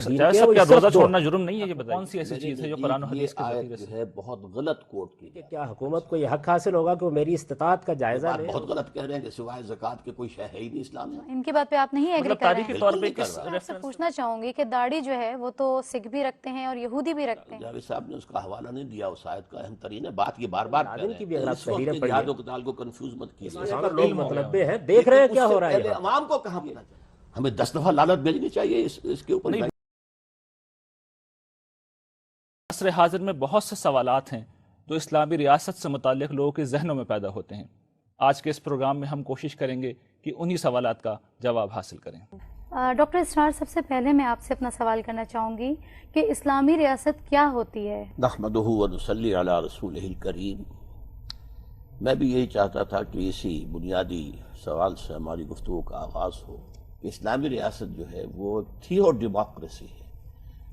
سب کیا روزہ چھوڑنا جرم نہیں ہے؟ یہ بتائیں کون سی ایسی چیز ہے جو قرآن و یہ حدیث کے آیت ذریعے جو سے ہے بہت غلط کوٹ کی کہ کیا حکومت کو یہ حق حاصل ہوگا کہ وہ میری استطاعت کا جائزہ بات لے؟ بہت غلط کہہ رہے ہیں کہ سوائے زکوٰۃ کے کوئی شے ہے ہی نہیں اسلام میں. ان کی بات پہ آپ نہیں ایگری مطلب کر رہے تاریخی ہیں؟ طور بالکل پہ نہیں کر کس رہا. میں آپ سے پوچھنا چاہوں گی کہ داڑھی جو ہے وہ تو سکھ بھی رکھتے ہیں اور یہودی بھی رکھتے ہیں. جاوید صاحب نے اس کا حوالہ نہیں دیا اس آیت کا. اہم ترین ہے بات یہ بار بار کہہ ناظرین رہے کی بھی اگر ہیں آپ اس وقت تحریریں کے پڑھیے، جہاد و قتال کو کنفیوز مت کیجیے. یہاں پر لوگ علم ہو گیا مطلبے ہیں، دیکھ رہے ہیں کیا ہو رہا ہے اس سے یہاں. پہلے عوام کو کہاں پتا چلا؟ ہمیں 10 دفعہ لعنت بھیجنی چاہیے اس کے اوپر. عصر حاضر میں بہت سے سوالات ہیں جو اسلامی ریاست سے متعلق لوگوں کے ذہنوں میں پیدا ہوتے ہیں. آج کے اس پروگرام میں ہم کوشش کریں گے کہ انہی سوالات کا جواب حاصل کریں. ڈاکٹر اسرار، سب سے پہلے میں آپ سے اپنا سوال کرنا چاہوں گی کہ اسلامی ریاست کیا ہوتی ہے؟ نحمدہ و نصلی علی رسولہ الکریم. میں بھی یہی چاہتا تھا کہ اسی بنیادی سوال سے ہماری گفتگو کا آغاز ہو کہ اسلامی ریاست جو ہے وہ تھیو ڈیموکریسی ہے.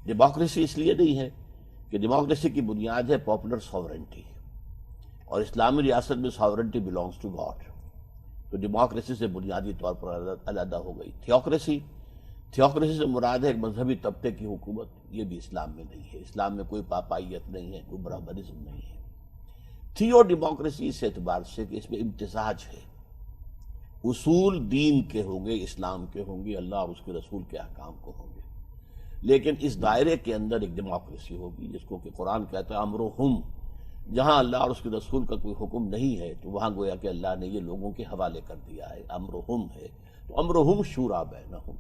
ڈیموکریسی اس لیے نہیں ہے کہ ڈیموکریسی کی بنیاد ہے پاپولر ساورنٹی، اور اسلامی ریاست میں ساورنٹی بلانگز ٹو گاڈ. تو ڈیموکریسی سے بنیادی طور پر علیحدہ ہو گئی. تھیوکریسی سے مراد ہے ایک مذہبی طبقے کی حکومت. یہ بھی اسلام میں نہیں ہے. اسلام میں کوئی پاپائیت نہیں ہے، کوئی برابرزم نہیں ہے. تھیو ڈیموکریسی اس اعتبار سے کہ اس میں امتزاج ہے. اصول دین کے ہوں گے، اسلام کے ہوں گے، اللہ اور اس کے رسول کے احکام کو ہوں گے، لیکن اس دائرے کے اندر ایک ڈیموکریسی ہوگی جس کو کہ قرآن کہتا ہے امرہم. جہاں اللہ اور اس کے رسول کا کوئی حکم نہیں ہے تو وہاں گویا کہ اللہ نے یہ لوگوں کے حوالے کر دیا ہے. امرہم ہے تو امرہم شورا بینہم،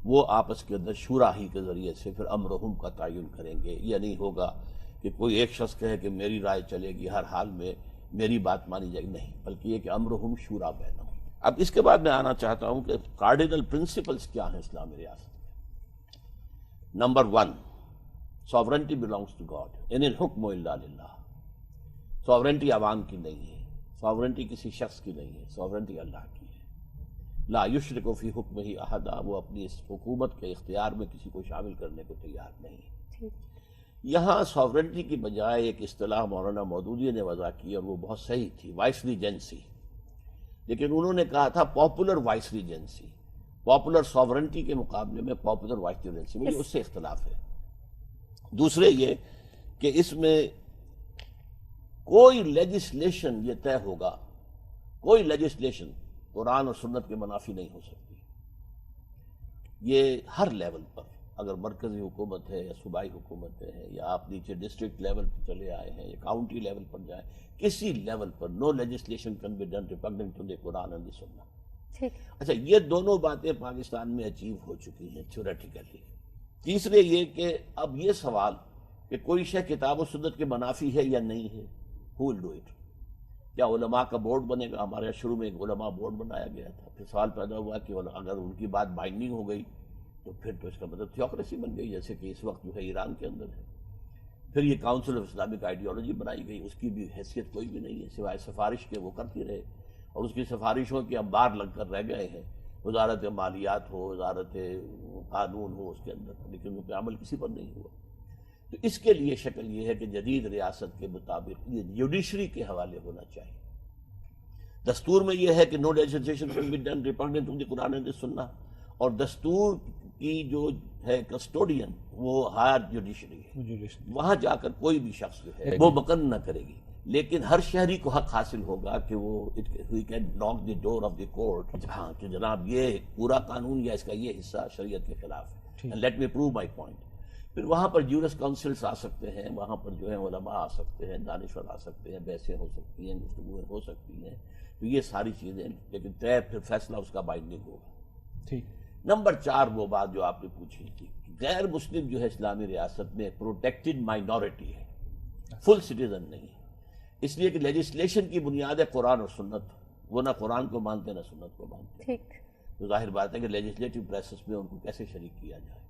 وہ آپس کے اندر شورا ہی کے ذریعے سے پھر امرہم کا تعین کریں گے. یہ نہیں ہوگا کہ کوئی ایک شخص کہے کہ میری رائے چلے گی، ہر حال میں میری بات مانی جائے گی. نہیں، بلکہ یہ کہ امرہم شورا بینہم. اب اس کے بعد میں آنا چاہتا ہوں کہ کارڈینل پرنسپلز کیا ہیں اسلامی ریاست میں. نمبر 1، ساورنٹی بلانگز ٹو گاڈ، ان الحکم الا للہ. ساورنٹی عوام کی نہیں ہے، ساورنٹی کسی شخص کی نہیں ہے، ساورنٹی اللہ کی ہے. لا یشرک فی حکمہ احدا، وہ اپنی اس حکومت کے اختیار میں کسی کو شامل کرنے کو تیار نہیں ہے. یہاں ساورنٹی کی بجائے ایک اصطلاح مولانا مودودی نے وضع کی اور وہ بہت صحیح تھی، وائس ریجنسی. لیکن انہوں نے کہا تھا popular voice regency. Popular sovereignty کے مقابلے میں پاپولر وائس ریجنسی، مجھے اس سے اختلاف ہے. دوسرے یہ کہ اس میں کوئی لیجسلیشن یہ طے ہوگا، کوئی لیجسلیشن قرآن اور سنت کے منافی نہیں ہو سکتی. یہ ہر لیول پر، اگر مرکزی حکومت ہے یا صوبائی حکومتیں ہیں یا آپ نیچے ڈسٹرکٹ لیول پر چلے آئے ہیں یا کاؤنٹی لیول پر جائیں، کسی لیول پر no legislation can be done repugnant to the Quran and the Sunnah. اچھا، یہ دونوں باتیں پاکستان میں اچیو ہو چکی ہیں تھیوریٹیکلی. تیسرے یہ کہ اب یہ سوال کہ کوئی شے کتاب و سنت کے منافی ہے یا نہیں ہے، who will do it؟ کیا علماء کا بورڈ بنے گا؟ ہمارے یہاں شروع میں ایک علماء بورڈ بنایا گیا تھا. پھر سوال پیدا ہوا کہ اگر ان کی بات بائنڈنگ ہو گئی تو پھر تو اس کا مطلب تھیوکریسی بن گئی، جیسے کہ اس وقت جو ہے ایران کے اندر ہے. پھر یہ کاؤنسل آف اسلامک آئیڈیالوجی بنائی گئی، اس کی بھی حیثیت کوئی بھی نہیں ہے سوائے سفارش کے. وہ کرتی رہے اور اس کی سفارشوں کے انبار لگ کر رہ گئے ہیں. وزارت مالیات ہو، وزارت قانون ہو، اس کے اندر، لیکن ان پہ عمل کسی پر نہیں ہوا. تو اس کے لیے شکل یہ ہے کہ جدید ریاست کے مطابق یہ جوڈیشری کے حوالے ہونا چاہیے. دستور میں یہ ہے کہ no legislation can be done repugnant to the Quran and the Sunnah, اور دستور کی جو ہے کسٹوڈین وہ ہائر جوڈیشری ہے. وہاں جا کر کوئی بھی شخص جو ہے وہ مقرر نہ کرے گی، لیکن ہر شہری کو حق حاصل ہوگا کہ وہ he can knock the door of the court. ہاں کہ جناب یہ پورا قانون یا اس کا یہ حصہ شریعت کے خلاف ہے. And let me prove my point. پھر وہاں پر جورس کاؤنسلز آ سکتے ہیں، وہاں پر جو ہے علماء آ سکتے ہیں، دانشور آ سکتے ہیں، بحثیں ہو سکتی ہیں، گفتگویں ہو سکتی ہیں. تو یہ ساری چیزیں، لیکن طے پھر فیصلہ اس کا بائنڈنگ ہوگا. ٹھیک. نمبر 4 وہ بات جو آپ نے پوچھی تھی، غیر مسلم جو ہے اسلامی ریاست میں پروٹیکٹڈ مائنورٹی ہے، فل سٹیزن نہیں ہے. اس لیے کہ لیجسلیشن کی بنیاد ہے قرآن اور سنت. وہ نہ قرآن کو مانتے نہ سنت کو مانتے. تو ظاہر بات ہے کہ لیجسلیٹو پروسیس میں ان کو کیسے شریک کیا جائے.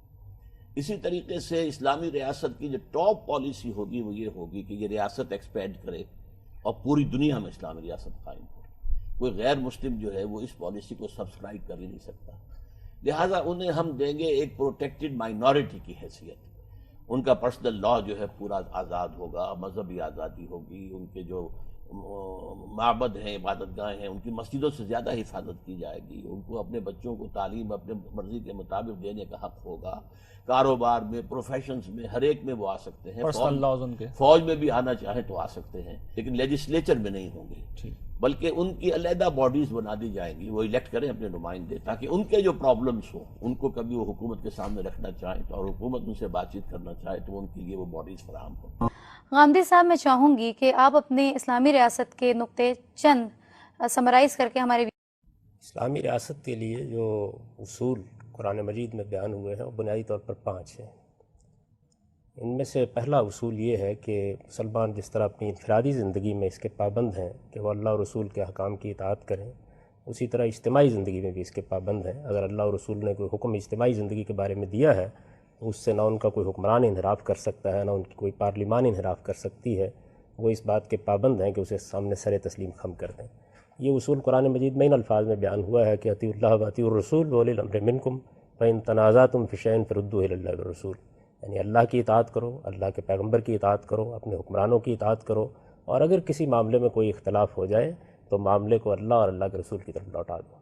اسی طریقے سے اسلامی ریاست کی جو ٹاپ پالیسی ہوگی وہ یہ ہوگی کہ یہ ریاست ایکسپینڈ کرے اور پوری دنیا میں اسلامی ریاست قائم ہو. کوئی غیر مسلم جو ہے وہ اس پالیسی کو سبسکرائب کر ہی نہیں سکتا. لہٰذا انہیں ہم دیں گے ایک پروٹیکٹڈ مائنورٹی کی حیثیت. ان کا پرسنل لا جو ہے پورا آزاد ہوگا، مذہبی آزادی ہوگی، ان کے جو معبد ہیں، عبادت گاہیں ہیں، ان کی مسجدوں سے زیادہ حفاظت کی جائے گی، ان کو اپنے بچوں کو تعلیم اپنے مرضی کے مطابق دینے کا حق ہوگا، کاروبار میں، پروفیشنز میں، ہر ایک میں وہ آ سکتے ہیں، پرسنل لاز ان کے، فوج میں بھی آنا چاہیں تو آ سکتے ہیں، لیکن لیجسلیچر میں نہیں ہوں گے، بلکہ ان کی علیحدہ باڈیز بنا دی جائیں گی، وہ الیکٹ کریں اپنے نمائندے، تاکہ ان کے جو پرابلمز ہوں ان کو کبھی وہ حکومت کے سامنے رکھنا چاہیں تو، اور حکومت ان سے بات چیت کرنا چاہے تو ان کے لیے وہ باڈیز فراہم ہوں۔ غامدی صاحب، میں چاہوں گی کہ آپ اپنے اسلامی ریاست کے نقطے چند سمرائز کر کے ہمارے اسلامی ریاست کے لیے جو اصول قرآن مجید میں بیان ہوئے ہیں وہ بنیادی طور پر 5 ہیں۔ ان میں سے پہلا اصول یہ ہے کہ مسلمان جس طرح اپنی انفرادی زندگی میں اس کے پابند ہیں کہ وہ اللہ اور رسول کے احکام کی اطاعت کریں، اسی طرح اجتماعی زندگی میں بھی اس کے پابند ہیں۔ اگر اللہ اور رسول نے کوئی حکم اجتماعی زندگی کے بارے میں دیا ہے تو اس سے نہ ان کا کوئی حکمران انحراف کر سکتا ہے، نہ ان کی کوئی پارلیمان انحراف کر سکتی ہے، وہ اس بات کے پابند ہیں کہ اسے سامنے سر تسلیم خم کر دیں۔ یہ اصول قرآن مجید میں ان الفاظ میں بیان ہوا ہے کہ اطیعوا اللہ واطیعوا الرسول واولی الامر منکم فإن تنازعتم فی شیء فردوہ الی اللہ والرسول، یعنی اللہ کی اطاعت کرو، اللہ کے پیغمبر کی اطاعت کرو، اپنے حکمرانوں کی اطاعت کرو، اور اگر کسی معاملے میں کوئی اختلاف ہو جائے تو معاملے کو اللہ اور اللہ کے رسول کی طرف لوٹا دو۔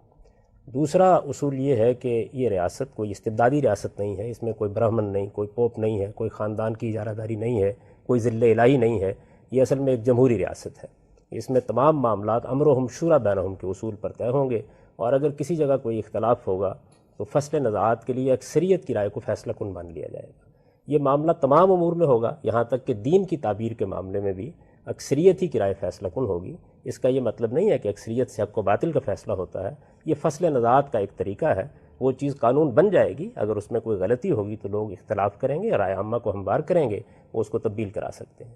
دوسرا اصول یہ ہے کہ یہ ریاست کوئی استبدادی ریاست نہیں ہے، اس میں کوئی برہمن نہیں، کوئی پوپ نہیں ہے، کوئی خاندان کی اجارہ داری نہیں ہے، کوئی ذل الہی نہیں ہے، یہ اصل میں ایک جمہوری ریاست ہے۔ اس میں تمام معاملات امرہم شورا بینہم کے اصول پر طے ہوں گے، اور اگر کسی جگہ کوئی اختلاف ہوگا تو فصل نزاعات کے لیے اکثریت کی رائے کو فیصلہ کن مان لیا جائے گا۔ یہ معاملہ تمام امور میں ہوگا، یہاں تک کہ دین کی تعبیر کے معاملے میں بھی اکثریت ہی کی رائے فیصلہ کن ہوگی۔ اس کا یہ مطلب نہیں ہے کہ اکثریت سے حق و باطل کا فیصلہ ہوتا ہے، یہ فصل نزاعات کا ایک طریقہ ہے۔ وہ چیز قانون بن جائے گی، اگر اس میں کوئی غلطی ہوگی تو لوگ اختلاف کریں گے، رائے عامہ کو ہموار کریں گے، وہ اس کو تبدیل کرا سکتے ہیں۔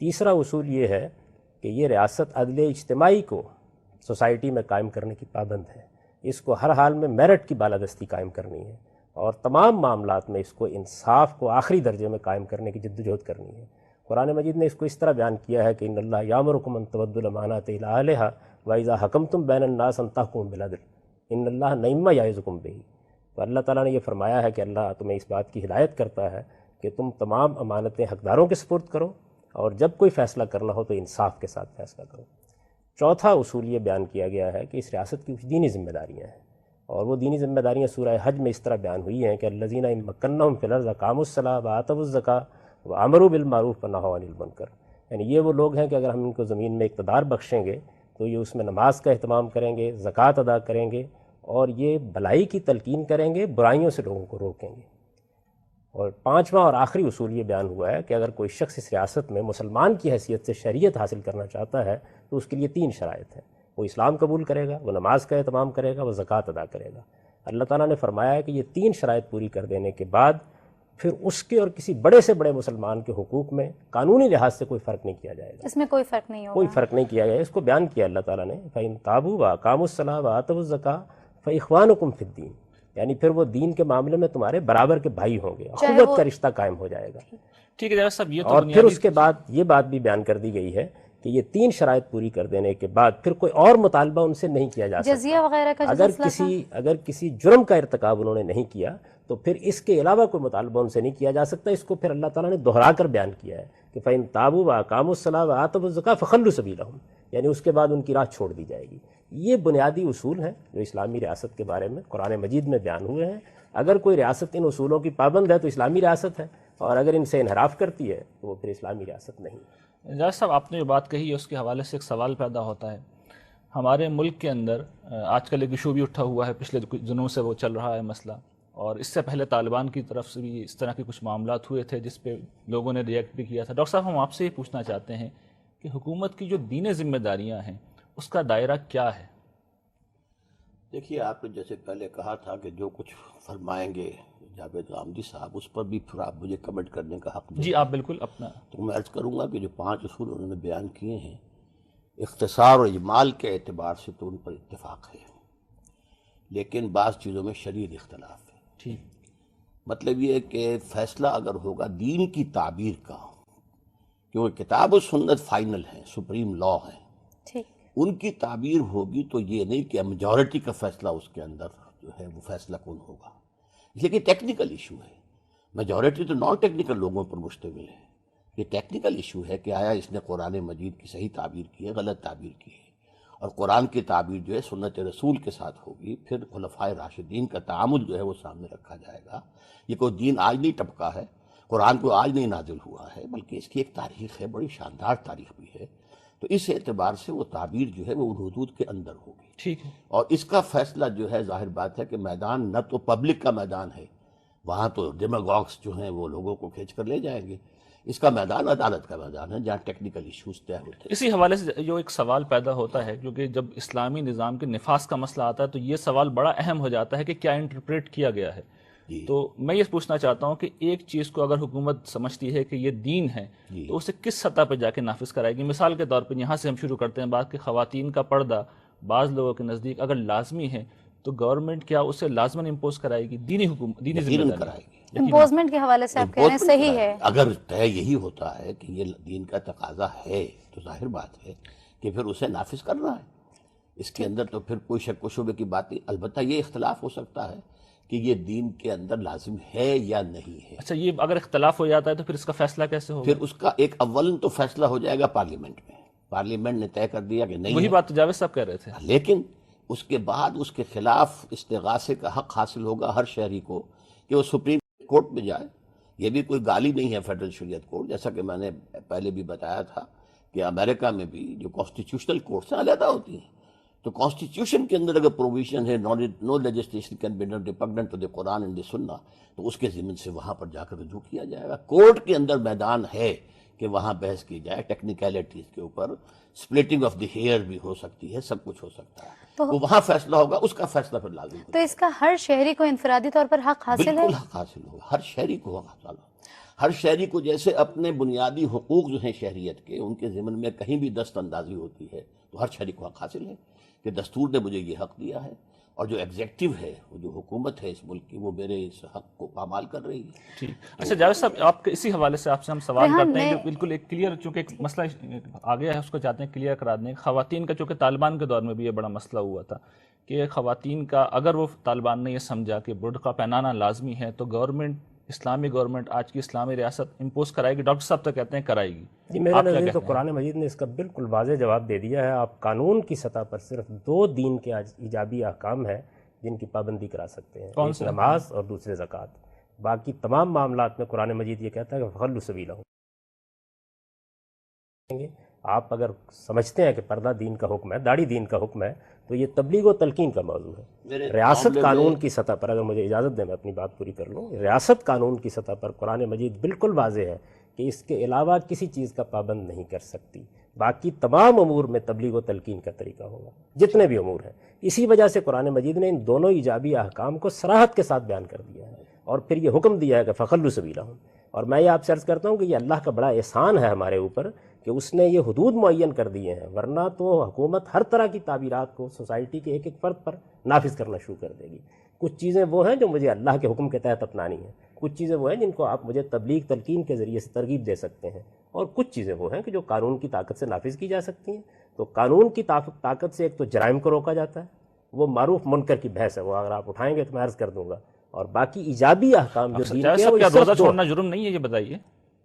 تیسرا اصول یہ ہے کہ یہ ریاست عدل اجتماعی کو سوسائٹی میں قائم کرنے کی پابند ہے، اس کو ہر حال میں میرٹ کی بالادستی قائم کرنی ہے، اور تمام معاملات میں اس کو انصاف کو آخری درجے میں قائم کرنے کی جدوجہد کرنی ہے۔ قرآن مجید نے اس کو اس طرح بیان کیا ہے کہ ان اللہ یامرکم ان تؤدوا الامانات الی اہلھا واذا حکمتم بین الناس ان تحکموا بالعدل ان اللہ نعم ما یعظکم بہ۔ تو اللہ تعالیٰ نے یہ فرمایا ہے کہ اللہ تمہیں اس بات کی ہدایت کرتا ہے کہ تم تمام امانتیں حقداروں کے سپرد کرو، اور جب کوئی فیصلہ کرنا ہو تو انصاف کے ساتھ فیصلہ کرو۔ چوتھا اصول یہ بیان کیا گیا ہے کہ اس ریاست کی کچھ دینی ذمہ داریاں ہیں، اور وہ دینی ذمہ داریاں سورہ حج میں اس طرح بیان ہوئی ہیں کہ الذین ان مکنہم فی الارض اقاموا الصلاۃ وآتوا الزکاۃ وامروا بالمعروف ونہوا عن المنکر، یعنی یہ وہ لوگ ہیں کہ اگر ہم ان کو زمین میں اقتدار بخشیں گے تو یہ اس میں نماز کا اہتمام کریں گے، زکوٰۃ ادا کریں گے، اور یہ بھلائی کی تلقین کریں گے، برائیوں سے لوگوں کو روکیں گے۔ اور پانچواں اور آخری اصول یہ بیان ہوا ہے کہ اگر کوئی شخص اس ریاست میں مسلمان کی حیثیت سے شریعت حاصل کرنا چاہتا ہے تو اس کے لیے 3 شرائط ہیں۔ وہ اسلام قبول کرے گا، وہ نماز کا اہتمام کرے گا، وہ زکوٰۃ ادا کرے گا۔ اللہ تعالیٰ نے فرمایا ہے کہ یہ 3 شرائط پوری کر دینے کے بعد پھر اس کے اور کسی بڑے سے بڑے مسلمان کے حقوق میں قانونی لحاظ سے کوئی فرق نہیں کیا جائے گا، اس میں کوئی فرق نہیں ہوگا، کوئی فرق نہیں کیا گیا۔ اس کو بیان کیا اللہ تعالیٰ نے فَإِن تَابُوا وَأَقَامُوا الصَّلَاةَ وَآتَوُا الزَّكَاةَ فَإِخْوَانُكُمْ فِي الدِّينِ، یعنی پھر وہ دین کے معاملے میں تمہارے برابر کے بھائی ہوں گے، اخوت کا رشتہ قائم ہو جائے گا۔ ٹھیک ہے جناب صاحب، یہ تو اور پھر اس کے بعد یہ بات بھی بیان کر دی گئی ہے کہ یہ 3 شرائط پوری کر دینے کے بعد پھر کوئی اور مطالبہ ان سے نہیں کیا جا سکتا۔ جزیہ وغیرہ کا اگر کسی جرم کا ارتکاب انہوں نے نہیں کیا تو پھر اس کے علاوہ کوئی مطالبہ ان سے نہیں کیا جا سکتا۔ اس کو پھر اللہ تعالیٰ نے دہرا کر بیان کیا ہے کہ فَإِن تَابُوا وَأَقَامُوا الصَّلَاةَ وَآتَوُا الزَّكَاةَ فَخَلُّوا سَبِيلَهُمْ، یعنی اس کے بعد ان کی راہ چھوڑ دی جائے گی۔ یہ بنیادی اصول ہیں جو اسلامی ریاست کے بارے میں قرآن مجید میں بیان ہوئے ہیں۔ اگر کوئی ریاست ان اصولوں کی پابند ہے تو اسلامی ریاست ہے، اور اگر ان سے انحراف کرتی ہے تو وہ پھر اسلامی ریاست نہیں ہے۔ جاوید صاحب، آپ نے جو بات کہی ہے اس کے حوالے سے ایک سوال پیدا ہوتا ہے۔ ہمارے ملک کے اندر آج کل ایک ایشو بھی اٹھا ہوا ہے، پچھلے کچھ دنوں سے وہ چل رہا ہے مسئلہ، اور اس سے پہلے طالبان کی طرف سے بھی اس طرح کے کچھ معاملات ہوئے تھے جس پہ لوگوں نے ریئیکٹ بھی کیا تھا۔ ڈاکٹر صاحب، ہم آپ سے یہ پوچھنا چاہتے ہیں کہ حکومت کی جو دینی ذمہ داریاں ہیں اس کا دائرہ کیا ہے؟ دیکھیے، آپ نے جیسے پہلے کہا تھا کہ جو کچھ فرمائیں گے جاوید غامدی صاحب، اس پر بھی پھر آپ مجھے کمنٹ کرنے کا حق دیں۔ جی آپ بالکل اپنا۔ تو میں عرض کروں گا کہ جو 5 اصول انہوں نے بیان کیے ہیں، اختصار اور اجمال کے اعتبار سے تو ان پر اتفاق ہے، لیکن بعض چیزوں میں شدید اختلاف ہے۔ ٹھیک، مطلب یہ ہے کہ فیصلہ اگر ہوگا دین کی تعبیر کا، کیونکہ کتاب و سنت فائنل ہے، سپریم لا ہے، ٹھیک، ان کی تعبیر ہوگی تو یہ نہیں کہ میجورٹی کا فیصلہ اس کے اندر جو ہے وہ فیصلہ کن ہوگا، لیکن ٹیکنیکل ایشو ہے۔ میجورٹی تو نان ٹیکنیکل لوگوں پر مشتمل ہے، یہ ٹیکنیکل ایشو ہے کہ آیا اس نے قرآن مجید کی صحیح تعبیر کی ہے، غلط تعبیر کی ہے، اور قرآن کی تعبیر جو ہے سنت رسول کے ساتھ ہوگی، پھر خلفائے راشدین کا تعامل جو ہے وہ سامنے رکھا جائے گا۔ یہ کوئی دین آج نہیں ٹپکا ہے، قرآن کو آج نہیں نازل ہوا ہے، بلکہ اس کی ایک تاریخ ہے، بڑی شاندار تاریخ بھی ہے۔ تو اس اعتبار سے وہ تعبیر جو ہے وہ ان حدود کے اندر ہوگی، ٹھیک ہے۔ اور اس کا فیصلہ جو ہے ظاہر بات ہے کہ میدان نہ تو پبلک کا میدان ہے، وہاں تو ڈیماگوگس جو ہیں وہ لوگوں کو کھینچ کر لے جائیں گے، اس کا میدان عدالت کا میدان ہے جہاں ٹیکنیکل ایشوز طے ہوتے ہیں۔ اسی حوالے سے جو ایک سوال پیدا ہوتا ہے، کیونکہ جب اسلامی نظام کے نفاذ کا مسئلہ آتا ہے تو یہ سوال بڑا اہم ہو جاتا ہے کہ کیا انٹرپریٹ کیا گیا ہے۔ جی تو میں یہ پوچھنا چاہتا ہوں کہ ایک چیز کو اگر حکومت سمجھتی ہے کہ یہ دین ہے جی تو اسے کس سطح پہ جا کے نافذ کرائے گی؟ مثال کے طور پہ یہاں سے ہم شروع کرتے ہیں بات کہ خواتین کا پردہ بعض لوگوں کے نزدیک اگر لازمی ہے تو گورنمنٹ کیا اسے لازماً امپوز کرائے گی؟ دینی دینی ذمہ یقیناً داری کرائے گی، امپوزمنٹ کے حوالے سے آپ کہہ رہے ہیں صحیح ہے۔ اگر طے یہی ہوتا ہے کہ یہ دین کا تقاضا ہے تو ظاہر بات ہے کہ پھر اسے نافذ کرنا ہے، اس کے اندر تو پھر کوئی شک و شبے کی بات نہیں۔ البتہ یہ اختلاف ہو سکتا ہے کہ یہ دین کے اندر لازم ہے یا نہیں ہے۔ اچھا، یہ اگر اختلاف ہو جاتا ہے تو پھر اس کا فیصلہ کیسے ہوگا؟ پھر اس کا ایک اول تو فیصلہ ہو جائے گا پارلیمنٹ میں، پارلیمنٹ نے طے کر دیا کہ نہیں وہی ہے، بات جاوید صاحب کہہ رہے تھے۔ لیکن اس کے بعد اس کے خلاف استغاثے کا حق حاصل ہوگا ہر شہری کو کہ وہ سپریم کورٹ میں جائے۔ یہ بھی کوئی گالی نہیں ہے فیڈرل شریعت کورٹ، جیسا کہ میں نے پہلے بھی بتایا تھا کہ امریکہ میں بھی جو کانسٹیٹیوشنل کورٹس ہیں علیحدہ ہوتی ہیں، تو کانسٹیٹیوشن کے اندر اگر پروویژن ہے no legislation can be repugnant to the Quran and the Sunnah, تو اس کے ضمن سے وہاں پر جا کر رجوع کیا جائے گا۔ کورٹ کے اندر میدان ہے کہ وہاں بحث کی جائے، ٹیکنیکلٹیز کے اوپر سپلٹنگ آف دی ہیئر بھی ہو سکتی ہے، سب کچھ ہو سکتا ہے، وہ وہاں فیصلہ ہوگا، اس کا فیصلہ پھر لازم ہوگا۔ تو اس کا ہر شہری کو انفرادی طور پر حق حاصل ہے؟ بالکل حق حاصل ہوگا، ہر شہری کو حق حاصل ہوگا۔ ہر شہری کو جیسے اپنے بنیادی حقوق جو ہیں شہریت کے، ان کے ضمن میں کہیں بھی دست اندازی ہوتی ہے تو ہر شہری کو حق حاصل ہے کہ دستور نے مجھے یہ حق دیا ہے، اور جو ایگزیکٹو ہے، وہ جو حکومت ہے اس ملک کی، وہ میرے اس حق کو پامال کر رہی ہے۔ ٹھیک۔ اچھا جاوید صاحب، آپ کے اسی حوالے سے آپ سے ہم سوال کرتے ہیں کہ بالکل ایک کلیئر، چونکہ ایک مسئلہ آ گیا ہے اس کو چاہتے ہیں کلیئر کرا دیں۔ خواتین کا چونکہ طالبان کے دور میں بھی یہ بڑا مسئلہ ہوا تھا کہ خواتین کا اگر وہ طالبان نے یہ سمجھا کہ برقع پہنانا لازمی ہے تو گورنمنٹ، اسلامی گورنمنٹ، آج کی اسلامی ریاست امپوز کرائے گی؟ ڈاکٹر صاحب تو کہتے ہیں کرائے گی۔ جی میرے نزدیک تو قرآن مجید نے اس کا بالکل واضح جواب دے دیا ہے۔ آپ قانون کی سطح پر صرف 2 دین کے ایجابی احکام ہیں جن کی پابندی کرا سکتے ہیں، ایک نماز اور دوسرے زکوٰۃ۔ باقی تمام معاملات میں قرآن مجید یہ کہتا ہے کہ فخلوا سبیلہم۔ آپ اگر سمجھتے ہیں کہ پردہ دین کا حکم ہے، داڑھی دین کا حکم ہے، تو یہ تبلیغ و تلقین کا موضوع ہے۔ ریاست قانون کی سطح پر، اگر مجھے اجازت دیں میں اپنی بات پوری کر لوں، ریاست قانون کی سطح پر قرآن مجید بالکل واضح ہے کہ اس کے علاوہ کسی چیز کا پابند نہیں کر سکتی۔ باقی تمام امور میں تبلیغ و تلقین کا طریقہ ہوگا، جتنے بھی امور ہیں۔ اسی وجہ سے قرآن مجید نے ان دونوں ایجابی احکام کو صراحت کے ساتھ بیان کر دیا ہے، اور پھر یہ حکم دیا ہے کہ فخلوا سبیلہم۔ اور میں یہ آپ سے عرض کرتا ہوں کہ یہ اللہ کا بڑا احسان ہے ہمارے اوپر کہ اس نے یہ حدود معین کر دیے ہیں، ورنہ تو حکومت ہر طرح کی تعبیرات کو سوسائٹی کے ایک ایک فرد پر نافذ کرنا شروع کر دے گی۔ کچھ چیزیں وہ ہیں جو مجھے اللہ کے حکم کے تحت اپنانی ہیں، کچھ چیزیں وہ ہیں جن کو آپ مجھے تبلیغ تلقین کے ذریعے سے ترغیب دے سکتے ہیں، اور کچھ چیزیں وہ ہیں کہ جو قانون کی طاقت سے نافذ کی جا سکتی ہیں۔ تو قانون کی طاقت سے ایک تو جرائم کو روکا جاتا ہے، وہ معروف منکر کی بحث ہے، وہ اگر آپ اٹھائیں گے تو میں عرض کر دوں گا، اور باقی ایجابی احکام جو دین کے ہیں وہ کیا صرف روزہ 2 چھوڑنا جرم نہیں ہے؟ یہ بتائیے،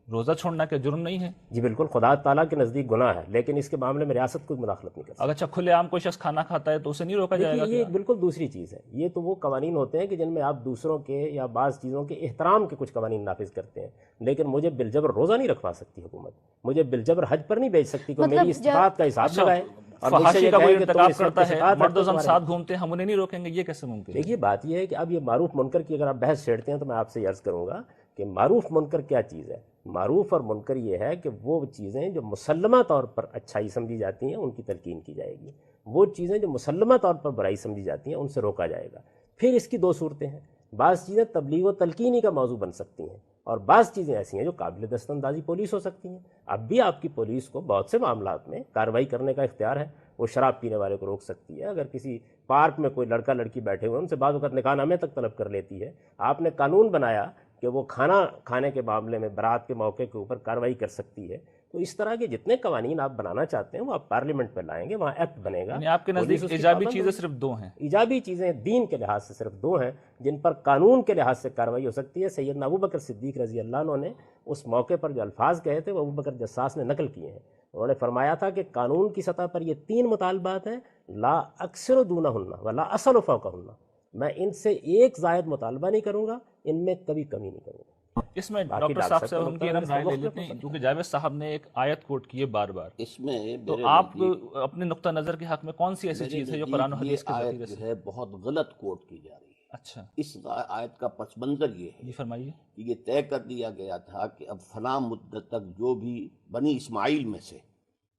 روزہ چھوڑنا کیا جرم نہیں ہے؟ جی بالکل، خدا تعالیٰ کے نزدیک گناہ ہے، لیکن اس کے معاملے میں ریاست کوئی مداخلت نہیں کر سکتی۔ اگر اچھا کھلے عام کوئی شخص کھانا کھاتا ہے تو اسے نہیں روکا جائے گا؟ یہ بالکل دوسری چیز ہے۔ یہ تو وہ قوانین ہوتے ہیں کہ جن میں آپ دوسروں کے یا بعض چیزوں کے احترام کے کچھ قوانین نافذ کرتے ہیں، لیکن مجھے بالجبر روزہ نہیں رکھوا سکتی حکومت، مجھے بالجبر حج پر نہیں بھیج سکتی کہ میری استطاعت کا حساب لگائے اور مجھ سے فحاشی یہ کا کوئی کہیں کہ تم ارتکاب اس کرتا وقت ہے، استطاعت مرد و رکھتے زن تمہارے۔ ساتھ گھومتے ہیں، ہم انہیں نہیں روکیں گے، یہ کیسے ممکن ہے؟ دیکھیے بات یہ ہے کہ اب یہ معروف منکر کی اگر آپ بحث چھیڑتے ہیں تو میں آپ سے یہ عرض کروں گا کہ معروف منکر کیا چیز ہے۔ معروف اور منکر یہ ہے کہ وہ چیزیں جو مسلمہ طور پر اچھائی سمجھی جاتی ہیں ان کی تلقین کی جائے گی، وہ چیزیں جو مسلمہ طور پر برائی سمجھی جاتی ہیں ان سے روکا جائے گا۔ پھر اس کی 2 صورتیں ہیں، بعض چیزیں تبلیغ و تلقینی کا موضوع بن سکتی ہیں، اور بعض چیزیں ایسی ہیں جو قابل دست اندازی پولیس ہو سکتی ہیں۔ اب بھی آپ کی پولیس کو بہت سے معاملات میں کارروائی کرنے کا اختیار ہے، وہ شراب پینے والے کو روک سکتی ہے، اگر کسی پارک میں کوئی لڑکا لڑکی بیٹھے ہوئے ان سے بعض اوقات نکاح نامے تک طلب کر لیتی ہے۔ آپ نے قانون بنایا کہ وہ کھانا کھانے کے معاملے میں برات کے موقع کے اوپر کارروائی کر سکتی ہے، تو تو اس طرح کے جتنے قوانین آپ بنانا چاہتے ہیں وہ آپ پارلیمنٹ پہ لائیں گے، وہاں ایکٹ بنے گا. یعنی آپ کے پولیس نزدیک اس کی ایجابی پابند چیزیں ہوگی. صرف دو ہیں؟ ایجابی چیزیں دین کے لحاظ سے صرف دو ہیں جن پر قانون کے لحاظ سے کارروائی ہو سکتی ہے. سیدنا ابوبکر صدیق رضی اللہ عنہ نے اس موقع پر جو الفاظ کہے تھے وہ ابوبکر جساس نے نقل کیے ہیں. انہوں نے فرمایا تھا کہ قانون کی سطح پر یہ 3 مطالبات ہیں، لا اکثر دونہن ولا اصل فوقہن، میں ان سے ایک زائد مطالبہ نہیں کروں گا، ان میں کبھی کمی نہیں کروں گا. اس میں باقی ڈاکٹر صاحب صاحب سے کا ان کی نقطہ رائے لے مختلف لیتے ہو ہیں، سکتا کیونکہ جاوید صاحب نے ایک آیت کوٹ کی ہے بار بار. اس میں تو میرے آپ نزدیک اپنے نقطہ نظر کے حق میں کون سی ایسی میرے چیز ہے جو نزدیک قرآن و یہ حدیث کے آیت ذخیرے جو سے؟ ہے بہت غلط کوٹ کی جا رہی ہے. اچھا اس آیت کا پس منظر یہ ہے جی فرمائیے. کہ یہ طے کر دیا گیا تھا کہ اب فلاں مدت تک جو بھی بنی اسماعیل میں سے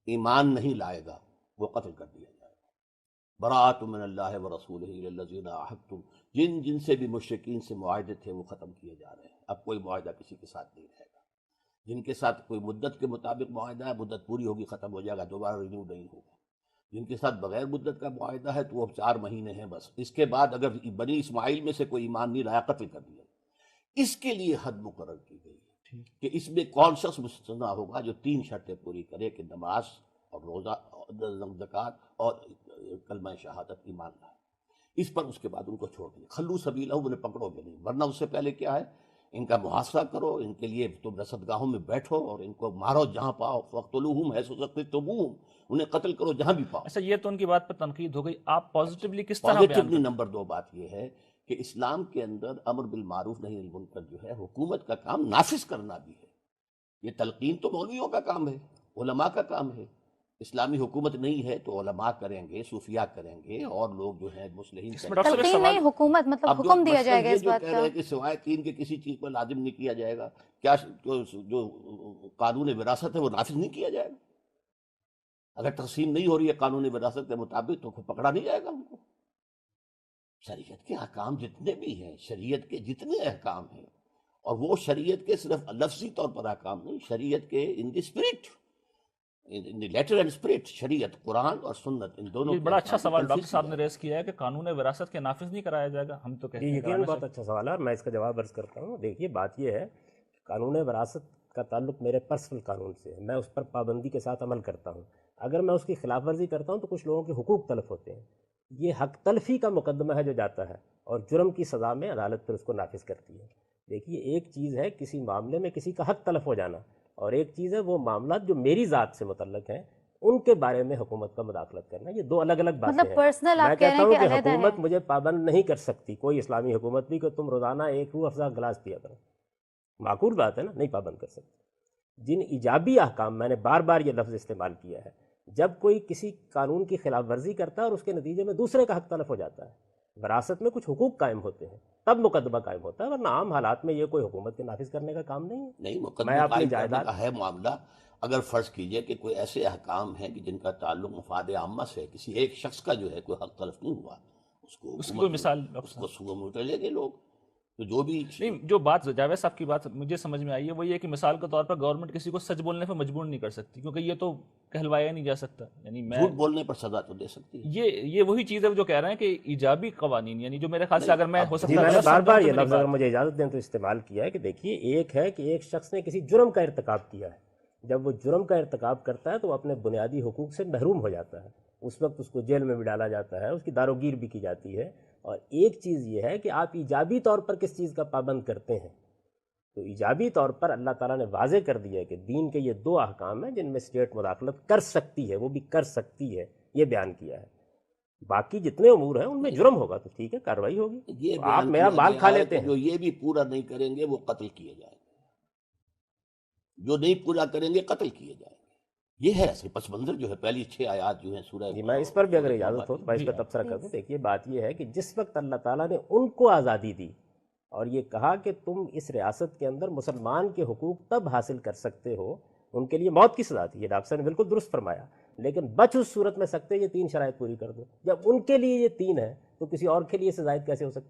ایمان نہیں لائے گا وہ قتل کر دیا جائے گا. براۃ من اللہ ورسولہ الی الذین عاہدتم، جن سے بھی مشرکین سے معاہدے تھے وہ ختم کیے جا رہے ہیں. اب کوئی معاہدہ کسی کے ساتھ نہیں رہے گا. جن کے ساتھ کوئی مدت کے مطابق معاہدہ ہے، مدت پوری ہوگی ختم ہو جائے گا، دوبارہ رینیو نہیں ہوگا. جن کے ساتھ بغیر مدت کا معاہدہ ہے تو وہ 4 مہینے ہیں بس. اس کے بعد اگر بنی اسماعیل میں سے کوئی ایمان نہیں لایا قتل کر دیا. اس کے لیے حد مقرر کی گئی ہے کہ اس میں کون شخص مستثنیٰ ہوگا جو 3 شرطیں پوری کرے کہ نماز اور روزہ اور زکوٰۃ اور کلمہ شہادت ایمان لائے. اس پر اس کے بعد ان کو چھوڑ دیں. خلو سبیلہ، انہیں پکڑو گے نہیں، ورنہ اس سے پہلے کیا ہے، ان کا محاصرہ کرو، ان کے لیے تم رصدگاہوں میں بیٹھو اور ان کو مارو جہاں پاؤ. فاقتلوہم حیث ثقفتموہم، انہیں قتل کرو جہاں بھی پاؤ. اچھا، یہ تو ان کی بات پر تنقید ہو گئی، آپ پازیٹیولی کس طرح بیان پازیٹیولی کرتے نمبر 2 بات یہ ہے کہ اسلام کے اندر امر بالمعروف نہی عن المنکر جو ہے حکومت کا کام نافذ کرنا بھی ہے. یہ تلقین تو مولویوں کا کام ہے، علماء کا کام ہے. اسلامی حکومت نہیں ہے تو علماء کریں گے، صوفیاء کریں گے، اور لوگ جو ہیں مصلحین اس کریں میں گے. ڈاکٹر صاحب ایک تلقین نہیں، سوال، حکومت مطلب اب جو حکم دیا مسئلہ جائے گا یہ اس جو بات کہہ کا. رہے ہیں کہ سوائے 3 کے کسی چیز پر لازم نہیں کیا جائے گا، کیا جو قانون وراثت ہے وہ نافذ نہیں کیا جائے گا؟ اگر تقسیم نہیں ہو رہی ہے قانون وراثت کے مطابق تو پکڑا نہیں جائے گا ان کو. شریعت کے احکام جتنے بھی ہیں، شریعت کے جتنے احکام ہیں، اور وہ شریعت کے صرف لفظی طور پر احکام نہیں، شریعت کے in the spirit, in the letter and spirit, شریعت قرآن اور سنت، ان دونوں یہ کے بڑا اچھا احکام کی سوال تنفیذ ڈاکٹر کی صاحب نے جائے. ریز کیا ہے کہ قانون وراثت کے نافذ نہیں کرایا جائے گا. ہم تو کہتے یہ ہیں یقیناً کرانا بہت چاہیے. اچھا سوال ہے اور میں اس کا جواب عرض کرتا ہوں. دیکھیے بات یہ ہے کہ قانون وراثت کا تعلق میرے پرسنل قانون سے ہے، میں اس پر پابندی کے ساتھ عمل کرتا ہوں. اگر میں اس کی خلاف ورزی کرتا ہوں تو کچھ لوگوں کے حقوق تلف ہوتے ہیں. یہ حق تلفی کا مقدمہ ہے جو جاتا ہے اور جرم کی سزا میں عدالت پھر اس کو نافذ کرتی ہے. دیکھیے ایک چیز ہے کسی معاملے میں کسی کا حق تلف ہو جانا، اور ایک چیز ہے وہ معاملات جو میری ذات سے متعلق ہیں ان کے بارے میں حکومت کا مداخلت کرنا. یہ 2 الگ الگ باتیں مطلب ہیں. پرسنل میں آپ کہہ رہے کہتا ہیں ہوں کہ کہ علیحدہ ہے. حکومت مجھے پابند نہیں کر سکتی، کوئی اسلامی حکومت بھی، کہ تم روزانہ 1 روح افزا گلاس پیا کرو. معقول بات ہے نا، نہیں پابند کر سکتی. جن ایجابی احکام، میں نے بار بار یہ لفظ استعمال کیا ہے، جب کوئی کسی قانون کی خلاف ورزی کرتا ہے اور اس کے نتیجے میں دوسرے کا حق تلف ہو جاتا ہے، وراثت میں کچھ حقوق قائم ہوتے ہیں، تب مقدمہ قائم ہوتا ہے، ورنہ عام حالات میں یہ کوئی حکومت کے نافذ کرنے کا کام نہیں ہے. نہیں، میں مقدمہ اپنی قائم کرنے جائیداد کا ہے معاملہ. اگر فرض کیجئے کہ کوئی ایسے احکام ہیں کہ جن کا تعلق مفاد عامہ سے ہے، کسی ایک شخص کا جو ہے کوئی حق تلف نہیں ہوا، اس کو اس کی کوئی مثال اس کو سوء میں لے گے لوگ. تو جو بھی نہیں، جو بات جاوید صاحب کی بات مجھے سمجھ میں آئی ہے وہ یہ کہ مثال کے طور پر گورنمنٹ کسی کو سچ بولنے پہ مجبور نہیں کر سکتی، کیونکہ یہ تو کہلوایا نہیں جا سکتا. یعنی میں جھوٹ بولنے پر سزا تو دے سکتی ہے. یہ وہی چیز ہے جو کہہ رہے ہیں کہ ایجابی قوانین، یعنی جو میرے خیال سے اگر میں ہو جی سکتا میں نے غلط بار سمجھا بار ہوں یہ تو میری لفظ اگر بات- مجھے اجازت دیں تو استعمال کیا ہے کہ دیکھیے ایک ہے کہ ایک شخص نے کسی جرم کا ارتکاب کیا ہے. جب وہ جرم کا ارتکاب کرتا ہے تو وہ اپنے بنیادی حقوق سے محروم ہو جاتا ہے. اس وقت اس کو جیل میں بھی ڈالا جاتا ہے، اس کی داروگیر بھی کی جاتی ہے. اور ایک چیز یہ ہے کہ آپ ایجابی طور پر کس چیز کا پابند کرتے ہیں. تو ایجابی طور پر اللہ تعالیٰ نے واضح کر دیا ہے کہ دین کے یہ 2 احکام ہیں جن میں اسٹیٹ مداخلت کر سکتی ہے، وہ بھی کر سکتی ہے، یہ بیان کیا ہے. باقی جتنے امور ہیں ان میں جرم ہوگا تو ٹھیک ہے، کارروائی ہوگی. یہ تو آپ بیان میرا کیا مال گیا کھا ہے لیتے کہ ہیں. جو یہ بھی پورا نہیں کریں گے وہ قتل کیے جائیں گے، جو نہیں پورا کریں گے قتل کیے جائیں گے. یہ ہے اصل پس منظر جو ہے. پہلی 6 آیات جو ہیں سورہ جی میں اس پر بھی اگر اجازت ہو تو میں اس پر تبصرہ کر دوں. دیکھیے بات یہ ہے کہ جس وقت اللہ تعالیٰ نے ان کو آزادی دی اور یہ کہا کہ تم اس ریاست کے اندر مسلمان کے حقوق تب حاصل کر سکتے ہو، ان کے لیے موت کی سزا تھی، یہ ڈاکٹر صاحب نے بالکل درست فرمایا، لیکن بچ اس صورت میں سکتے یہ 3 شرائط پوری کر دو. جب ان کے لیے یہ 3 ہے تو کسی اور کے لیے سے زائد کیسے ہو سکتی؟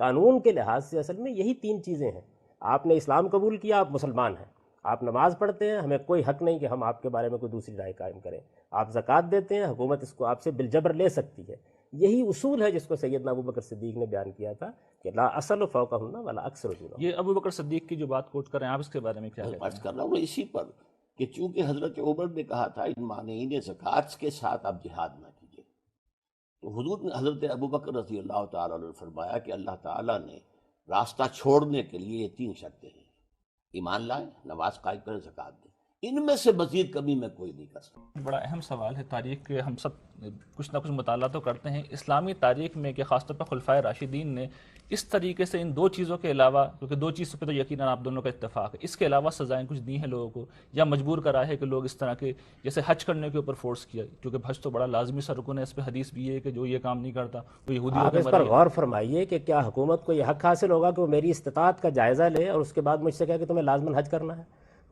قانون کے لحاظ سے اصل میں یہی 3 چیزیں ہیں. آپ نے اسلام قبول کیا، آپ مسلمان ہیں. آپ نماز پڑھتے ہیں، ہمیں کوئی حق نہیں کہ ہم آپ کے بارے میں کوئی دوسری رائے قائم کریں. آپ زکوٰۃ دیتے ہیں، حکومت اس کو آپ سے بالجبر لے سکتی ہے. یہی اصول ہے جس کو سیدنا ابوبکر صدیق نے بیان کیا تھا کہ لا اصل فوقہن ولا اکثر دونہن. یہ ابو بکر صدیق کی جو بات کوٹ کر رہے ہیں آپ اس کے بارے میں کیا کہتے عرض ہیں؟ کر رہا ہوں اسی پر کہ چونکہ حضرت عمر نے کہا تھا ان مانعین زکوٰۃ کے ساتھ آپ جہاد نہ کیجیے، تو حضور نے حضرت ابوبکر رضی اللہ تعالیٰ عنہ نے فرمایا کہ اللہ تعالیٰ نے راستہ چھوڑنے کے لیے یہ 3 شرطیں ہیں: ایمان لائیں، نماز قائم کریں، زکوٰۃ دیں، ان میں سے مزید کمی میں کوئی نہیں کر سکتا۔ بڑا اہم سوال ہے تاریخ کے، ہم سب کچھ نہ کچھ مطالعہ تو کرتے ہیں اسلامی تاریخ میں کہ خاص طور پر خلفائے راشدین نے اس طریقے سے ان 2 چیزوں کے علاوہ، کیونکہ 2 چیزوں پہ تو یقیناً آپ دونوں کا اتفاق ہے، اس کے علاوہ سزائیں کچھ دی ہیں لوگوں کو، یا مجبور کرا ہے کہ لوگ اس طرح کے جیسے حج کرنے کے اوپر فورس کیا، کیونکہ حج تو بڑا لازمی سا رکن ہے، اس پہ حدیث بھی ہے کہ جو یہ کام نہیں کرتا وہ یہودیوں آپ کے اس پر غور فرمائیے کہ کیا حکومت کو یہ حق حاصل ہوگا کہ وہ میری استطاعت کا جائزہ لے اور اس کے بعد مجھ سے کہے کہ تمہیں لازماً حج کرنا ہے؟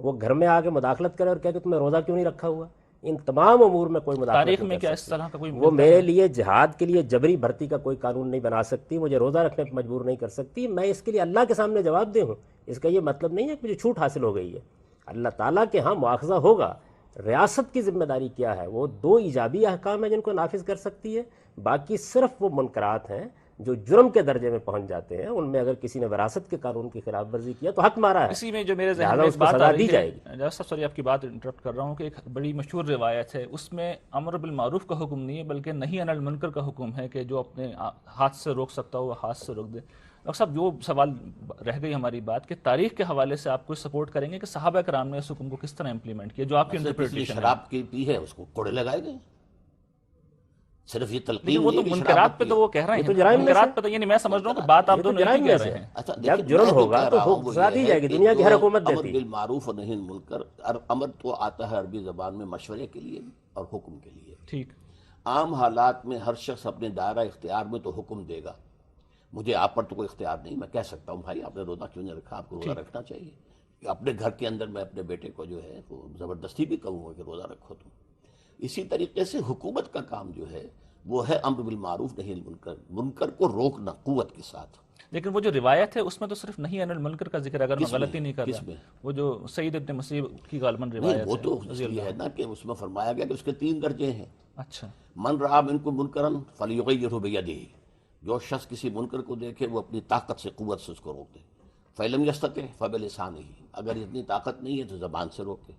وہ گھر میں آ کے مداخلت کرے اور کہے کہ تمہیں روزہ کیوں نہیں رکھا ہوا؟ ان تمام امور میں کوئی مداخلت تاریخ نہیں میں کر کیا اس سکتی۔ طرح کا کوئی وہ میرے لیے جہاد کے لیے جبری بھرتی کا کوئی قانون نہیں بنا سکتی، مجھے روزہ رکھنے پر مجبور نہیں کر سکتی، میں اس کے لیے اللہ کے سامنے جواب دے ہوں۔ اس کا یہ مطلب نہیں ہے کہ مجھے چھوٹ حاصل ہو گئی ہے، اللہ تعالیٰ کے ہاں مواخذہ ہوگا۔ ریاست کی ذمہ داری کیا ہے؟ وہ 2 ایجابی احکام ہیں جن کو نافذ کر سکتی ہے، باقی صرف وہ منکرات ہیں جو جرم کے درجے میں پہنچ جاتے ہیں، ان میں اگر کسی نے وراثت کے قانون کی خلاف ورزی کیا تو حق مارا ہے، اسی میں جو میرے ذہن لہٰذا میں اس ایک کو بات سزا آ دی رہی جائے ہے، جناب صاحب سوری آپ کی بات انٹرپٹ کر رہا ہوں، کہ ایک بڑی مشہور روایت ہے، اس میں امر بالمعروف کا حکم نہیں ہے بلکہ نہی عن المنکر کا حکم ہے کہ جو اپنے ہاتھ سے روک سکتا ہو وہ ہاتھ سے روک دے۔ ڈاکٹر صاحب جو سوال رہ گئی ہماری بات کہ تاریخ کے حوالے سے آپ کو سپورٹ کریں گے کہ صحابہ کرام نے اس حکم کو کس طرح امپلیمنٹ کیا، جو آپ کی کسی نے انٹرپریٹیشن ہے؟ شراب کی پی ہے اس کو کوڑے لگائے گئے، صرف یہ تلقین لیکن وہ تو نہیں ہے کہ منکرات شراب پہ پی تو ہے۔ وہ کہہ رہے یہ تو ہیں، جرائم میں منکرات سے، پہ تو یعنی میں سمجھ رہا ہوں کہ بات آپ یہ تو دونوں ایک جرائم ہی میں کہہ سے رہے ہیں۔ اچھا جب دیکھیں، جرم میں جو ہوگا کہہ تو رہا ہوں وہ سزا یہ دی ہے جائے گی، کہ دنیا کی ہر حکومت امر دیتی ہے۔ بالمعروف و نہی عن المنکر، امر تو آتا ہے عربی زبان میں مشورے کے لیے اور حکم کے لیے۔ ٹھیک، عام حالات میں ہر شخص اپنے دائرہ اختیار میں تو حکم دے گا، مجھے آپ پر تو کوئی اختیار نہیں، میں کہہ سکتا ہوں بھائی آپ نے روزہ کیوں نہیں رکھا، آپ کو روزہ رکھنا چاہیے۔ اپنے گھر کے اندر میں اپنے بیٹے کو جو ہے وہ زبردستی بھی کہوں گا کہ روزہ رکھو تم۔ اسی طریقے سے حکومت کا کام جو ہے وہ ہے امر بالمعروف نہی عن المنکر، منکر کو روکنا قوت کے ساتھ۔ لیکن وہ جو روایت ہے اس میں تو صرف نہیں عن المنکر کا ذکر ہے، اگر میں کس میں؟ غلطی نہیں کر کس میں؟ رہا، وہ جو سعید ابن مسیب کی غالباً نہیں روایت وہ ہے تو اس رضی لیے اللہ ہے نا کہ اس میں فرمایا گیا کہ اس کے 3 درجے ہیں۔ اچھا، من رآ منکم منکرا فلیغیرہ بیدہ، جو شخص کسی منکر کو دیکھے وہ اپنی طاقت سے، قوت سے اس کو روک دے۔ فلم یستطع فبلسانہ، اگر اتنی طاقت نہیں ہے تو زبان سے روکے۔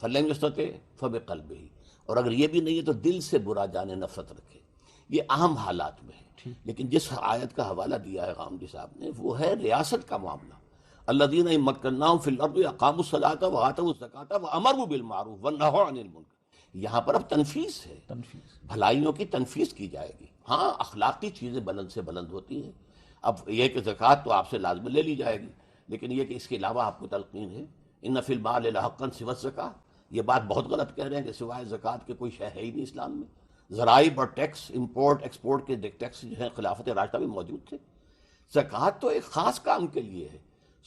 فلم یستطع فبقلبہ، اور اگر یہ بھی نہیں ہے تو دل سے برا جانے نفرت رکھے۔ یہ اہم حالات میں ہے، لیکن جس آیت کا حوالہ دیا ہے غامدی صاحب نے وہ ہے ریاست کا معاملہ۔ الذین ان مکناہم فی الارض اقاموا الصلاۃ وآتوا الزکاۃ وامروا بالمعروف ونہوا عن المنکر۔ یہاں پر اب تنفیذ ہے، تنفیذ۔ بھلائیوں کی تنفیذ کی جائے گی۔ ہاں اخلاقی چیزیں بلند سے بلند ہوتی ہیں، اب یہ کہ زکوٰۃ تو آپ سے لازم لے لی جائے گی، لیکن یہ کہ اس کے علاوہ آپ کو تلقین ہے ان فی المال لحقا سوی الزکاۃ۔ یہ بات بہت غلط کہہ رہے ہیں کہ سوائے زکوٰۃ کے کوئی شے ہے ہی نہیں اسلام میں۔ ذرائع اور ٹیکس، امپورٹ ایکسپورٹ کے ٹیکس جو ہیں خلافت راشدہ میں موجود تھے۔ زکوٰۃ تو ایک خاص کام کے لیے ہے،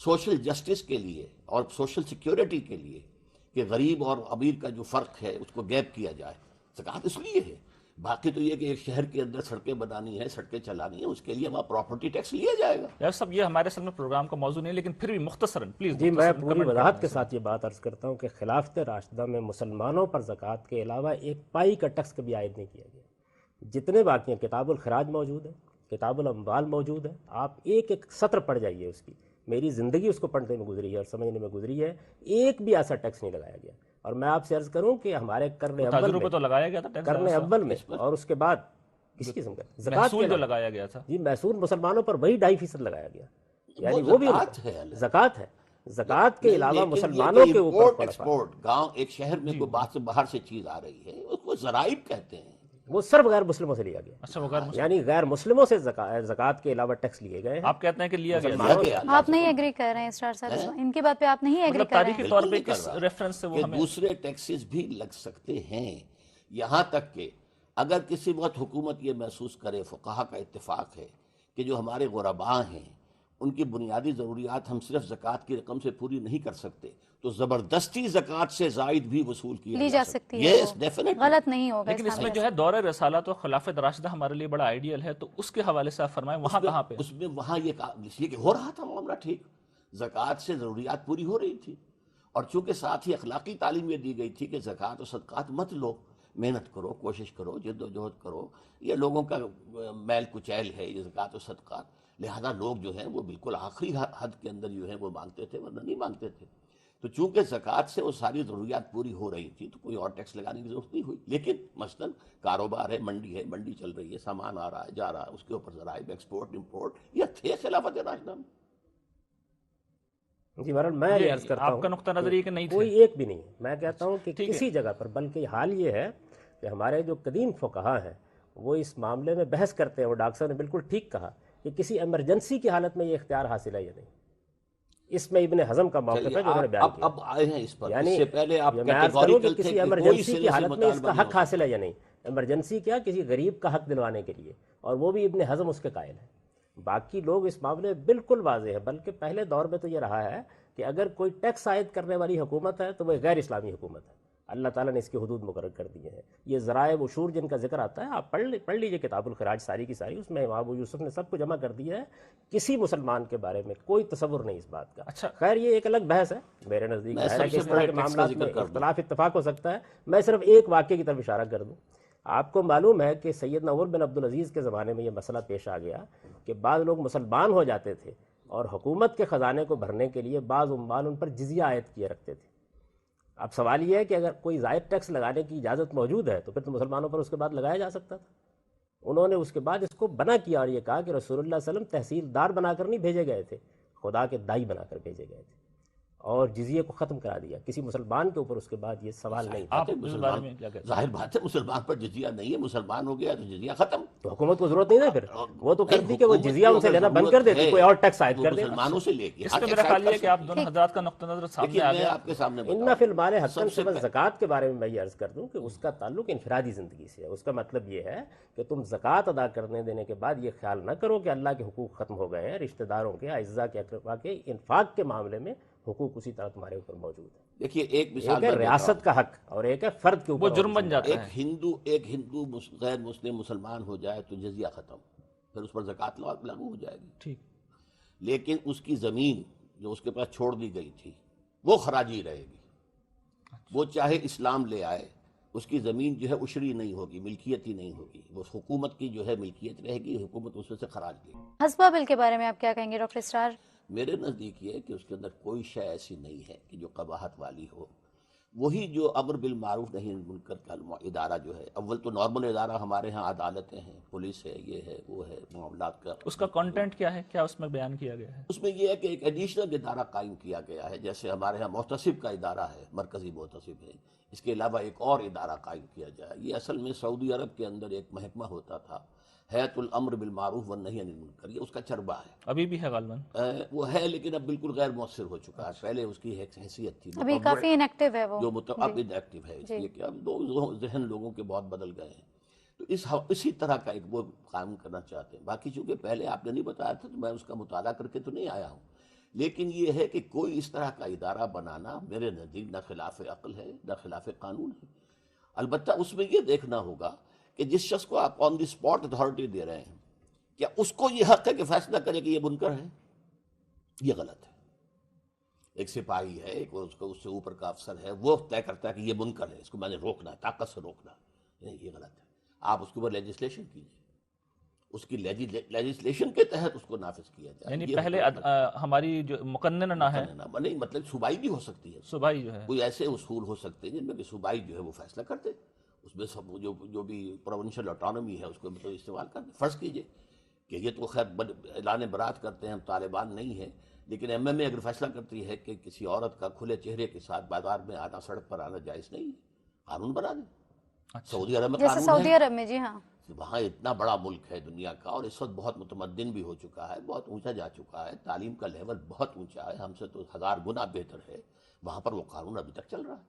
سوشل جسٹس کے لیے اور سوشل سیکیورٹی کے لیے، کہ غریب اور امیر کا جو فرق ہے اس کو گیپ کیا جائے۔ زکوٰۃ اس لیے ہے، باقی تو یہ کہ ایک شہر کے اندر سڑکیں بنانی ہے، سڑکیں چلانی ہیں، اس کے لیے وہاں پراپرٹی ٹیکس لیا جائے گا۔ یار صاحب یہ ہمارے اصل میں پروگرام کا موضوع نہیں ہے، لیکن پھر بھی مختصراً پلیز جی میں پوری وضاحت کے ساتھ یہ بات عرض کرتا ہوں کہ خلافت راشدہ میں مسلمانوں پر زکوٰۃ کے علاوہ ایک پائی کا ٹیکس کبھی عائد نہیں کیا گیا۔ جتنے باقی ہیں، کتاب الخراج موجود ہے، کتاب الاموال موجود ہے، آپ ایک ایک سطر پڑھ جائیے اس کی، میری زندگی اس کو پڑھنے میں گزری ہے اور سمجھنے میں گزری ہے، ایک بھی ایسا ٹیکس نہیں لگایا گیا۔ اور میں آپ سے عرض کروں کہ ہمارے کرنے تاجروں پہ تو لگایا گیا تھا ٹیکس، اور اس کے بعد کس قسم کا زکوٰۃ محصول جو لگایا گیا تھا، جی محصول مسلمانوں پر وہی 2.5% لگایا گیا، یعنی وہ بھی زکوٰۃ ہے۔ زکوٰۃ کے علاوہ مسلمانوں کے اوپر امپورٹ ایکسپورٹ، گاؤں ایک شہر میں کوئی بات سے باہر سے چیز آ رہی ہے اس کو ذرائع کہتے ہیں، وہ صرف غیر مسلموں سے لیا گیا۔ اچھا وہ غیر مسلم، یعنی غیر مسلموں سے زکوٰۃ کے علاوہ ٹیکس لیے گئے ہیں۔ آپ کہتے ہیں کہ لیا گیا، آپ نہیں ایگری کر رہے ہیں اسٹار صاحب، ان کی بات پہ آپ نہیں ایگری مطلب کر رہے ہیں؟ تاریخی طور پہ کس ریفرنس سے وہ کہ ہمیں دوسرے ٹیکسز بھی لگ سکتے ہیں، یہاں تک کہ اگر کسی وقت حکومت یہ محسوس کرے، فقہا کا اتفاق ہے کہ جو ہمارے غرباء ہیں ان کی بنیادی ضروریات ہم صرف زکوٰۃ کی رقم سے پوری نہیں کر سکتے، تو زبردستی زکوٰۃ سے زائد بھی وصول کی لی جا سکتی ہے، یس ڈیفینیٹلی، غلط نہیں ہوگا۔ لیکن اس میں جو ہے دور رسالت و خلافت راشدہ ہمارے لیے بڑا آئیڈیل ہے، تو اس کے حوالے سے آپ فرمائیں وہاں کہاں پہ؟ اس میں وہاں یہ اس لیے کہ ہو رہا تھا معاملہ ٹھیک، زکوٰۃ سے ضروریات پوری ہو رہی تھی، اور چونکہ ساتھ ہی اخلاقی تعلیم یہ دی گئی تھی کہ زکوٰۃ و صدقات مت لو، محنت کرو، کوشش کرو، جد و جہد کرو، یہ لوگوں کا میل کچیل ہے یہ زکوٰۃ و صدقات، لہذا لوگ جو ہیں وہ بالکل آخری حد کے اندر جو ہے وہ مانگتے تھے ورنہ نہیں مانگتے تھے۔ تو چونکہ زکوٰۃ سے وہ ساری ضروریات پوری ہو رہی تھی تو کوئی اور ٹیکس لگانے کی ضرورت نہیں ہوئی. لیکن مثلاً کاروبار ہے، منڈی چل رہی ہے، سامان آ رہا ہے جا رہا ہے، اس کے اوپر ضرائب ایکسپورٹ امپورٹ یہ تھے خلافت راشدہ میں. جی بہرحال میں یہ عرض کرتا ہوں آپ کا نقطہ نظر یہ کہ نہیں کوئی تھے. ایک بھی نہیں. میں کہتا ہوں کہ کسی جگہ پر، بلکہ حال یہ ہے کہ ہمارے جو قدیم فقہا ہیں وہ اس معاملے میں بحث کرتے ہیں. وہ ڈاکٹر صاحب نے بالکل ٹھیک کہا کہ کسی ایمرجنسی کی حالت میں یہ اختیار حاصل ہے یا نہیں. اس میں ابن حزم کا موقف ہے جو انہوں نے بیان کیا. اب آئے ہیں اس پر، یعنی اس سے پہلے آپ میں عرض کروں کہ کیٹیگوریکل تھے کسی کہ کوئی ایمرجنسی سرے کی سے حالت میں اس مطالبہ کا نہیں حق ہو حاصل ہے یا نہیں. ایمرجنسی کیا، کسی غریب کا حق دلوانے کے لیے، اور وہ بھی ابن حزم اس کے قائل ہے. باقی لوگ اس معاملے میں بالکل واضح ہے. بلکہ پہلے دور میں تو یہ رہا ہے کہ اگر کوئی ٹیکس عائد کرنے والی حکومت ہے تو وہ غیر اسلامی حکومت ہے. اللہ تعالیٰ نے اس کی حدود مقرر کر دی ہیں. یہ ذرائع وشور جن کا ذکر آتا ہے، آپ پڑھ لیجئے کتاب الخراج ساری کی ساری، اس میں امام ابو یوسف نے سب کو جمع کر دیا ہے. کسی مسلمان کے بارے میں کوئی تصور نہیں اس بات کا. اچھا، خیر یہ ایک الگ بحث ہے. میرے نزدیک میں ظاہر ہے سب کہ سے اس طرح بڑے کے ٹیکس کا معاملات ذکر میں کر دوں. اختلاف اتفاق ہو سکتا ہے. میں صرف ایک واقعے کی طرف اشارہ کر دوں. آپ کو معلوم ہے کہ سیدنا عمر بن عبدالعزیز کے زمانے میں یہ مسئلہ پیش آ گیا کہ بعض لوگ مسلمان ہو جاتے تھے اور حکومت کے خزانے کو بھرنے کے لیے بعض عمال ان پر جزیہ عائد کیے رکھتے تھے. اب سوال یہ ہے کہ اگر کوئی زائد ٹیکس لگانے کی اجازت موجود ہے تو پھر تو مسلمانوں پر اس کے بعد لگایا جا سکتا تھا. انہوں نے اس کے بعد اس کو بنا کیا اور یہ کہا کہ رسول اللہ صلی اللہ علیہ وسلم تحصیلدار بنا کر نہیں بھیجے گئے تھے، خدا کے دائی بنا کر بھیجے گئے تھے، اور جزیے کو ختم کرا دیا. کسی مسلمان کے اوپر اس کے بعد یہ سوال نہیں تھا. آپ اس بارے میں کیا کہتے ہیں؟ ظاہر بات ہے مسلمان پر جزیہ نہیں ہے. مسلمان ہو گیا تو جزیہ ختم. تو حکومت کو ضرورت نہیں ہے پھر وہ تو کرتی کہ وہ جزیہ ان سے لینا بند کر دیتی، کوئی اور ٹیکس عائد کر دے. مسلمانوں سے لے کے اس پہ میرا خیال یہ ہے کہ آپ دونوں حضرات کا نقطہ نظر سامنے آ میں گیا. آپ کے سامنے ان فی المال حقاً سے بس زکوٰۃ کے بارے میں میں یہ عرض کر دوں کہ اس کا تعلق انفرادی زندگی سے ہے. اس کا مطلب یہ ہے کہ تم زکوٰۃ ادا کرنے دینے کے بعد یہ خیال نہ کرو کہ اللہ کے حقوق ختم ہو گئے ہیں. رشتہ داروں کے، اعزاء کے، اقربا کے انفاق کے معاملے میں حقوق اسی طرح تمہارے اوپر موجود ہے. دیکھیے ایک مثال ایک ہے ریاست کا حق اور ایک ہے فرد کے اوپر. وہ جرم بن جاتا ہے. ایک ہندو غیر مسلم مسلمان ہو جائے تو جزیہ ختم، پھر اس پر زکوٰۃ لاگو ہو جائے گی. ٹھیک. لیکن اس کی زمین جو اس کے پاس چھوڑ دی گئی تھی وہ خراجی رہے گی. وہ چاہے اسلام لے آئے، اس کی زمین جو ہے عشری نہیں ہوگی، ملکیت ہی نہیں ہوگی، وہ حکومت کی جو ہے ملکیت رہے گی. حکومت اس میں سے خراج لے گی. حسبہ بل کے بارے میں آپ کیا کہیں گے ڈاکٹر اسرار؟ میرے نزدیک یہ ہے کہ اس کے اندر کوئی شے ایسی نہیں ہے کہ جو قباحت والی ہو. وہی جو امر بالمعروف نہی عن المنکر کا ادارہ جو ہے، اول تو نارمل ادارہ ہمارے ہاں عدالتیں ہیں، پولیس ہے، یہ ہے، وہ ہے، معاملات کا. اس کا کانٹینٹ کیا ہے، کیا اس میں بیان کیا گیا ہے؟ اس میں یہ ہے کہ ایک ایڈیشنل ادارہ قائم کیا گیا ہے. جیسے ہمارے ہاں محتسب کا ادارہ ہے، مرکزی محتسب ہے، اس کے علاوہ ایک اور ادارہ قائم کیا جائے. یہ اصل میں سعودی عرب کے اندر ایک محکمہ ہوتا تھا، حیات الامر بالمعروف والنہی عن المنکر. یہ اس کا چربہ ہے. ابھی بھی ہے غالباً. وہ ہے لیکن اب بالکل غیر مؤثر ہو چکا ہے. پہلے اس کی ایک حیثیت تھی، ابھی کافی انیکٹیو ہے وہ، جو اب انیکٹیو ہے، اس لیے کہ اب ذہن لوگوں کے بہت بدل گئے ہیں. تو اسی طرح کا ایک وہ قائم کرنا چاہتے ہیں. باقی چونکہ پہلے آپ نے نہیں بتایا تھا تو میں اس کا مطالعہ کر کے تو نہیں آیا ہوں. لیکن یہ ہے کہ کوئی اس طرح کا ادارہ بنانا میرے نزدیک نہ خلاف عقل ہے نہ خلاف قانون ہے. البتہ اس میں یہ دیکھنا ہوگا کہ جس شخص کو آپ آن دی اسپاٹ اتھارٹی دے رہے ہیں، کیا اس کو یہ حق ہے کہ فیصلہ کرے کہ یہ منکر ہے؟ یہ غلط ہے. ایک سپاہی ہے، ایک اس سے اوپر کا افسر ہے، وہ طے کرتا ہے کہ یہ منکر ہے، اس کو میں نے روکنا ہے، طاقت سے روکنا ہے. یہ غلط ہے. آپ اس کے اوپر لیجسلیشن کیجیے، اس کی لیجسلیشن کے تحت اس کو نافذ کیا جائے. یعنی پہلے ہماری جو مقنن نہ ہے، نہیں مطلب صوبائی بھی ہو سکتی ہے. صوبائی جو ہے، کوئی ایسے اصول ہو سکتے ہیں جن میں کہ صوبائی جو ہے وہ فیصلہ کرتے، اس میں سب جو بھی پروونشل آٹونومی ہے اس کو مطلب استعمال کرتے. فرض کیجئے کہ یہ تو خیر اعلان برات کرتے ہیں، ہم طالبان نہیں ہیں، لیکن ایم ایم اے اگر فیصلہ کرتی ہے کہ کسی عورت کا کھلے چہرے کے ساتھ بازار میں آنا، سڑک پر آنا جائز نہیں ہے، قانون بنا دیں. سعودی عرب میں جیسے قانون سعودی ہے. عرب میں، جی ہاں، وہاں اتنا بڑا ملک ہے دنیا کا، اور اس وقت بہت متمدن بھی ہو چکا ہے، بہت اونچا جا چکا ہے، تعلیم کا لیول بہت اونچا ہے، ہم سے تو 1000 گنا بہتر ہے. وہاں پر وہ قانون ابھی تک چل رہا ہے.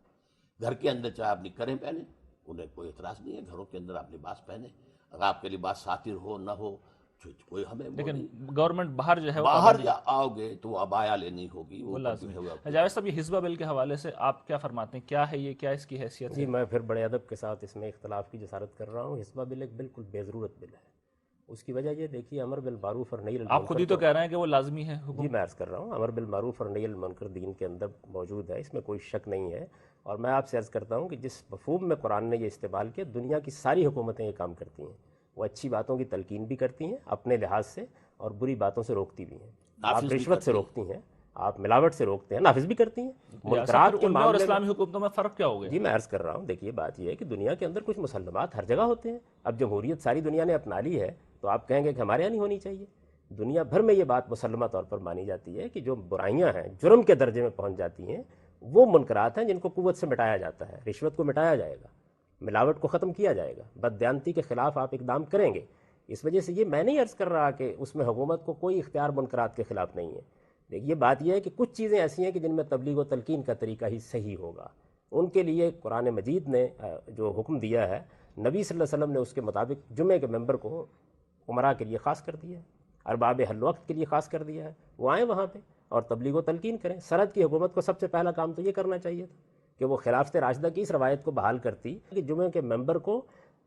گھر کے اندر چاہے آپ نکریں پہنیں، انہیں کوئی اعتراض نہیں ہے. گھروں کے اندر آپ لباس پہنیں، اگر آپ کے لباس ساتر ہو نہ ہو کوئی ہمیں. لیکن گورنمنٹ باہر جو ہے باہر آؤ گے تو وہ عبایا لینی ہوگی، وہ لازم جو ہے. جاوید صاحب، یہ حزبہ بل کے حوالے سے آپ کیا فرماتے ہیں؟ کیا ہے یہ، کیا اس کی حیثیت ہے؟ جی میں پھر بڑے ادب کے ساتھ اس میں اختلاف کی جسارت کر رہا ہوں. حزبہ بل ایک بالکل بے ضرورت بل ہے. اس کی وجہ یہ دیکھیے، امر بالمعروف اور نہی عن المنکر، آپ خود ہی تو کہہ رہے ہیں کہ وہ لازمی ہے. جی میں عرض کر رہا ہوں، امر بالمعروف اور نہی عن المنکر دین کے اندر موجود ہے، اس میں کوئی شک نہیں ہے. اور میں آپ سے عرض کرتا ہوں کہ جس مفہوم میں قرآن نے یہ استعمال کیا، دنیا کی ساری حکومتیں یہ کام کرتی ہیں. وہ اچھی باتوں کی تلقین بھی کرتی ہیں اپنے لحاظ سے، اور بری باتوں سے روکتی بھی ہیں. آپ رشوت سے روکتی ہیں، آپ ملاوٹ سے روکتے ہیں، نافذ بھی کرتی ہیں منکرات کے ان میں اور معاملے میں۔ اسلامی حکومتوں میں فرق کیا ہو گیا؟ جی میں عرض کر رہا ہوں، دیکھیے بات یہ ہے کہ دنیا کے اندر کچھ مسلمات ہر جگہ ہوتے ہیں۔ اب جمہوریت ساری دنیا نے اپنا لی ہے تو آپ کہیں گے کہ ہمارے یہاں نہیں ہونی چاہیے؟ دنیا بھر میں یہ بات مسلمہ طور پر مانی جاتی ہے کہ جو برائیاں ہیں، جرم کے درجے میں پہنچ جاتی ہیں، وہ منکرات ہیں جن کو قوت سے مٹایا جاتا ہے۔ رشوت کو مٹایا جائے گا، ملاوٹ کو ختم کیا جائے گا، بددیانتی کے خلاف آپ اقدام کریں گے۔ اس وجہ سے یہ میں نہیں عرض کر رہا کہ اس میں حکومت کو کوئی اختیار منکرات کے خلاف نہیں ہے۔ دیکھیے بات یہ ہے کہ کچھ چیزیں ایسی ہیں کہ جن میں تبلیغ و تلقین کا طریقہ ہی صحیح ہوگا، ان کے لیے قرآن مجید نے جو حکم دیا ہے، نبی صلی اللہ علیہ وسلم نے اس کے مطابق جمعہ کے ممبر کو عمراء کے لیے خاص کر دیا ہے، ارباب حل وقت کے لیے خاص کر دیا ہے، وہ آئیں وہاں پہ اور تبلیغ و تلقین کریں۔ سرحد کی حکومت کو سب سے پہلا کام تو یہ کرنا چاہیے تھا کہ وہ خلافت راشدہ کی اس روایت کو بحال کرتی کہ جمعہ کے ممبر کو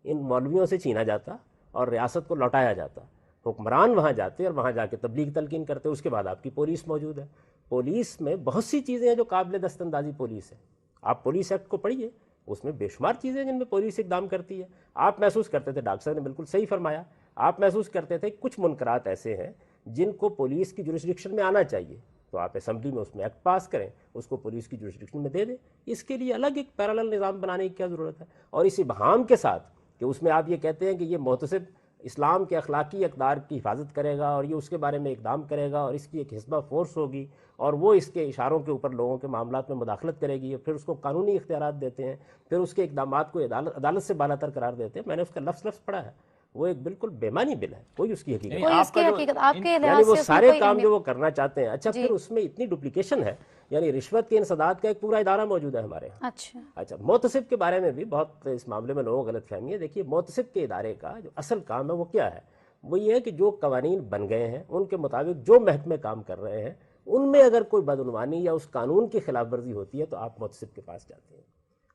ان مولویوں سے چھینا جاتا اور ریاست کو لوٹایا جاتا، حکمران وہاں جاتے اور وہاں جا کے تبلیغ تلقین کرتے۔ اس کے بعد آپ کی پولیس موجود ہے، پولیس میں بہت سی چیزیں ہیں جو قابل دست اندازی پولیس ہے۔ آپ پولیس ایکٹ کو پڑھیے، اس میں بے شمار چیزیں جن میں پولیس اقدام کرتی ہے۔ آپ محسوس کرتے تھے، ڈاکٹر صاحب نے بالکل صحیح فرمایا، آپ محسوس کرتے تھے کچھ منکرات ایسے ہیں جن کو پولیس کی جورسڈکشن میں آنا چاہیے، تو آپ اسمبلی میں اس میں ایکٹ پاس کریں، اس کو پولیس کی جورسڈکشن میں دے دیں۔ اس کے لیے الگ ایک پیرالل نظام بنانے کی کیا ضرورت ہے؟ اور اس ابہام کے ساتھ کہ اس میں آپ یہ کہتے ہیں کہ یہ محتسب اسلام کے اخلاقی اقدار کی حفاظت کرے گا اور یہ اس کے بارے میں اقدام کرے گا اور اس کی ایک حزبہ فورس ہوگی اور وہ اس کے اشاروں کے اوپر لوگوں کے معاملات میں مداخلت کرے گی، پھر اس کو قانونی اختیارات دیتے ہیں، پھر اس کے اقدامات کو عدالت سے بالا تر قرار دیتے ہیں۔ میں نے اس کا لفظ پڑھا ہے، وہ ایک بالکل بے معنی بل ہے، کوئی اس کی حقیقت کوئی اس کی حقیقت آپ کے یعنی لحاظ وہ سے اس میں سارے کوئی کام جو وہ کرنا چاہتے ہیں، اچھا جی۔ پھر اس میں اتنی ڈپلیکیشن ہے، یعنی رشوت کے انسداد کا ایک پورا ادارہ موجود ہے ہمارے یہاں۔ اچھا محتسب کے بارے میں بھی بہت اس معاملے میں لوگوں کو غلط فہمی ہے۔ دیکھیے محتسب کے ادارے کا جو اصل کام ہے وہ کیا ہے؟ وہ یہ ہے کہ جو قوانین بن گئے ہیں ان کے مطابق جو محکمے کام کر رہے ہیں ان میں اگر کوئی بدعنوانی یا اس قانون کی خلاف ورزی ہوتی ہے تو آپ محتسب کے پاس جاتے ہیں،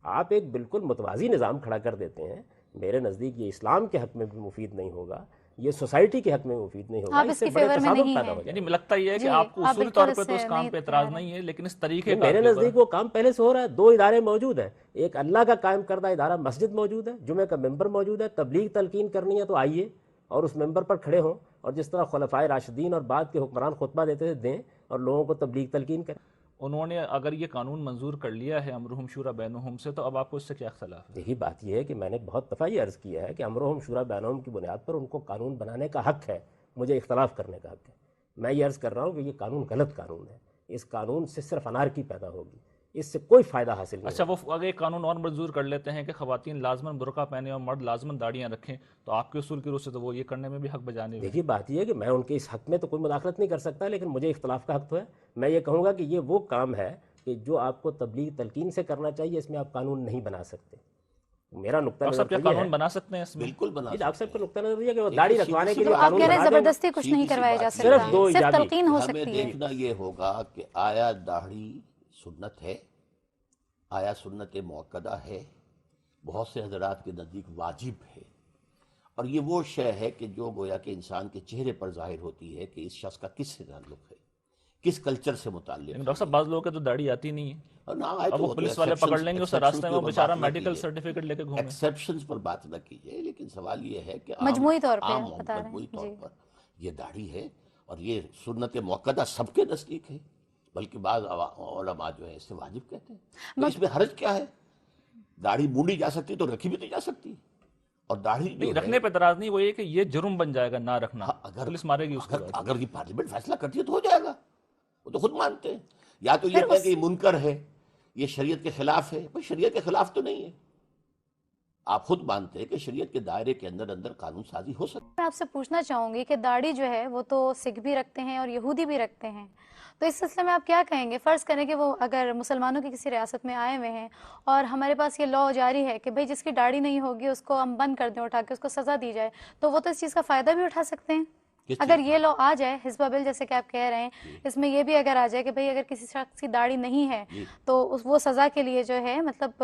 آپ ایک بالکل متوازی نظام کھڑا کر دیتے ہیں۔ میرے نزدیک یہ اسلام کے حق میں بھی مفید نہیں ہوگا، یہ سوسائٹی کے حق میں مفید نہیں ہوگا، آپ اس سے اس کے بڑے فیور میں تصادم نہیں پیدا ہیں۔ ہو جائے یعنی لگتا یہ ہے کہ جی، آپ کو آپ اصولی بالکل طور اس پہ تو اس سے کام نہیں پہ اعتراض اتفاق نہیں ہے، لیکن اس طریقے نہیں، میرے کے اوپر نزدیک وہ کام پہلے سے ہو رہا ہے۔ دو ادارے موجود ہیں، ایک اللہ کا قائم کردہ ادارہ مسجد موجود ہے، جمعہ کا ممبر موجود ہے، تبلیغ تلقین کرنی ہے تو آئیے اور اس ممبر پر کھڑے ہوں اور جس طرح خلفائے راشدین اور بعد کے حکمران خطبہ دیتے تھے دیں اور لوگوں کو تبلیغ تلقین کریں۔ انہوں نے اگر یہ قانون منظور کر لیا ہے امرہم شورا بینہم سے، تو اب آپ کو اس سے کیا اختلاف ہے؟ یہی بات یہ ہے کہ میں نے بہت دفعہ یہ عرض کیا ہے کہ امرہم شورا بینہم کی بنیاد پر ان کو قانون بنانے کا حق ہے، مجھے اختلاف کرنے کا حق ہے۔ میں یہ عرض کر رہا ہوں کہ یہ قانون غلط قانون ہے، اس قانون سے صرف انارکی پیدا ہوگی، اس سے کوئی فائدہ حاصل نہیں اچھا، وہ اگر ایک قانون اور منظور کر لیتے ہیں کہ خواتین لازماً برقع پہنے اور مرد لازماً داڑیاں رکھیں، تو آپ کے اصول کی روح سے تو وہ یہ کرنے میں بھی حق بجانے ہوئے۔ دیکھیے بات یہ ہے کہ میں ان کے اس حق میں تو کوئی مداخلت نہیں کر سکتا، لیکن مجھے اختلاف کا حق تو ہے۔ میں یہ کہوں گا کہ یہ وہ کام ہے کہ جو آپ کو تبلیغ تلقین سے کرنا چاہیے، اس میں آپ قانون نہیں بنا سکتے۔ میرا نقطہ ڈاکٹر نظر صاحب کیا تو یہ ہے، قانون بنا سکتے ہیں اس میں؟ بالکل بنا ڈاکٹر صاحب سکتے کا ہیں۔ نقطہ نظر یہ ہے کہ وہ ایک داڑھی سیدھی رکھوانے کے سی لیے تو بات آپ قانون کہہ رہے بنا ہیں دیں۔ زبردستی کچھ نہیں سیدھی سی کروایا جا بات سکتا، صرف دو صرف ایجابی۔ تلقین ہو ہمیں سکتی ہے۔ دیکھنا یہ ہوگا کہ آیا داڑھی سنت ہے، آیا سنت موقدہ ہے، بہت سے حضرات کے نزدیک واجب ہے، اور یہ وہ شے ہے کہ جو گویا کہ انسان کے چہرے پر ظاہر ہوتی ہے کہ اس شخص کا کس سے تعلق ہے، کس کلچر سے متعلق لیکن ہے۔ ڈاکٹر صاحب بعض لوگوں کے تو داڑھی آتی نہیں ہے، اور نہ آئے اب تو وہ تو پولیس والے پکڑ لیں گے اسے راستے میں، وہ بیچارہ میڈیکل سرٹیفکیٹ لے کے گھومے۔ ایکسیپشنز پر بات نہ کیجیے، لیکن سوال یہ ہے کہ مجموعی طور پہ عام بتا رہے ہیں، مجموعی طور جی۔ پر یہ داڑھی ہے اور یہ سنت موقدہ سب کے نزدیک ہے، بلکہ بعض علماء جو ہے اس سے واجب کہتے ہیں۔ تو اس میں حرج کیا ہے؟ داڑھی مونڈی جا سکتی تو رکھی بھی نہیں جا سکتی، اور داڑھی جو نہیں، ہے رکھنے پہ اعتراض نہیں، وہ یہ کہ یہ جرم بن جائے گا نہ رکھنا، پولیس مارے گی اس کے بعد۔ اگر یہ پارلیمنٹ فیصلہ کرتی ہے تو ہو جائے گا، وہ تو خود مانتے ہیں۔ یا تو یہ کہیں کہ یہ منکر ہے، یہ شریعت کے خلاف ہے، بھئی شریعت کے خلاف تو نہیں ہے، آپ خود مانتے ہیں کہ شریعت کے دائرے کے اندر قانون سازی ہو سکتی ہے۔ میں آپ سے پوچھنا چاہوں گی کہ داڑھی جو ہے وہ تو سکھ بھی رکھتے ہیں اور یہودی بھی رکھتے ہیں، تو اس سلسلے میں آپ کیا کہیں گے؟ فرض کریں کہ وہ اگر مسلمانوں کی کسی ریاست میں آئے ہوئے ہیں اور ہمارے پاس یہ لاء جاری ہے کہ بھئی جس کی داڑھی نہیں ہوگی اس کو ہم بند کر دیں اٹھا کے، اس کو سزا دی جائے، تو وہ تو اس چیز کا فائدہ بھی اٹھا سکتے ہیں؟ اگر یہ لاء آ جائے، حزبہ بل جیسے کہ آپ کہہ رہے ہیں، اس میں یہ بھی اگر آ جائے کہ بھئی اگر کسی شخص کی داڑھی نہیں ہے تو وہ سزا کے لیے جو ہے مطلب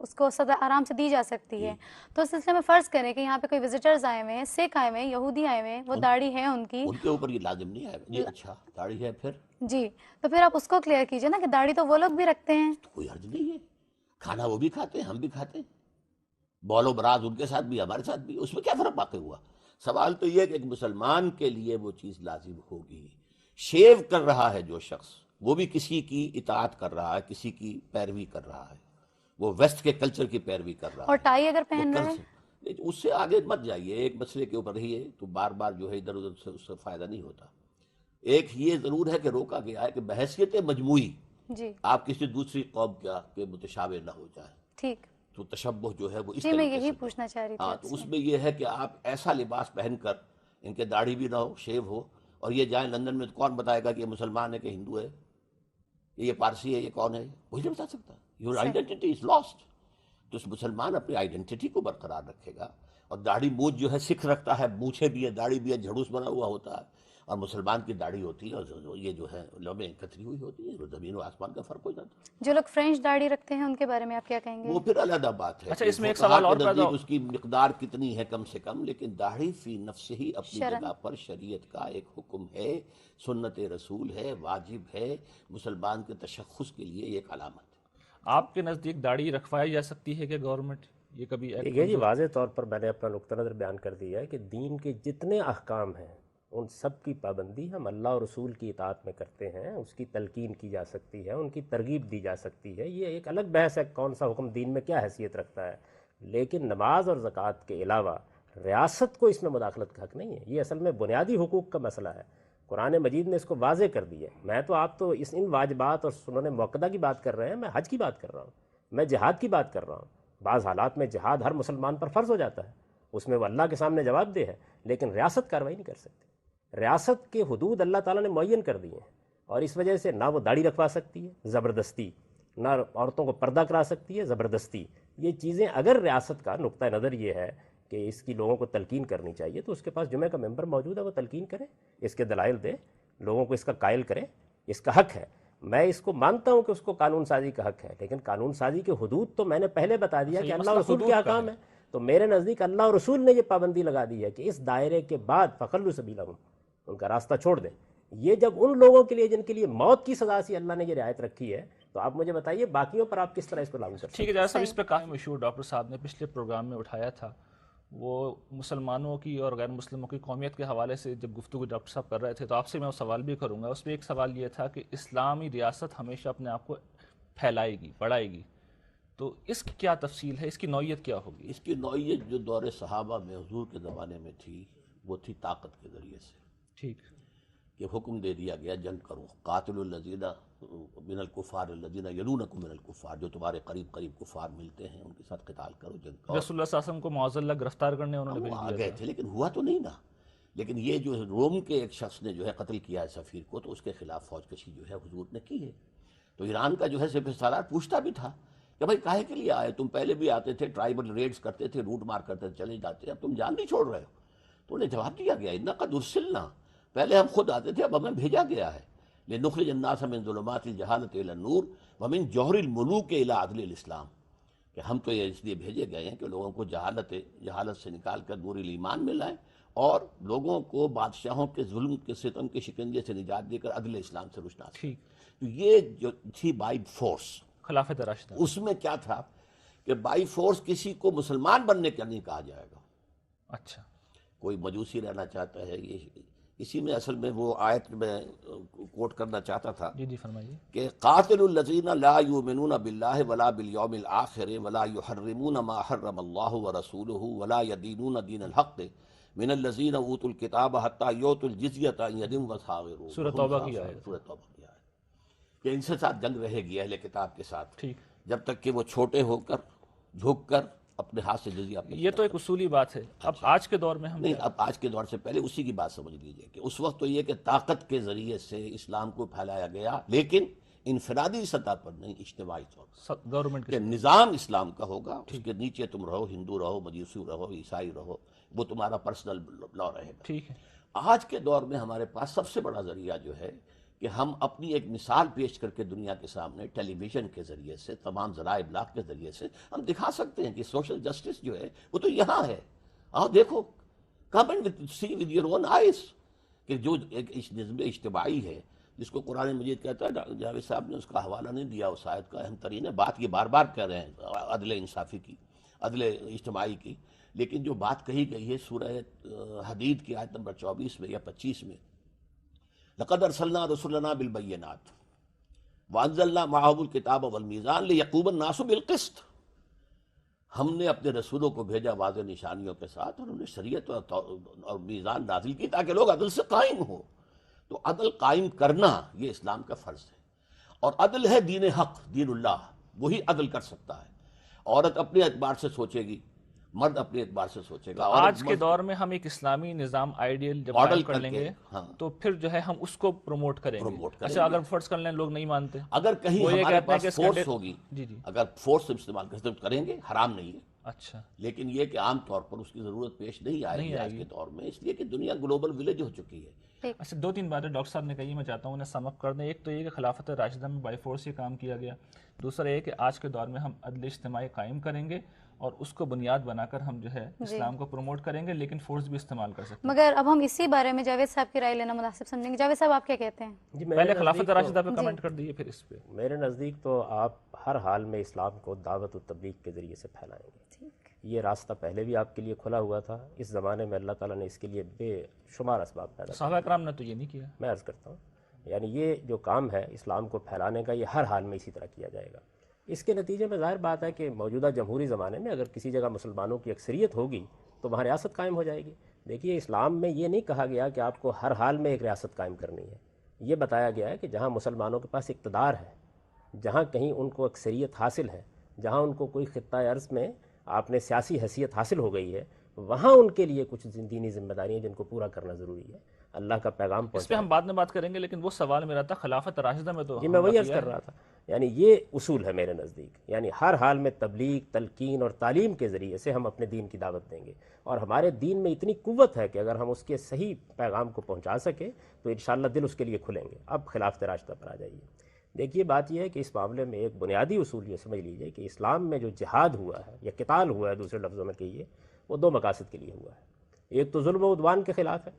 اس کو سزا آرام سے دی جا سکتی ہے، تو اس سلسلے میں فرض کریں کہ یہاں پہ کوئی وزٹرز آئے ہوئے ہیں، سکھ آئے ہوئے ہیں، یہودی آئے ہوئے ہیں، وہ داڑھی ہے ان کی، ان کے اوپر یہ لازم نہیں ہے جی اچھا داڑھی ہے پھر جی، تو پھر آپ اس کو کلیئر کیجئے نا کہ داڑھی تو وہ لوگ بھی رکھتے ہیں۔ کوئی حرج نہیں ہے، کھانا وہ بھی کھاتے ہیں، ہم بھی کھاتے ہیں، بول و براز ان کے ساتھ بھی ہمارے ساتھ بھی، اس میں کیا فرق واقع ہوا؟ سوال تو یہ ہے کہ ایک مسلمان کے لیے وہ چیز لازم ہوگی، شیو کر رہا ہے جو شخص وہ بھی کسی کی اطاعت کر رہا ہے، کسی کی پیروی کر رہا ہے، وہ ویسٹ کے کلچر کی پیروی کر رہا ہے. اور ٹائی اگر وہ پہن کر رہا ہے لیکن اس سے آگے مت جائیے، ایک مسئلے کے اوپر رہیے تو بار بار جو ہے ادھر ادھر سے اس سے فائدہ نہیں ہوتا. ایک یہ ضرور ہے کہ روکا گیا ہے کہ بحیثیت مجموعی جی آپ کسی دوسری قوم کے متشابہ نہ ہو جائیں. ٹھیک. تو تشبہ جو ہے وہ اس جی میں طریقے یہی سے پوچھنا چاہ رہی تھی ہاں آپ تو سے. اس میں یہ ہے کہ آپ ایسا لباس پہن کر ان کے داڑھی بھی نہ ہو، شیو ہو، اور یہ جائیں لندن میں تو کون بتائے گا کہ یہ مسلمان ہے کہ ہندو ہے، یہ پارسی ہے، یہ کون ہے؟ کوئی نہیں بتا سکتا. Your identity is last. تو اس مسلمان اپنی آئیڈینٹی کو برقرار رکھے گا. اور داڑھی مونچھ جو ہے سکھ رکھتا ہے، مونچھے بھی ہے، داڑھی بھی ہے، جھڑوس بنا ہوا ہوتا ہے، اور مسلمان کی داڑھی ہوتی ہے اور یہ جو ہے لمبے کتری ہوئی ہوتی ہے، زمین و آسمان کا فرق ہو جاتا ہے. جو لوگ فرینچ داڑھی رکھتے ہیں ان کے بارے میں آپ کیا کہیں گے؟ وہ پھر علیحدہ بات ہے. اچھا، کہ اس میں ایک فقہا سوال کے اور پیدا نزدیک اس کی مقدار کتنی ہے کم سے کم، لیکن داڑھی فی نفس ہی اپنی شرعاً جگہ پر شریعت کا ایک حکم ہے، سنت رسول ہے، واجب ہے، مسلمان کے تشخص کے لیے ایک علامت ہے. آپ کے نزدیک داڑھی رکھوائی جا سکتی ہے کہ گورنمنٹ یہ کبھی ایکٹ دیکھیے جی، واضح طور پر میں نے اپنا نقطہ نظر بیان کر دیا ہے کہ دین کے جتنے احکام ہیں ان سب کی پابندی ہم اللہ اور رسول کی اطاعت میں کرتے ہیں. اس کی تلقین کی جا سکتی ہے، ان کی ترغیب دی جا سکتی ہے، یہ ایک الگ بحث ہے کون سا حکم دین میں کیا حیثیت رکھتا ہے. لیکن نماز اور زکوٰۃ کے علاوہ ریاست کو اس میں مداخلت کا حق نہیں ہے. یہ اصل میں بنیادی حقوق کا مسئلہ ہے. قرآن مجید نے اس کو واضح کر دیا ہے. میں تو آپ تو ان واجبات اور سنن موقدہ کی بات کر رہے ہیں، میں حج کی بات کر رہا ہوں، میں جہاد کی بات کر رہا ہوں. بعض حالات میں جہاد ہر مسلمان پر فرض ہو جاتا ہے، اس میں وہ اللہ کے سامنے جواب دہ ہے، لیکن ریاست کارروائی نہیں کر سکتی. ریاست کے حدود اللہ تعالیٰ نے معین کر دیے ہیں، اور اس وجہ سے نہ وہ داڑھی رکھوا سکتی ہے زبردستی، نہ عورتوں کو پردہ کرا سکتی ہے زبردستی. یہ چیزیں اگر ریاست کا نقطہ نظر یہ ہے کہ اس کی لوگوں کو تلقین کرنی چاہیے تو اس کے پاس جمعہ کا ممبر موجود ہے، وہ تلقین کرے، اس کے دلائل دے، لوگوں کو اس کا قائل کرے. اس کا حق ہے. میں اس کو مانتا ہوں کہ اس کو قانون سازی کا حق ہے، لیکن قانون سازی کے حدود تو میں نے پہلے بتا دیا کہ اللہ اور رسول کے حکام ہیں. تو میرے نزدیک اللہ اور رسول نے یہ پابندی لگا دی ہے کہ اس دائرے کے بعد فخلوا سبیلہم، ان کا راستہ چھوڑ دیں. یہ جب ان لوگوں کے لیے جن کے لیے موت کی سزا سے اللہ نے یہ رعایت رکھی ہے، تو آپ مجھے بتائیے باقیوں پر آپ کس طرح اس کو لاگو کرتے ہیں؟ ٹھیک ہے جناب صاحب، اس پہ کافی مشہور ڈاکٹر صاحب نے پچھلے پروگرام میں اٹھایا تھا. وہ مسلمانوں کی اور غیر مسلموں کی قومیت کے حوالے سے جب گفتگو ڈاکٹر صاحب کر رہے تھے تو آپ سے میں وہ سوال بھی کروں گا. اس میں ایک سوال یہ تھا کہ اسلامی ریاست ہمیشہ اپنے آپ کو پھیلائے گی، بڑھائے گی، تو اس کی کیا تفصیل ہے، اس کی نوعیت کیا ہوگی؟ اس کی نوعیت جو دور صحابہ میں حضور کے زمانے میں تھی وہ تھی طاقت کے ذریعے سے. ٹھیک. کہ حکم دے دیا گیا جنگ کرو، قاتل الذین من الکفار الذین یلونکم من الکفار، جو تمہارے قریب قریب کفار ملتے ہیں ان کے ساتھ قتال کرو، جنگ کرو. رسول اللہ صلی اللہ علیہ وسلم کو معاذ اللہ گرفتار کرنے انہوں نے وہ بھیج آ دیا گئے تھا. تھے لیکن ہوا تو نہیں نا. لیکن یہ جو روم کے ایک شخص نے جو ہے قتل کیا ہے سفیر کو، تو اس کے خلاف فوج کشی جو ہے حضور نے کی ہے. تو ایران کا جو ہے سپہ سالار پوچھتا بھی تھا کہ بھائی کاہے کے لیے آئے؟ تم پہلے بھی آتے تھے، ٹرائبل ریڈز کرتے تھے، روٹ مار کرتے تھے، چلے جاتے، اب تم جان نہیں چھوڑ رہے ہو. تو انہیں جواب دیا گیا اِنَّا قَدْ أُرْسِلْنَا، پہلے ہم خود آتے تھے، اب ہمیں بھیجا گیا ہے. لِنُخْرِجَ النَّاسَ مِن ظُلُمَاتِ الْجَهَالَةِ إِلَى النُّورِ وَمِن جَوْهَرِ الْمُلُوكِ إِلَى عَدْلِ الْإِسْلَامِ، کہ ہم تو یہ اس لیے بھیجے گئے ہیں کہ لوگوں کو جہالت سے نکال کر نور الایمان میں لائیں، اور لوگوں کو بادشاہوں کے ظلم کے ستم کے شکنجے سے نجات دے کر عدل اسلام سے روشنا سے. ٹھیک. تو یہ جو تھی بائی فورس، خلافت راشدہ. اس میں کیا تھا کہ بائی فورس کسی کو مسلمان بننے کا نہیں کہا جائے گا. اچھا. کوئی مجوسی رہنا چاہتا ہے، یہ اسی میں اصل میں وہ آیت میں کوٹ کرنا چاہتا تھا جی فرمائیے. کہ قاتل الذین لا یؤمنون باللہ ولا بالیوم الآخر ولا یحرمون ما حرم اللہ ورسولہ ولا یدینون دین الحق من الذین اوتوا الکتاب حتی یؤتوا الجزیۃ عن ید وهم صاغرون. سورۃ توبہ کی آیت. سورۃ توبہ کی آیت کہ ان سے ساتھ جنگ رہے گی اہل کتاب کے ساتھ، ٹھیک. جب تک کہ وہ چھوٹے ہو کر جھک کر اپنے ہاتھ سے جزیہ پیش یہ تو ایک اصولی بات ہے. اب آج کے دور میں ہم نہیں، اب آج کے دور سے پہلے اسی کی بات سمجھ لیجئے کہ اس وقت تو یہ کہ طاقت کے ذریعے سے اسلام کو پھیلایا گیا، لیکن انفرادی سطح پر نہیں، اجتماعی طور پر گورنمنٹ کہ نظام اسلام کا ہوگا، اس کے نیچے تم رہو، ہندو رہو، مجوسی رہو، عیسائی رہو، وہ تمہارا پرسنل لا رہے گا. ٹھیک ہے. آج کے دور میں ہمارے پاس سب سے بڑا ذریعہ جو ہے کہ ہم اپنی ایک مثال پیش کر کے دنیا کے سامنے ٹیلی ویژن کے ذریعے سے، تمام ذرائع ابلاغ کے ذریعے سے ہم دکھا سکتے ہیں کہ سوشل جسٹس جو ہے وہ تو یہاں ہے. آؤ دیکھو، come and see with your own eyes, کہ جو ایک نظم اجتماعی ہے جس کو قرآن مجید کہتا ہے. جاوید صاحب نے اس کا حوالہ نہیں دیا اس آیت کا، اہم ترین ہے. بات یہ بار بار کہہ رہے ہیں عدل انصافی کی، عدل اجتماعی کی، لیکن جو بات کہی گئی ہے سورہ حدید کی آیت نمبر 24 میں یا 25 میں، لقد ارسلنا رسلنا بالبینات وانزلنا معهم الکتاب والمیزان لیقوم الناس بالقسط. ہم نے اپنے رسولوں کو بھیجا واضح نشانیوں کے ساتھ، اور انہوں نے شریعت اور میزان نازل کی تاکہ لوگ عدل سے قائم ہوں. تو عدل قائم کرنا یہ اسلام کا فرض ہے، اور عدل ہے دین حق، دین اللہ، وہی عدل کر سکتا ہے. عورت اپنے اعتبار سے سوچے گی، مرد اپنے اعتبار سے سوچے گا. آج کے دور میں ہم ایک اسلامی نظام آئیڈیل جب قائم کر لیں گے تو پھر جو ہے ہم اس کو پروموٹ کریں گے. اچھا اگر فرض کر لیں لوگ نہیں مانتے، اگر کہیں وہ یہ ہمارے کہتے ہیں پاس کہ فورس ہوگی، جی جی اگر فورس استعمال کریں گے، حرام نہیں ہے، اچھا لیکن یہ کہ عام طور پر اس کی ضرورت پیش نہیں آئے گی آج کے دور میں، اس لیے کہ دنیا گلوبل ولیج ہو چکی ہے. اچھا 2-3 باتیں ڈاکٹر صاحب نے کہی، میں چاہتا ہوں انہیں سم اپ کر دیں. ایک تو یہ کہ خلافت راشدہ میں بائی فورس یہ کام کیا گیا. دوسرا یہ کہ آج کے دور میں ہم عدل اجتماعی قائم کریں گے اور اس کو بنیاد بنا کر ہم جو ہے اسلام کو پروموٹ کریں گے، لیکن فورس بھی استعمال کر سکتے ہیں. مگر اب ہم اسی بارے میں جاوید صاحب کی رائے لینا مناسب سمجھیں گے. جاوید صاحب آپ کیا کہتے ہیں؟ جی پہلے خلافت راشدہ پہ کمنٹ کر دیجیے پھر اس پہ. میرے نزدیک تو آپ ہر حال میں اسلام کو دعوت و تبلیغ کے ذریعے سے پھیلائیں گے. یہ راستہ پہلے بھی آپ کے لیے کھلا ہوا تھا، اس زمانے میں اللہ تعالیٰ نے اس کے لیے بے شمار اسباب پیدا کیے. صحابہ کرام نے تو یہ نہیں کیا. میں عرض کرتا ہوں، یعنی یہ جو کام ہے اسلام کو پھیلانے کا، یہ ہر حال میں اسی طرح کیا جائے گا. اس کے نتیجے میں ظاہر بات ہے کہ موجودہ جمہوری زمانے میں اگر کسی جگہ مسلمانوں کی اکثریت ہوگی تو وہاں ریاست قائم ہو جائے گی. دیکھیے اسلام میں یہ نہیں کہا گیا کہ آپ کو ہر حال میں ایک ریاست قائم کرنی ہے. یہ بتایا گیا ہے کہ جہاں مسلمانوں کے پاس اقتدار ہے، جہاں کہیں ان کو اکثریت حاصل ہے، جہاں ان کو کوئی خطہ ارض میں آپ نے سیاسی حیثیت حاصل ہو گئی ہے، وہاں ان کے لیے کچھ دینی ذمہ داریاں جن کو پورا کرنا ضروری ہے. اللہ کا پیغام اس پہ ہم بعد میں بات کریں گے، لیکن وہ سوال میرا تھا خلافت راشدہ میں تو جی میں وہی عرض کر رہا تھا. یعنی یہ اصول ہے میرے نزدیک، یعنی ہر حال میں تبلیغ، تلقین اور تعلیم کے ذریعے سے ہم اپنے دین کی دعوت دیں گے، اور ہمارے دین میں اتنی قوت ہے کہ اگر ہم اس کے صحیح پیغام کو پہنچا سکیں تو انشاءاللہ دل اس کے لیے کھلیں گے. اب خلافت راشدہ پر آ جائیے. دیکھیے بات یہ ہے کہ اس معاملے میں ایک بنیادی اصول یہ سمجھ لیجئے کہ اسلام میں جو جہاد ہوا ہے یا قتال ہوا ہے، دوسرے لفظوں میں کہیے، وہ دو مقاصد کے لیے ہوا ہے. ایک تو ظلم و عدوان کے خلاف ہے،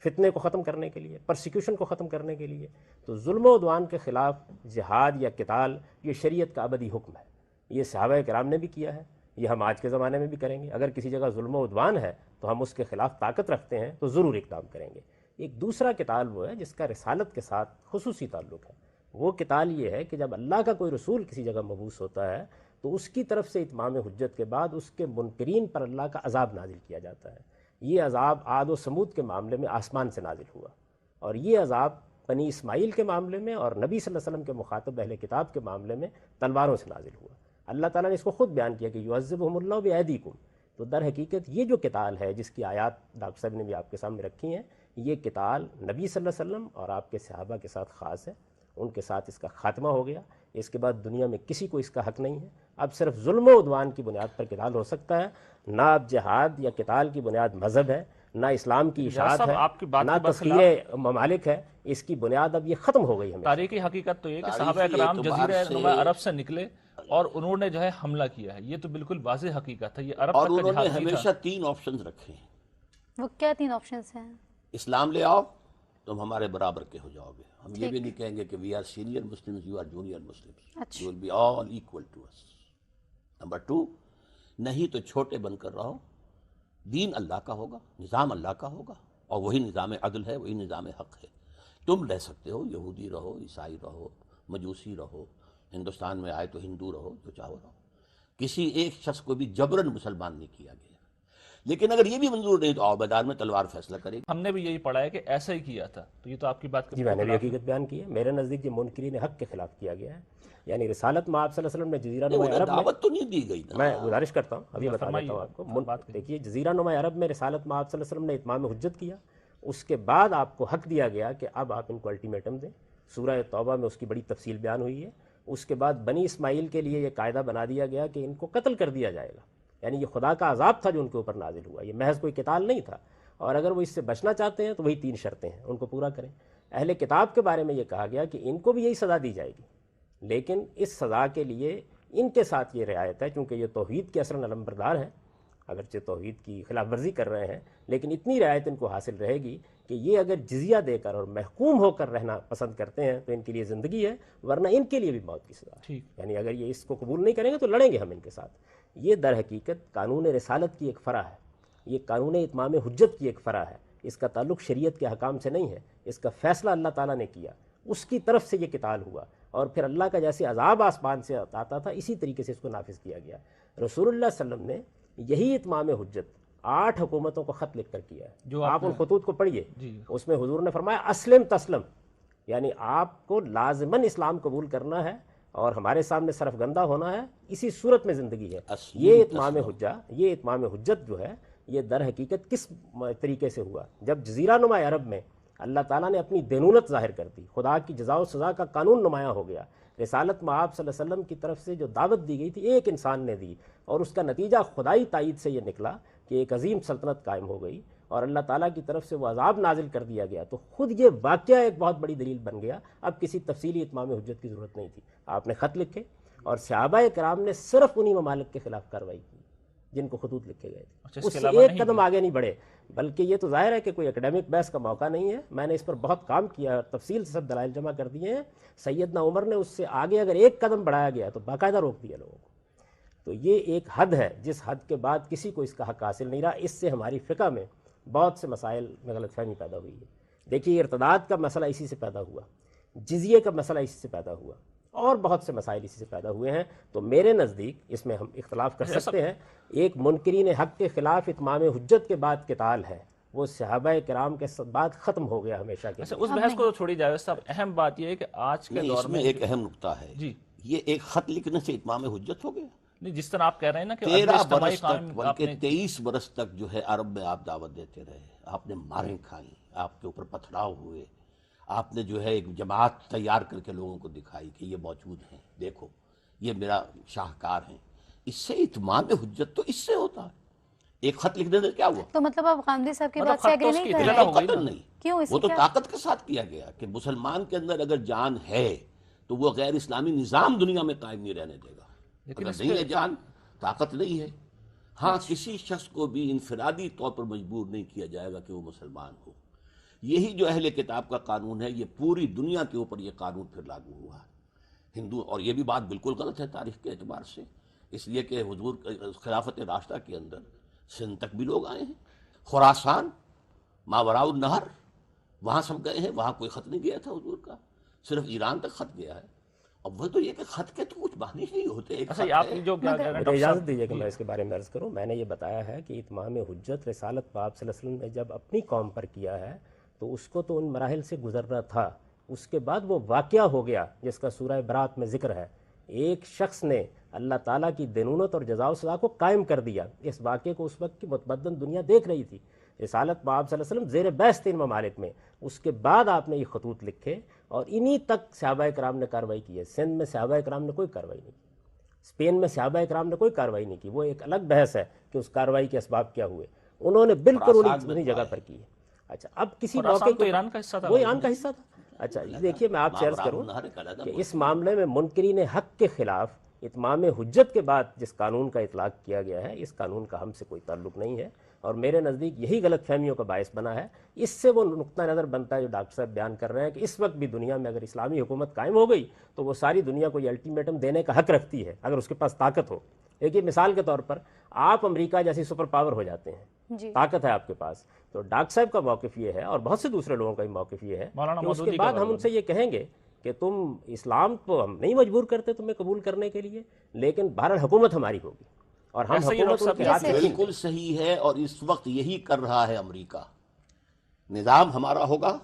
فتنے کو ختم کرنے کے لیے، پرسیکیوشن کو ختم کرنے کے لیے. تو ظلم و عدوان کے خلاف جہاد یا قتال یہ شریعت کا ابدی حکم ہے. یہ صحابہ کرام نے بھی کیا ہے، یہ ہم آج کے زمانے میں بھی کریں گے. اگر کسی جگہ ظلم و عدوان ہے تو ہم اس کے خلاف طاقت رکھتے ہیں تو ضرور اقدام کریں گے. ایک دوسرا قتال وہ ہے جس کا رسالت کے ساتھ خصوصی تعلق ہے. وہ قتال یہ ہے کہ جب اللہ کا کوئی رسول کسی جگہ مبعوث ہوتا ہے تو اس کی طرف سے اتمام حجت کے بعد اس کے منکرین پر اللہ کا عذاب نازل کیا جاتا ہے. یہ عذاب عاد و سمود کے معاملے میں آسمان سے نازل ہوا، اور یہ عذاب بنی اسماعیل کے معاملے میں اور نبی صلی اللہ علیہ وسلم کے مخاطب اہل کتاب کے معاملے میں تلواروں سے نازل ہوا. اللہ تعالیٰ نے اس کو خود بیان کیا کہ یعذبہم اللہ بایدیکم. تو در حقیقت یہ جو قتال ہے جس کی آیات ڈاکٹر صاحب نے بھی آپ کے سامنے رکھی ہیں، یہ قتال نبی صلی اللہ علیہ وسلم اور آپ کے صحابہ کے ساتھ خاص ہے. ان کے ساتھ اس کا خاتمہ ہو گیا. اس کے بعد دنیا میں کسی کو اس کا حق نہیں ہے. اب صرف ظلم و عدوان کی بنیاد پر قتال ہو سکتا ہے. نہ اب جہاد یا قتال کی بنیاد مذہب ہے، نہ اسلام کی اشاعت ہے، نہ تفکیر ممالک ہے. اس کی بنیاد اب یہ ختم ہو گئی ہے. تاریخی حقیقت تو یہ کہ صحابہ کرام جزیرہ نما عرب سے نکلے اور انہوں نے جو ہے حملہ کیا ہے. یہ تو بالکل واضح حقیقت ہے. یہ عرب اور تک کا انہوں نے جہاد نہیں ہمیشہ تھا. 3 آپشنز رکھے ہیں. وہ کیا 3 آپشنز ہیں؟ اسلام لے آؤ تم ہمارے برابر کے ہو جاؤ گے. ہم یہ بھی نہیں کہیں گے کہ we are senior Muslims, you are junior Muslims, you will be all equal to us. Number 2، نہیں تو چھوٹے بن کر رہو. دین اللہ کا ہوگا، نظام اللہ کا ہوگا، اور وہی نظام عدل ہے، وہی نظام حق ہے. تم رہ سکتے ہو، یہودی رہو، عیسائی رہو، مجوسی رہو، ہندوستان میں آئے تو ہندو رہو، جو چاہو رہو. کسی ایک شخص کو بھی جبراً مسلمان نہیں کیا گیا. لیکن اگر یہ بھی منظور نہیں تو آؤ میدان میں تلوار فیصلہ کرے گی. ہم نے بھی یہی پڑھا ہے کہ ایسا ہی کیا تھا. تو یہ تو آپ کی بات جی میں نے بھی حقیقت بیان کی ہے. میرے نزدیک یہ منکرین حق کے خلاف کیا گیا ہے. یعنی رسالت میں آپ صلی اللہ علیہ وسلم نے جزیرہ نما عرب میں، دعوت تو نہیں دی گئی نا. میں گزارش کرتا ہوں ابھی بتا دیتا ہوں آپ کو. دیکھیے جزیرہ نما عرب میں رسالت میں آپ صلی اللہ علیہ وسلم نے اتمام حجت کیا. اس کے بعد آپ کو حق دیا گیا کہ اب آپ ان کو الٹیمیٹم دیں. سورہ توبہ میں اس کی بڑی تفصیل بیان ہوئی ہے. اس کے بعد بنی اسماعیل کے لیے یہ قاعدہ بنا دیا گیا کہ ان کو قتل کر دیا جائے گا. یعنی یہ خدا کا عذاب تھا جو ان کے اوپر نازل ہوا، یہ محض کوئی قتال نہیں تھا. اور اگر وہ اس سے بچنا چاہتے ہیں تو وہی 3 شرطیں ہیں، ان کو پورا کریں. اہل کتاب کے بارے میں یہ کہا گیا کہ ان کو بھی یہی سزا دی جائے گی، لیکن اس سزا کے لیے ان کے ساتھ یہ رعایت ہے، چونکہ یہ توحید کے اثر علمبردار ہیں، اگرچہ توحید کی خلاف ورزی کر رہے ہیں، لیکن اتنی رعایت ان کو حاصل رہے گی کہ یہ اگر جزیہ دے کر اور محکوم ہو کر رہنا پسند کرتے ہیں تو ان کے لیے زندگی ہے، ورنہ ان کے لیے بھی موت کی سزا ہے. یعنی اگر یہ اس کو قبول نہیں کریں گے تو لڑیں گے ہم ان کے ساتھ. یہ در حقیقت قانون رسالت کی ایک فرع ہے، یہ قانون اتمام حجت کی ایک فرع ہے. اس کا تعلق شریعت کے حکام سے نہیں ہے، اس کا فیصلہ اللہ تعالیٰ نے کیا، اس کی طرف سے یہ قتال ہوا، اور پھر اللہ کا جیسے عذاب آسمان سے آتا تھا اسی طریقے سے اس کو نافذ کیا گیا۔ رسول اللہ صلی اللہ علیہ وسلم نے یہی اتمام حجت 8 حکومتوں کو خط لکھ کر کیا ہے، جو آپ ان خطوط کو پڑھیے، جی اس میں حضور نے فرمایا اسلم تسلم، یعنی آپ کو لازماً اسلام قبول کرنا ہے اور ہمارے سامنے سرفگندہ ہونا ہے، اسی صورت میں زندگی ہے۔ یہ اتمام حجت جو ہے یہ در حقیقت کس طریقے سے ہوا؟ جب جزیرہ نما عرب میں اللہ تعالیٰ نے اپنی دینونت ظاہر کر دی، خدا کی جزا و سزا کا قانون نمایاں ہو گیا، رسالت مآب صلی اللہ علیہ وسلم کی طرف سے جو دعوت دی گئی تھی ایک انسان نے دی، اور اس کا نتیجہ خدائی تائید سے یہ نکلا کہ ایک عظیم سلطنت قائم ہو گئی اور اللہ تعالیٰ کی طرف سے وہ عذاب نازل کر دیا گیا، تو خود یہ واقعہ ایک بہت بڑی دلیل بن گیا۔ اب کسی تفصیلی اتمام حجت کی ضرورت نہیں تھی، آپ نے خط لکھے اور صحابہ کرام نے صرف انہی ممالک کے خلاف کارروائی کی جن کو خطوط لکھے گئے تھے، اس سے ایک قدم آگے نہیں بڑھے۔ بلکہ یہ تو ظاہر ہے کہ کوئی اکیڈمک بحث کا موقع نہیں ہے، میں نے اس پر بہت کام کیا اور تفصیل سے سب دلائل جمع کر دیے ہیں۔ سیدنا عمر نے اس سے آگے اگر ایک قدم بڑھایا گیا تو باقاعدہ روک دیا لوگوں کو۔ تو یہ ایک حد ہے جس حد کے بعد کسی کو اس کا حق حاصل نہیں رہا۔ اس سے ہماری فقہ میں بہت سے مسائل میں غلط فہمی پیدا ہوئی ہے۔ دیکھیے ارتداد کا مسئلہ اسی سے پیدا ہوا، جزیے کا مسئلہ اسی سے پیدا ہوا، اور بہت سے مسائل اسی سے پیدا ہوئے ہیں۔ تو میرے نزدیک اس میں ہم اختلاف کر سکتے ہیں، ایک منکرین حق کے خلاف اتمام حجت کے بعد قتال ہے، وہ صحابہ کرام کے بعد ختم ہو گیا ہمیشہ کے لیے۔ اس بحث کو چھوڑی جاوید صاحب، اہم بات یہ ہے کہ آج کے دور اس میں ایک اہم نقطہ ہے، جی یہ ایک خط لکھنے سے اتمام حجت ہو گیا؟ نہیں، جس طرح آپ کہہ رہے ہیں نا کہ 13 برس تک بلکہ 23 برس تک جو ہے عرب میں آپ دعوت دیتے رہے، آپ نے ماریں کھائیں، آپ کے اوپر پتھراؤ ہوئے، آپ نے جو ہے ایک جماعت تیار کر کے لوگوں کو دکھائی کہ یہ موجود ہیں، دیکھو یہ میرا شاہکار ہیں۔ اس سے اتمام حجت تو اس سے ہوتا ہے، ایک خط لکھنے سے کیا ہوا؟ تو مطلب آپ غامدی صاحب کی بات سے ایگری نہیں کر رہے؟ قتل نہیں، کیوں؟ وہ تو طاقت کے ساتھ کیا گیا کہ مسلمان کے اندر اگر جان ہے تو وہ غیر اسلامی نظام دنیا میں قائم نہیں رہنے دے گا۔ اگر نہیں ہے جان، طاقت نہیں ہے، ہاں کسی شخص کو بھی انفرادی طور پر مجبور نہیں کیا جائے گا کہ وہ مسلمان ہو۔ یہی جو اہل کتاب کا قانون ہے، یہ پوری دنیا کے اوپر یہ قانون پھر لاگو ہوا ہے ہندو، اور یہ بھی بات بالکل غلط ہے تاریخ کے اعتبار سے، اس لیے کہ حضور خلافت راشدہ کے اندر سندھ تک بھی لوگ آئے ہیں، خراسان، ماوراء النہر، وہاں سب گئے ہیں، وہاں کوئی خط نہیں گیا تھا حضور کا، صرف ایران تک خط گیا ہے۔ اب وہ تو یہ کہ خط کے تو کچھ معنی نہیں ہوتے، ایک خط آپ ہے۔ جو کیا کہہ رہے ہیں مجھے اجازت دیجیے کہ میں اس کے بارے میں عرض کروں۔ میں نے یہ بتایا ہے کہ اتمام حجت رسالت پاک صلی اللہ علیہ وسلم نے جب اپنی قوم پر کیا ہے تو اس کو تو ان مراحل سے گزرنا تھا، اس کے بعد وہ واقعہ ہو گیا جس کا سورہ برات میں ذکر ہے، ایک شخص نے اللہ تعالیٰ کی دینونت اور جزا و سزا کو قائم کر دیا۔ اس واقعے کو اس وقت کی متمدن دنیا دیکھ رہی تھی، رسالت پاک صلی اللہ علیہ وسلم زیر بحث تھے ان ممالک میں، اس کے بعد آپ نے یہ خطوط لکھے اور انہی تک صحابہ کرام نے کارروائی کی ہے۔ سندھ میں صحابہ کرام نے کوئی کارروائی نہیں کی، اسپین میں صحابہ کرام نے کوئی کارروائی نہیں کی، وہ ایک الگ بحث ہے کہ اس کارروائی کے اسباب کیا ہوئے، انہوں نے بالکل انہی جگہ پر کی ہے۔ اچھا، اب کسی موقع تو ایران کا حصہ تھا، وہ ایران کا حصہ تھا۔ اچھا دیکھیے، میں آپ سے عرض کروں کہ اس معاملے میں منکرین حق کے خلاف اتمام حجت کے بعد جس قانون کا اطلاق کیا گیا ہے، اس قانون کا ہم سے کوئی تعلق نہیں ہے، اور میرے نزدیک یہی غلط فہمیوں کا باعث بنا ہے۔ اس سے وہ نقطہ نظر بنتا ہے جو ڈاکٹر صاحب بیان کر رہے ہیں کہ اس وقت بھی دنیا میں اگر اسلامی حکومت قائم ہو گئی تو وہ ساری دنیا کو یہ الٹیمیٹم دینے کا حق رکھتی ہے اگر اس کے پاس طاقت ہو۔ دیکھیے مثال کے طور پر آپ امریکہ جیسی سپر پاور ہو جاتے ہیں، طاقت ہے آپ کے پاس، تو ڈاکٹر صاحب کا موقف یہ ہے اور بہت سے دوسرے لوگوں کا بھی موقف یہ ہے کہ اس کے بعد ہم ان سے یہ کہیں گے کہ تم اسلام تو ہم نہیں مجبور کرتے تمہیں قبول کرنے کے لیے، لیکن بہرحال حکومت ہماری ہوگی اور ہم حکومت ان کے ہاتھ میں۔ بالکل صحیح ہے، اور اس وقت یہی کر رہا ہے امریکہ، نظام ہمارا ہوگا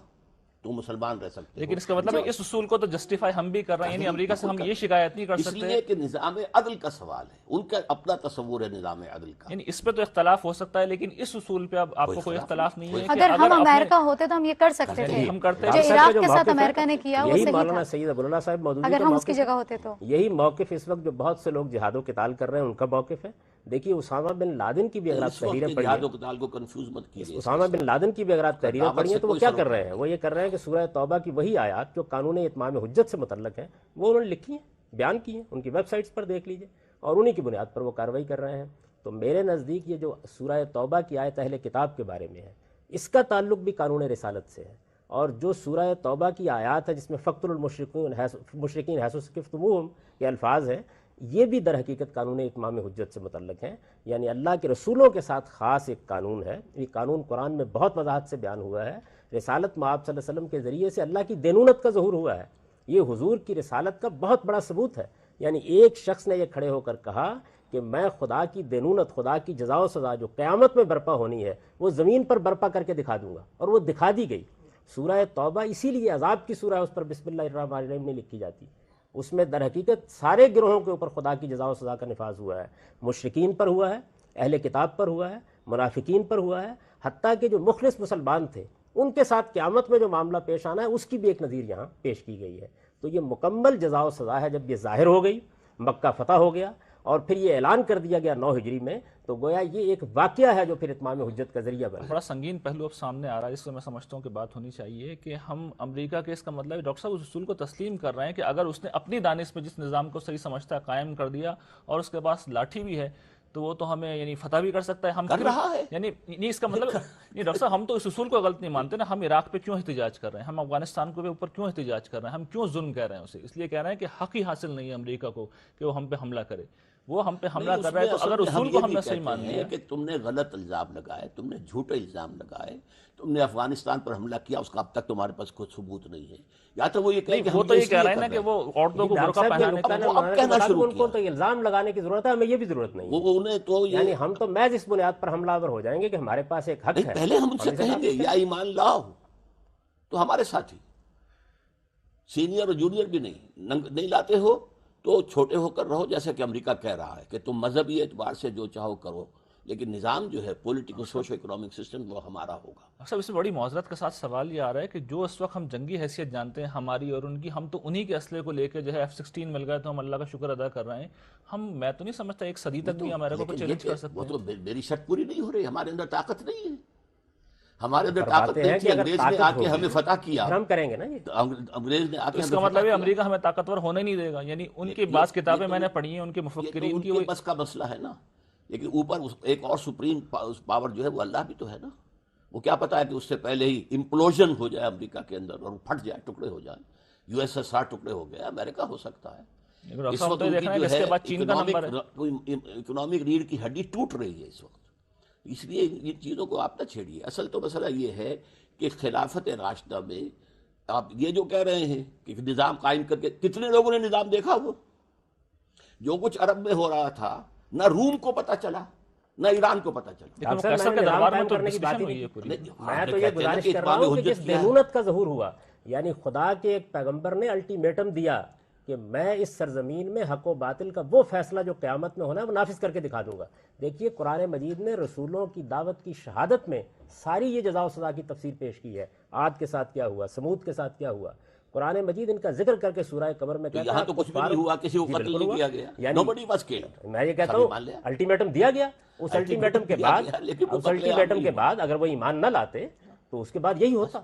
تو مسلمان رہ سکتے ہیں، لیکن اس کا مطلب ہے اس اصول کو تو جسٹیفائی ہم بھی کر رہے ہیں، یعنی امریکہ سے ہم یہ شکایت نہیں کر اس سکتے، لیے کہ نظام عدل کا سوال ہے، ان کا اپنا تصور ہے نظام عدل کا، یعنی اس پہ تو اختلاف ہو سکتا ہے لیکن اس اصول پہ اب آپ کو کوئی اختلاف نہیں ہے کہ اگر ہم امریکہ ہوتے تو ہم یہ کر سکتے تھے، ہم کرتے جو عراق کے ساتھ امریکہ نے کیا وہ یہی صحیح مولانا تھا سید ابوالعلا صاحب موجود اگر ہم اس کی جگہ ہوتے تو۔ یہی موقف اس وقت جو بہت سے لوگ جہاد و قتال کر رہے ہیں ان کا موقف ہے۔ دیکھیے اسامہ بن لادن کی بھی اگر آپ تحریریں پڑھیں، جہاد و قتال کو کنفیوز مت کیجیے، اسامہ بن لادن کی بھی اگر آپ تحریریں پڑھیں تو وہ کیا کر رہے ہیں؟ وہ یہ کر رہے ہیں کہ سورہ توبہ کی وہی آیات جو قانون اتمام حجت سے متعلق ہیں وہ انہوں نے لکھی ہیں، بیان کی ہیں، ان کی ویب سائٹس پر دیکھ لیجئے، اور انہی کی بنیاد پر وہ کارروائی کر رہے ہیں۔ تو میرے نزدیک یہ جو سورہ توبہ کی آیت اہل کتاب کے بارے میں ہے، اس کا تعلق بھی قانون رسالت سے ہے، اور جو سورہ توبہ کی آیات ہے جس میں فقتلوا المشرکین حیث ثقفتموہم یہ الفاظ ہیں، یہ بھی در حقیقت قانون اتمام حجت سے متعلق ہیں، یعنی اللہ کے رسولوں کے ساتھ خاص ایک قانون ہے۔ یہ قانون قرآن میں بہت وضاحت سے بیان ہوا ہے۔ رسالت میں آپ صلی اللہ علیہ وسلم کے ذریعے سے اللہ کی دینونت کا ظہور ہوا ہے، یہ حضور کی رسالت کا بہت بڑا ثبوت ہے۔ یعنی ایک شخص نے یہ کھڑے ہو کر کہا کہ میں خدا کی دینونت، خدا کی جزا و سزا جو قیامت میں برپا ہونی ہے وہ زمین پر برپا کر کے دکھا دوں گا، اور وہ دکھا دی گئی۔ سورہ توبہ اسی لیے عذاب کی سورہ ہے، اس پر بسم اللہ الرحمن الرحیم نہیں لکھی جاتی۔ اس میں در حقیقت سارے گروہوں کے اوپر خدا کی جزا و سزا کا نفاذ ہوا ہے، مشرکین پر ہوا ہے، اہل کتاب پر ہوا ہے، منافقین پر ہوا ہے، حتیٰ کہ جو مخلص مسلمان تھے ان کے ساتھ قیامت میں جو معاملہ پیش آنا ہے اس کی بھی ایک نظیر یہاں پیش کی گئی ہے۔ تو یہ مکمل جزا و سزا ہے۔ جب یہ ظاہر ہو گئی، مکہ فتح ہو گیا اور پھر یہ اعلان کر دیا گیا 9 ہجری میں، تو گویا یہ ایک واقعہ ہے جو پھر اتمام حجت کا ذریعہ بنا۔ بڑا سنگین پہلو اب سامنے آ رہا ہے، اس سے میں سمجھتا ہوں کہ بات ہونی چاہیے کہ ہم امریکہ کے، اس کا مطلب ہے ڈاکٹر صاحب اس اصول کو تسلیم کر رہے ہیں کہ اگر اس نے اپنی دانش میں جس نظام کو صحیح سمجھتا ہے قائم کر دیا اور اس کے پاس لاٹھی بھی ہے تو وہ تو ہمیں یعنی فتح بھی کر سکتا ہے۔ ہم کر رہا ہے۔ یعنی نہیں، اس کا مطلب نہیں ڈاکٹر صاحب، ہم تو اس اصول کو غلط نہیں مانتے نا۔ ہم عراق پہ کیوں احتجاج کر رہے ہیں، ہم افغانستان کے اوپر کیوں احتجاج کر رہے ہیں، ہم کیوں ظلم کہہ رہے ہیں اسے؟ اس لیے کہہ رہے ہیں کہ حق ہی حاصل نہیں ہے امریکہ کو کہ وہ ہم پہ حملہ کرے۔ وہ ہم پہ حملہ کر رہا ہے تو اگر اصول کو ہم نے صحیح مان لیا کہ تم نے غلط الزام لگائے، تم نے جھوٹے الزام لگائے، تم نے افغانستان پر حملہ کیا، اس کا اب تک تمہارے پاس کوئی ثبوت نہیں ہے، یا تو وہ یہ کہیں کہ وہ تو یہ کہہ رہے ہیں نا کہ وہ عورتوں کو برقع پہنانے کا اب کہنا شروع ان کو تو الزام لگانے کی ضرورت ہے، ہمیں یہ بھی ضرورت نہیں ہے۔ وہ انہیں تو یعنی ہم تو محض اس بنیاد پر حملہ آور ہو جائیں گے کہ ہمارے پاس ایک حق ہے۔ پہلے ہم ان سے کہیں گے یا ایمان لاؤ تو ہمارے ساتھی، سینئر اور جونیئر بھی نہیں لاتے ہو تو چھوٹے ہو کر رہو، جیسے کہ امریکہ کہہ رہا ہے کہ تم مذہبی اعتبار سے جو چاہو کرو، لیکن نظام جو ہے پولیٹیکل سوشو اکنامک سسٹم وہ ہمارا ہوگا۔ اصل اس میں بڑی معذرت کے ساتھ سوال یہ آ رہا ہے کہ جو اس وقت ہم جنگی حیثیت جانتے ہیں ہماری اور ان کی، ہم تو انہی کے اسلحے کو لے کے جو ہے F-16 مل گئے تو ہم اللہ کا شکر ادا کر رہے ہیں۔ میں تو نہیں سمجھتا ایک صدی تک بھی امریکہ کو چیلنج کر سکتے وہ ہیں۔ تو میری شرط پوری نہیں ہو رہی، ہمارے اندر طاقت نہیں ہے، ہمارے اندر طاقت نہیں تھی، انگریز نے آ کے ہمیں فتح کیا، ہم کریں گے نا یہ۔ انگریز نے آ کے اس کا مطلب ہے امریکہ ہمیں طاقتور ہونے نہیں دے گا، یعنی ان کی بعض کتابیں میں نے پڑھی ہیں ان کے مفکرین کی، ان کے بس کا مسئلہ ہے نا۔ لیکن اوپر ایک اور سپریم پاور جو ہے وہ اللہ بھی تو ہے نا۔ وہ کیا پتا ہے کہ اس سے پہلے ہی امپلوژن ہو جائے امریکہ کے اندر اور وہ پھٹ جائے، ٹکڑے ہو جائیں، USSR ٹکڑے ہو گیا، امریکہ ہو سکتا ہے۔ اس وقت اکنامک ریڑھ کی ہڈی ٹوٹ رہی ہے اس وقت، اس لیے ان چیزوں کو آپ نہ چھیڑیے۔ اصل تو مسئلہ یہ ہے کہ خلافت راشدہ میں آپ یہ جو کہہ رہے ہیں کہ نظام قائم کر کے، کتنے لوگوں نے نظام دیکھا؟ وہ جو کچھ عرب میں ہو رہا تھا نہ روم کو پتہ چلا نہ ایران کو پتہ چلا۔ میں تو یہ گزارش کر رہا ہوں کہ جس دینونت کا ظہور ہوا، یعنی خدا کے ایک پیغمبر نے الٹیمیٹم دیا کہ میں اس سرزمین میں حق و باطل کا وہ فیصلہ جو قیامت میں ہونا ہے وہ نافذ کر کے دکھا دوں گا۔ دیکھیے قرآن مجید نے رسولوں کی دعوت کی شہادت میں ساری یہ جزا و سزا کی تفسیر پیش کی ہے۔ عاد کے ساتھ کیا ہوا، سمود کے ساتھ کیا ہوا، قرآن مجید ان کا ذکر کر کے سورہ قمر میں کہتا ہے یہاں تو کچھ بھی نہیں ہوا، کسی کو قتل نہیں کیا گیا، nobody was killed۔ میں یہ کہتا ہوں الٹیمیٹم دیا گیا، اس الٹیمیٹم کے بعد اگر وہ ایمان نہ لاتے تو اس کے بعد یہی ہوتا۔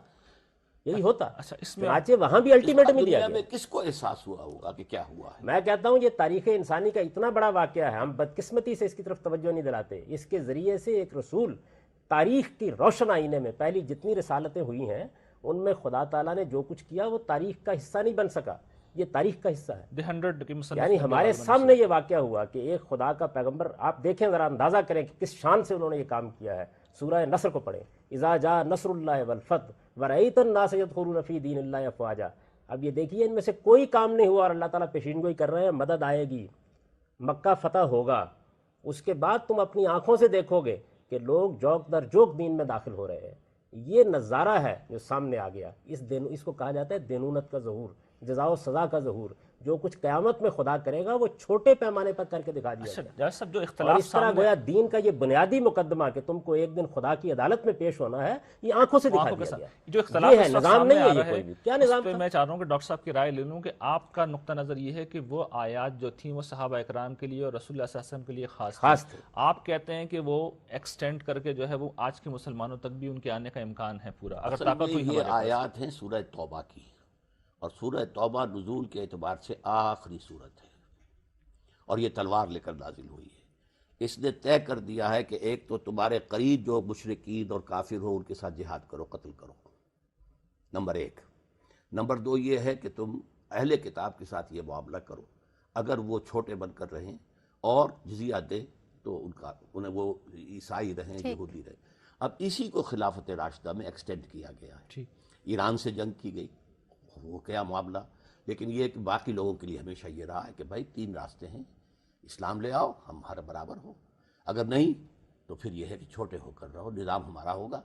اچھا، اس میں چنانچہ وہاں بھی الٹیمیٹم ہی دیا دنیا گیا۔ میں کس کو احساس ہوا ہوگا کہ کیا ہوا ہے؟ میں کہتا ہوں یہ تاریخ انسانی کا اتنا بڑا واقعہ ہے، ہم بدقسمتی سے اس کی طرف توجہ نہیں دلاتے۔ اس کے ذریعے سے ایک رسول تاریخ کی روشن آئینے میں، پہلی جتنی رسالتیں ہوئی ہیں ان میں خدا تعالیٰ نے جو کچھ کیا وہ تاریخ کا حصہ نہیں بن سکا، یہ تاریخ کا حصہ ہے۔ یعنی ہمارے سامنے یہ واقعہ ہوا کہ ایک خدا کا پیغمبر، آپ دیکھیں ذرا اندازہ کریں کہ کس شان سے انہوں نے یہ کام کیا ہے۔ سورہ نصر کو پڑھیں، اذا جاء نصر اللہ والفتح ورأیت الناس يدخلون فی دین اللہ افواجا۔ اب یہ دیکھیے ان میں سے کوئی کام نہیں ہوا اور اللہ تعالیٰ پیشین گوئی کر رہے ہیں مدد آئے گی، مکہ فتح ہوگا، اس کے بعد تم اپنی آنکھوں سے دیکھو گے کہ لوگ جوک در جوک دین میں داخل ہو رہے ہیں۔ یہ نظارہ ہے جو سامنے آ گیا، اس کو کہا جاتا ہے دینونت کا ظہور، جزا و سزا کا ظہور۔ جو کچھ قیامت میں خدا کرے گا وہ چھوٹے پیمانے پر کر کے دکھا دیا گیا۔ اور اس طرح گویا دین کا یہ بنیادی مقدمہ کہ تم کو ایک دن خدا کی عدالت میں پیش ہونا ہے، یہ آنکھوں سے دکھا دیا گیا۔ جو اختلاف یہ ہے، نظام نہیں ہے یہ کوئی بھی۔ کیا نظام تھا؟ میں چاہ رہا ہوں کہ ڈاکٹر صاحب کی رائے لے لوں کہ آپ کا نقطہ نظر یہ ہے کہ وہ آیات جو تھیں وہ صحابہ اکرام کے لیے اور رسول اللہ صلی اللہ علیہ وسلم کے لیے خاص تھیں۔ آپ کہتے ہیں کہ وہ ایکسٹینڈ کر کے جو ہے وہ آج کے مسلمانوں تک بھی ان کے آنے کا امکان ہے پورا، اگر طاقت ہوئی۔ یہ آیات ہیں سورہ توبہ کی، اور سورہ توبہ نزول کے اعتبار سے آخری سورت ہے، اور یہ تلوار لے کر نازل ہوئی ہے۔ اس نے طے کر دیا ہے کہ ایک تو تمہارے قریب جو مشرکین اور کافر ہو ان کے ساتھ جہاد کرو، قتل کرو، نمبر 1۔ نمبر 2 یہ ہے کہ تم اہل کتاب کے ساتھ یہ معاملہ کرو۔ اگر وہ چھوٹے بن کر رہیں اور جزیہ دے تو انہیں وہ عیسائی رہیں یہودی رہیں. اب اسی کو خلافت راشدہ میں ایکسٹینڈ کیا گیا ہے. ایران سے جنگ کی گئی، وہ کیا معاملہ، لیکن یہ کہ باقی لوگوں کے لیے ہمیشہ یہ رہا ہے کہ بھائی 3 راستے ہیں، اسلام لے آؤ ہم ہر برابر ہو، اگر نہیں تو پھر یہ ہے کہ چھوٹے ہو کر رہو، نظام ہمارا ہوگا،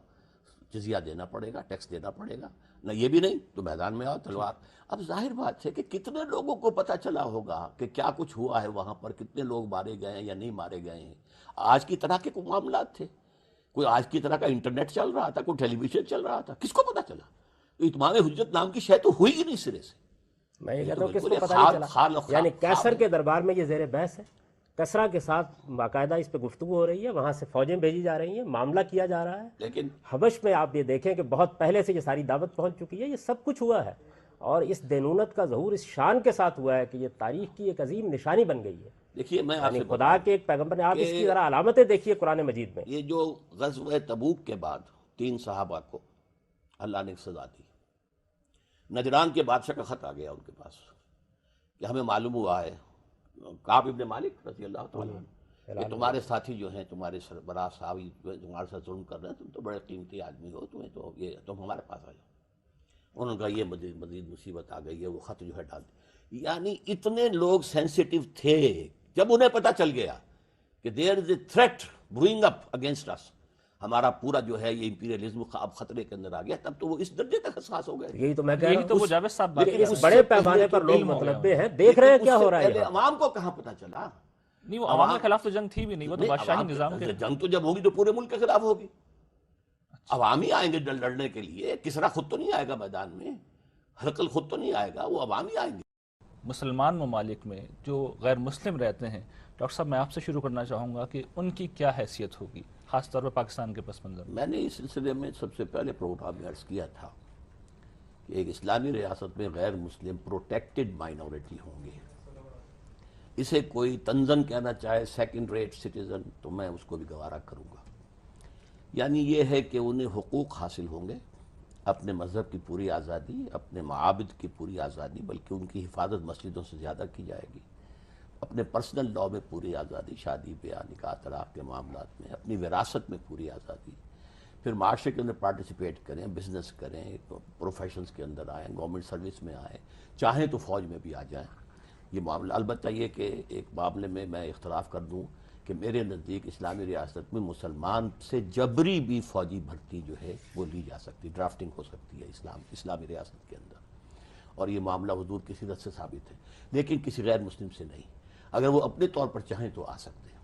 جزیہ دینا پڑے گا، ٹیکس دینا پڑے گا، نہ یہ بھی نہیں تو میدان میں آؤ تلوار. اب ظاہر بات ہے کہ کتنے لوگوں کو پتہ چلا ہوگا کہ کیا کچھ ہوا ہے وہاں پر، کتنے لوگ مارے گئے ہیں یا نہیں مارے گئے ہیں. آج کی طرح کے کوئی معاملات تھے، کوئی آج کی طرح کا انٹرنیٹ چل رہا تھا، کوئی ٹیلی ویژن چل رہا تھا، کس کو پتہ چلا؟ اتمام حجت نام کی شے تو ہوئی ہی نہیں سرے سے. میں یہ کہتا ہوں کس کو پتہ نہیں چلا، یعنی کیسر کے دربار میں یہ زیر بحث ہے، کسرا کے ساتھ باقاعدہ اس پہ گفتگو ہو رہی ہے، وہاں سے فوجیں بھیجی جا رہی ہیں، معاملہ کیا جا رہا ہے. لیکن حبش میں آپ یہ دیکھیں کہ بہت پہلے سے یہ ساری دعوت پہنچ چکی ہے، یہ سب کچھ ہوا ہے، اور اس دینونت کا ظہور اس شان کے ساتھ ہوا ہے کہ یہ تاریخ کی ایک عظیم نشانی بن گئی ہے. دیکھیے میں آپ یعنی سے خدا کے ایک پیغمبر نے، آپ اس کی ذرا علامتیں دیکھیے قرآن مجید میں. یہ جو غزوہ تبوک کے بعد 3 صحابہ کو اللہ نے سزا دی، نجران کے بادشاہ کا خط آ گیا ان کے پاس کہ ہمیں معلوم ہوا ہے، کعب ابن مالک رضی اللہ تعالیٰ عنہ، کہ تمہارے ساتھی جو ہیں، تمہارے سربراہ صحابی تمہارے ساتھ ظلم کر رہے ہیں، تم تو بڑے قیمتی آدمی ہو، تم ہمارے پاس آ جاؤ. انہوں نے کہا یہ مزید مصیبت آ گئی ہے، وہ خط جو ہے ڈال دیں. یعنی اتنے لوگ سینسیٹیو تھے، جب انہیں پتہ چل گیا کہ دیر از اے تھریٹ بروئنگ اپ اگینسٹ اس، ہمارا پورا جو ہے یہ امپیریلزم اب خطرے کے اندر آ گیا، تب تو وہ اس درجے تک حساس ہو گئے. یہی تو میں کہہ رہا یہی تو وہ ہوں، جاوید صاحب بات لیکن اس بڑے پیمانے پر لوگ متنبع ہیں، دیکھ رہے ہیں کیا ہو رہا ہے. پہلے عوام کو کہاں پتہ چلا؟ نہیں، وہ عوام کے خلاف تو جنگ تھی بھی نہیں، وہ تو بادشاہی نظام کے. جنگ تو جب ہوگی تو پورے ملک کے خلاف ہوگی. عوام ہی آئیں گے لڑنے کے لیے، کسرا خود تو نہیں آئے گا میدان میں، ہرقل خود تو نہیں آئے گا، وہ عوام ہی آئیں گے. مسلمان ممالک میں جو غیر مسلم رہتے ہیں، ڈاکٹر صاحب میں آپ سے شروع کرنا چاہوں گا کہ ان کی کیا حیثیت ہوگی، خاص طور پر پاکستان کے پس منظر میں. میں نے اس سلسلے میں سب سے پہلے پروگرام میں عرض کیا تھا کہ ایک اسلامی ریاست میں غیر مسلم پروٹیکٹڈ مائنورٹی ہوں گے. اسے کوئی تنزن کہنا چاہے سیکنڈ ریٹ سٹیزن تو میں اس کو بھی گوارا کروں گا. یعنی یہ ہے کہ انہیں حقوق حاصل ہوں گے، اپنے مذہب کی پوری آزادی، اپنے معابد کی پوری آزادی، بلکہ ان کی حفاظت مسجدوں سے زیادہ کی جائے گی، اپنے پرسنل لاء میں پوری آزادی، شادی بیاہ نکاح طلاق کے معاملات میں، اپنی وراثت میں پوری آزادی، پھر معاشرے کے اندر پارٹیسپیٹ کریں، بزنس کریں، پروفیشنز کے اندر آئیں، گورنمنٹ سروس میں آئیں، چاہیں تو فوج میں بھی آ جائیں. یہ معاملہ البتہ یہ کہ ایک معاملے میں اختلاف کر دوں کہ میرے نزدیک اسلامی ریاست میں مسلمان سے جبری بھی فوجی بھرتی جو ہے وہ لی جا سکتی، ڈرافٹنگ ہو سکتی ہے اسلامی ریاست کے اندر، اور یہ معاملہ حضور کی سیرت سے ثابت ہے، لیکن کسی غیر مسلم سے نہیں. اگر وہ اپنے طور پر چاہیں تو آ سکتے ہیں،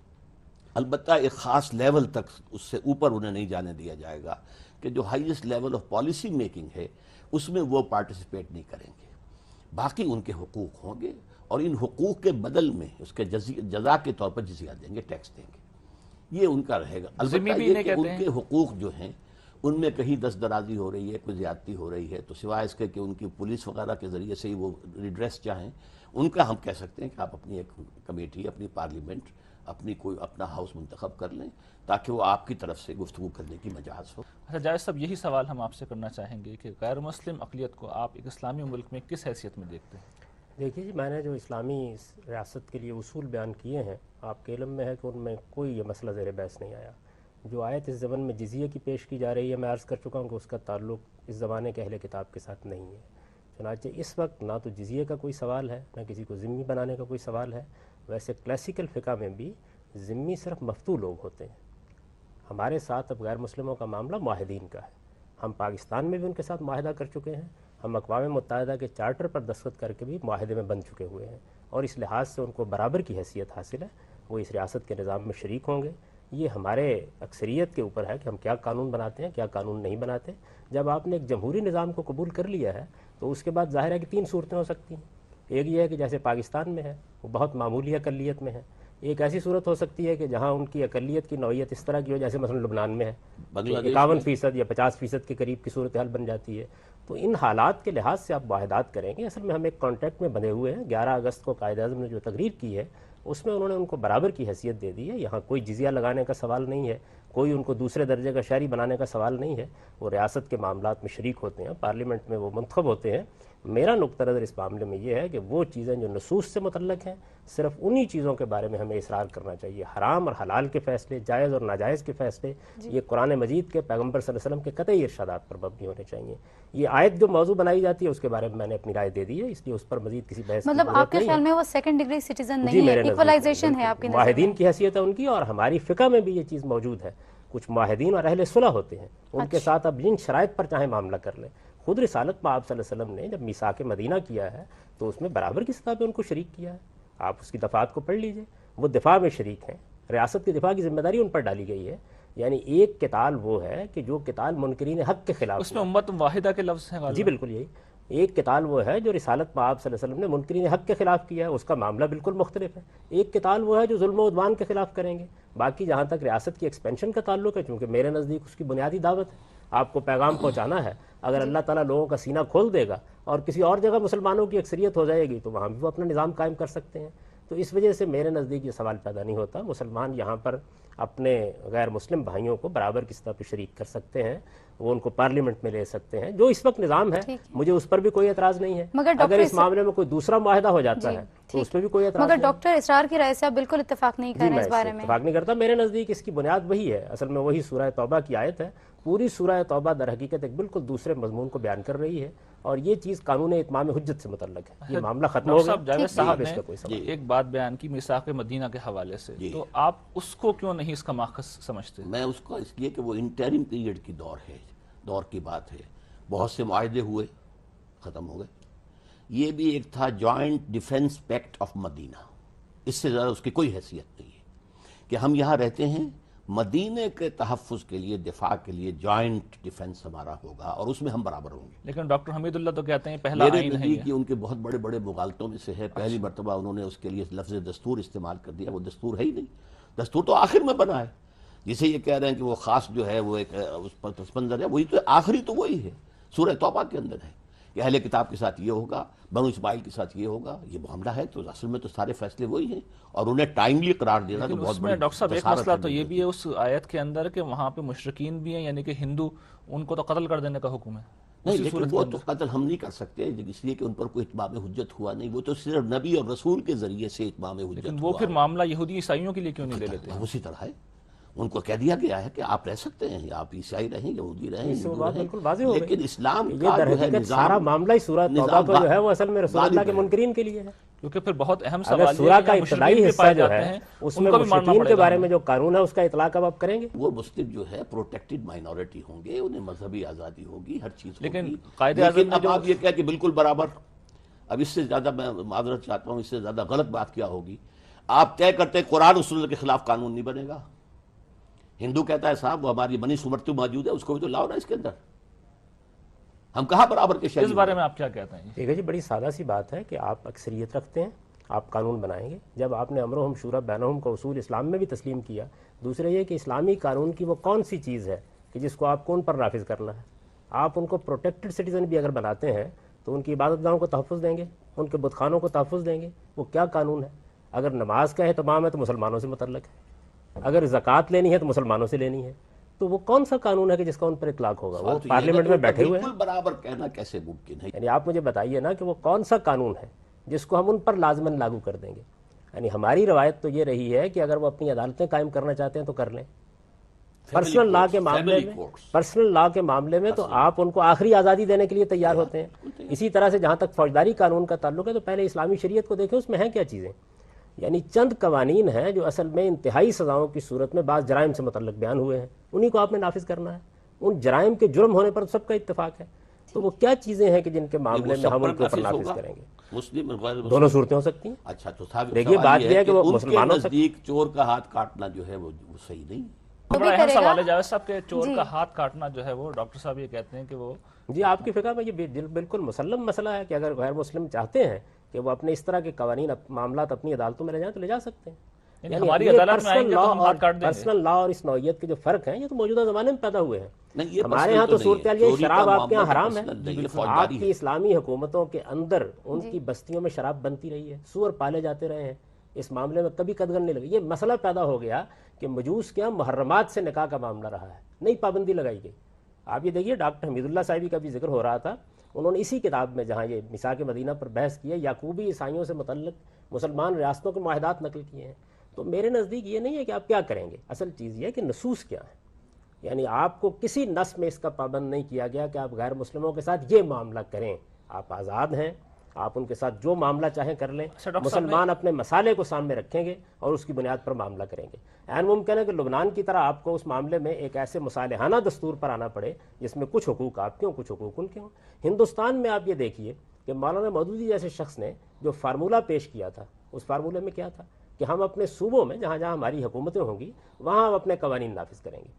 البتہ ایک خاص لیول تک، اس سے اوپر انہیں نہیں جانے دیا جائے گا کہ جو highest level of policy making ہے اس میں وہ پارٹیسپیٹ نہیں کریں گے. باقی ان کے حقوق ہوں گے، اور ان حقوق کے بدل میں اس کے جزا کے طور پر جزیہ دیں گے، ٹیکس دیں گے. یہ ان کا رہے گا. البتہ یہ کہ ان کے حقوق جو ہیں ان میں کہیں دست درازی ہو رہی ہے، کوئی زیادتی ہو رہی ہے، تو سوائے اس کے کہ ان کی پولیس وغیرہ کے ذریعے سے ہی وہ ریڈریس چاہیں، ان کا ہم کہہ سکتے ہیں کہ آپ اپنی ایک کمیٹی، اپنی پارلیمنٹ، اپنا ہاؤس منتخب کر لیں تاکہ وہ آپ کی طرف سے گفتگو کرنے کی مجاز ہو. اچھا جاوید صاحب، یہی سوال ہم آپ سے کرنا چاہیں گے کہ غیر مسلم اقلیت کو آپ ایک اسلامی ملک میں کس حیثیت میں دیکھتے ہیں؟ دیکھیے جی، میں نے جو اسلامی ریاست کے لیے اصول بیان کیے ہیں، آپ کے علم میں ہے کہ ان میں کوئی یہ مسئلہ زیر بحث نہیں آیا. جو آیت اس زمن میں جزیے کی پیش کی جا رہی ہے، میں عرض کر چکا ہوں کہ اس کا تعلق اس زمانے کے اہل کتاب کے ساتھ نہیں ہے. چنانچہ اس وقت نہ تو جزیے کا کوئی سوال ہے، نہ کسی کو ذمہ بنانے کا کوئی سوال ہے. ویسے کلاسیکل فقہ میں بھی ذمہ صرف مفتو لوگ ہوتے ہیں. ہمارے ساتھ اب غیر مسلموں کا معاملہ معاہدین کا ہے. ہم پاکستان میں بھی ان کے ساتھ معاہدہ کر چکے ہیں، ہم اقوام متحدہ کے چارٹر پر دستخط کر کے بھی معاہدے میں بن چکے ہوئے ہیں، اور اس لحاظ سے ان کو برابر کی حیثیت حاصل ہے. وہ اس ریاست کے نظام میں شریک ہوں گے. یہ ہمارے اکثریت کے اوپر ہے کہ ہم کیا قانون بناتے ہیں، کیا قانون نہیں بناتے. جب آپ نے ایک جمہوری نظام کو قبول کر لیا ہے تو اس کے بعد ظاہر ہے کہ 3 صورتیں ہو سکتی ہیں. ایک یہ ہے کہ جیسے پاکستان میں ہے، وہ بہت معمولی اقلیت میں ہے. ایک ایسی صورت ہو سکتی ہے کہ جہاں ان کی اقلیت کی نوعیت اس طرح کی ہو جیسے مثلا لبنان میں ہے، 51% یا 50% کے قریب کی صورتحال بن جاتی ہے. تو ان حالات کے لحاظ سے آپ معاہدات کریں گے. اصل میں ہم ایک کانٹریکٹ میں بندھے ہوئے ہیں. 11 اگست کو قائد اعظم نے جو تقریر کی ہے اس میں انہوں نے ان کو برابر کی حیثیت دے دی ہے. یہاں کوئی جزیہ لگانے کا سوال نہیں ہے، کوئی ان کو دوسرے درجے کا شہری بنانے کا سوال نہیں ہے. وہ ریاست کے معاملات میں شریک ہوتے ہیں، پارلیمنٹ میں وہ منتخب ہوتے ہیں. میرا نقطہ نظر اس معاملے میں یہ ہے کہ وہ چیزیں جو نصوص سے متعلق ہیں صرف انہی چیزوں کے بارے میں ہمیں اصرار کرنا چاہیے. حرام اور حلال کے فیصلے، جائز اور ناجائز کے فیصلے، یہ قرآن مجید کے پیغمبر صلی اللہ علیہ وسلم کے قطعی ارشادات پر مبنی ہونے چاہیے. یہ آیت جو موضوع بنائی جاتی ہے اس کے بارے میں نے اپنی رائے دے دی ہے، اس لیے اس پر مزید کسی بحث کی مطلب ضرورت آپ کے نہیں خیال ہے. میں وہ سیکنڈ ڈگری سٹیزن جی نہیں ہے، میرے نزدیک ایکولائزیشن ہے آپ کی نظر معاہدین میں؟ کی حیثیت ہے ان کی، اور ہماری فقہ میں بھی یہ چیز موجود ہے. کچھ معاہدین اور اہل صلح ہوتے ہیں، ان کے ساتھ اب جن شرائط پر چاہے معاملہ کر لیں. خود رسالت میں آپ صلی اللہ علیہ وسلم نے جب میثاق مدینہ کیا ہے تو اس میں برابر کی سطح پہ ان کو شریک کیا ہے. آپ اس کی دفعات کو پڑھ لیجئے، وہ دفاع میں شریک ہیں، ریاست کی دفاع کی ذمہ داری ان پر ڈالی گئی ہے. یعنی ایک قتال وہ ہے کہ جو قتال منکرین حق کے خلاف اس میں امت واحدہ کے لفظ ہیں غالباً. جی بالکل یہی ایک قتال وہ ہے جو رسالت میں آپ صلی اللہ علیہ وسلم نے منکرین حق کے خلاف کیا ہے، اس کا معاملہ بالکل مختلف ہے. ایک قتال وہ ہے جو ظلم و عدوان کے خلاف کریں گے. باقی جہاں تک ریاست کی ایکسپینشن کا تعلق ہے، چونکہ میرے نزدیک اس کی بنیادی دعوت ہے، آپ کو پیغام پہنچانا ہے. اگر اللہ تعالیٰ لوگوں کا سینہ کھول دے گا اور کسی اور جگہ مسلمانوں کی اکثریت ہو جائے گی تو وہاں بھی وہ اپنا نظام قائم کر سکتے ہیں. تو اس وجہ سے میرے نزدیک یہ سوال پیدا نہیں ہوتا. مسلمان یہاں پر اپنے غیر مسلم بھائیوں کو برابر کی سطح پہ شریک کر سکتے ہیں، وہ ان کو پارلیمنٹ میں لے سکتے ہیں. جو اس وقت نظام ہے مجھے اس پر بھی کوئی اعتراض نہیں ہے. اگر اس معاملے میں کوئی دوسرا معاہدہ ہو جاتا ہے تو اس پہ بھی کوئی اعتراض مگر نہیں. ڈاکٹر اسرار کی رائے سے آپ بالکل اتفاق نہیں کر رہے ہیں اس بارے میں؟ اتفاق نہیں کرتا. میرے نزدیک اس کی بنیاد وہی ہے، اصل میں وہی سورہ توبہ کی آیت ہے. پوری سورہ توبہ در حقیقت ایک بالکل دوسرے مضمون کو بیان کر رہی ہے، اور یہ چیز قانون اتمام حجت سے متعلق ہے. یہ معاملہ ختم ہو گیا. جاوید صاحب اس کا کوئی سوال نے ایک بات بیان کی میثاق مدینہ کے حوالے سے، تو آپ اس کو کیوں نہیں اس کا ماخذ سمجھتے؟ میں اس کو اس لیے کہ وہ انٹرم پیریڈ کی دور کی بات ہے. بہت سے معاہدے ہوئے، ختم ہو گئے. یہ بھی ایک تھا جوائنٹ ڈیفنس پیکٹ آف مدینہ. اس سے زیادہ اس کی کوئی حیثیت نہیں ہے کہ ہم یہاں رہتے ہیں، مدینہ کے تحفظ کے لیے، دفاع کے لیے جوائنٹ ڈیفنس ہمارا ہوگا اور اس میں ہم برابر ہوں گے. لیکن ڈاکٹر حمید اللہ تو کہتے ہیں پہلا میرے آئین ہے نزدیک یہ. ان کے بہت بڑے بڑے مغالطوں میں سے ہے. پہلی مرتبہ انہوں نے اس کے لیے لفظ دستور استعمال کر دیا. وہ دستور ہے ہی نہیں. دستور تو آخر میں بنا ہے. جسے یہ کہہ رہے ہیں کہ وہ خاص جو ہے وہ ایک اس پر پس منظر ہے، وہی تو آخری تو وہی ہے. سورہ توبہ کے اندر ہے کہ اہل کتاب کے ساتھ یہ ہوگا، بنو اسماعیل کے ساتھ یہ ہوگا. یہ معاملہ ہے تو اصل میں تو سارے فیصلے وہی ہیں، اور انہیں ٹائملی قرار دینا تو بہت اس میں بڑی ڈاکٹر صاحب ایک جسارت مسئلہ ہے تو یہ بالکل. بھی ہے اس آیت کے اندر کہ وہاں پہ مشرکین بھی ہیں، یعنی کہ ہندو، ان کو تو قتل کر دینے کا حکم ہے. نہیں، اسی لیکن صورت وہ کے تو اندر قتل ہم نہیں کر سکتے اس لیے کہ ان پر کوئی اتمام حجت ہوا نہیں. وہ تو صرف نبی اور رسول کے ذریعے سے اتمام حجت لیکن ہوا. وہ پھر معاملہ یہودی عیسائیوں کے لیے کیوں نہیں لے لیتے؟ اسی طرح ہے. ان کو کہہ دیا گیا ہے کہ آپ رہ سکتے ہیں، آپ عیسائی رہیں، یہودی رہیں، اس سے وہ ہندو بات رہیں، بالکل واضح ہو گئی. لیکن اسلام یہ کا در جو ہے حقیقت نظام، سارا معاملہ ہی سورہ توبہ کا جو ہے وہ اصل میں رسول اللہ کے منکرین کے لیے ہے. کیونکہ پھر بہت اہم اگر سوال سورہ کا ابتدائی حصہ جو ہے اس میں مشرکین کے بارے میں جو قانون ہے اس کا اطلاق اب آپ کریں گے. وہ مسلم جو ہے پروٹیکٹڈ مائنورٹی ہوں گے، انہیں مذہبی آزادی ہوگی، ہر چیز ہوگی. لیکن قائد اعظم لیکن نے اب جو آپ یہ کہہ کہ بالکل برابر، اب اس سے زیادہ میں معذرت چاہتا ہوں، اس سے زیادہ غلط بات کیا ہوگی. آپ طے کرتے قرآن و سنت کے خلاف قانون نہیں بنے گا. ہندو کہتا ہے صاحب وہ ہماری بنی سمرتی موجود ہے، اس کو بھی تو لاؤ نا اس کے اندر. ہم کہاں برابر کے شہری؟ اس بارے میں آپ کیا کہتے ہیں؟ ٹھیک ہے جی، بڑی سادہ سی بات ہے کہ آپ اکثریت رکھتے ہیں، آپ قانون بنائیں گے. جب آپ نے امرہم شورا بینہم کا اصول اسلام میں بھی تسلیم کیا، دوسرے یہ کہ اسلامی قانون کی وہ کون سی چیز ہے کہ جس کو آپ کو ان پر نافذ کرنا ہے. آپ ان کو پروٹیکٹڈ سٹیزن بھی اگر بناتے ہیں تو ان کی عبادت گاہوں کو تحفظ دیں گے، ان کے بت خانوں کو تحفظ دیں گے. وہ کیا قانون ہے؟ اگر نماز کا اہتمام ہے تو مسلمانوں سے متعلق ہے، اگر زکوٰۃ لینی ہے تو مسلمانوں سے لینی ہے. تو وہ کون سا قانون ہے کہ جس کا ان پر اطلاق ہوگا؟ وہ پارلیمنٹ میں بیٹھے ہوئے ہیں. بالکل برابر کہنا کیسے ممکن ہے؟ یعنی آپ مجھے بتائیے نا کہ وہ کون سا قانون ہے جس کو ہم ان پر لازماً لاگو کر دیں گے. یعنی ہماری روایت تو یہ رہی ہے کہ اگر وہ اپنی عدالتیں قائم کرنا چاہتے ہیں تو کر لیں. پرسنل لا کے معاملے میں تو آپ ان کو آخری آزادی دینے کے لیے تیار ہوتے ہیں. اسی طرح سے جہاں تک فوجداری قانون کا تعلق ہے تو پہلے اسلامی شریعت کو دیکھیں، اس میں ہیں کیا چیزیں. یعنی چند قوانین ہیں جو اصل میں انتہائی سزاؤں کی صورت میں بعض جرائم سے متعلق بیان ہوئے ہیں، انہی کو آپ نے نافذ کرنا ہے. ان جرائم کے جرم ہونے پر سب کا اتفاق ہے. تو وہ کیا چیزیں ہیں کہ جن کے معاملے میں ہم ان کے اوپر نافذ کریں گے؟ مسلم اور غیر مسلم دونوں صورتیں ہو سکتی ہیں. اچھا تو دیکھیے بات یہ ہے کہ وہ ان کے مسلمانوں تک نزدیک چور کا ہاتھ کاٹنا جو ہے وہ صحیح نہیں. بڑا اہم سوال ہے جاوید صاحب کہ چور کا ہاتھ کاٹنا جو ہے وہ ڈاکٹر صاحب یہ کہتے ہیں کہ وہ جی آپ کی فقہ میں یہ بالکل مسلم مسئلہ ہے کہ اگر غیر مسلم چاہتے ہیں کہ وہ اپنے اس طرح کے قوانین معاملات اپنی عدالتوں میں لے جائیں تو لے جا سکتے ہیں. یعنی ہماری عدالت میں آئیں گے تو ہم ہاتھ کاٹ دیں گے. پرسنل لا اور اس نوعیت کے جو فرق ہیں یہ تو موجودہ زمانے میں پیدا ہوئے ہیں. نہیں، یہ ہمارے ہاں تو صورتحال یہ شراب آپ کے یہاں حرام ہے. آپ ہے. کی اسلامی حکومتوں کے اندر ان کی بستیوں میں شراب بنتی رہی ہے، سور پالے جاتے رہے ہیں، اس معاملے میں کبھی قدغن نہیں لگی. یہ مسئلہ پیدا ہو گیا کہ مجوس کے محرمات سے نکاح کا معاملہ رہا ہے، نئی پابندی لگائی گئی. آپ یہ دیکھیے ڈاکٹر حمید اللہ صاحبی کا بھی ذکر ہو رہا تھا انہوں نے اسی کتاب میں جہاں یہ میثاق مدینہ پر بحث کی ہے یعقوبی عیسائیوں سے متعلق مسلمان ریاستوں کے معاہدات نقل کیے ہیں. تو میرے نزدیک یہ نہیں ہے کہ آپ کیا کریں گے، اصل چیز یہ ہے کہ نصوص کیا ہیں. یعنی آپ کو کسی نص میں اس کا پابند نہیں کیا گیا کہ آپ غیر مسلموں کے ساتھ یہ معاملہ کریں. آپ آزاد ہیں، آپ ان کے ساتھ جو معاملہ چاہیں کر لیں. مسلمان اپنے مسالے کو سامنے رکھیں گے اور اس کی بنیاد پر معاملہ کریں گے. عین ممکن ہے کہ لبنان کی طرح آپ کو اس معاملے میں ایک ایسے مصالحانہ دستور پر آنا پڑے جس میں کچھ حقوق آپ کے ہوں، کچھ حقوق ان کے ہوں. ہندوستان میں آپ یہ دیکھیے کہ مولانا مودودی جیسے شخص نے جو فارمولہ پیش کیا تھا، اس فارمولے میں کیا تھا کہ ہم اپنے صوبوں میں جہاں جہاں ہماری حکومتیں ہوں گی وہاں ہم اپنے قوانین نافذ کریں گے.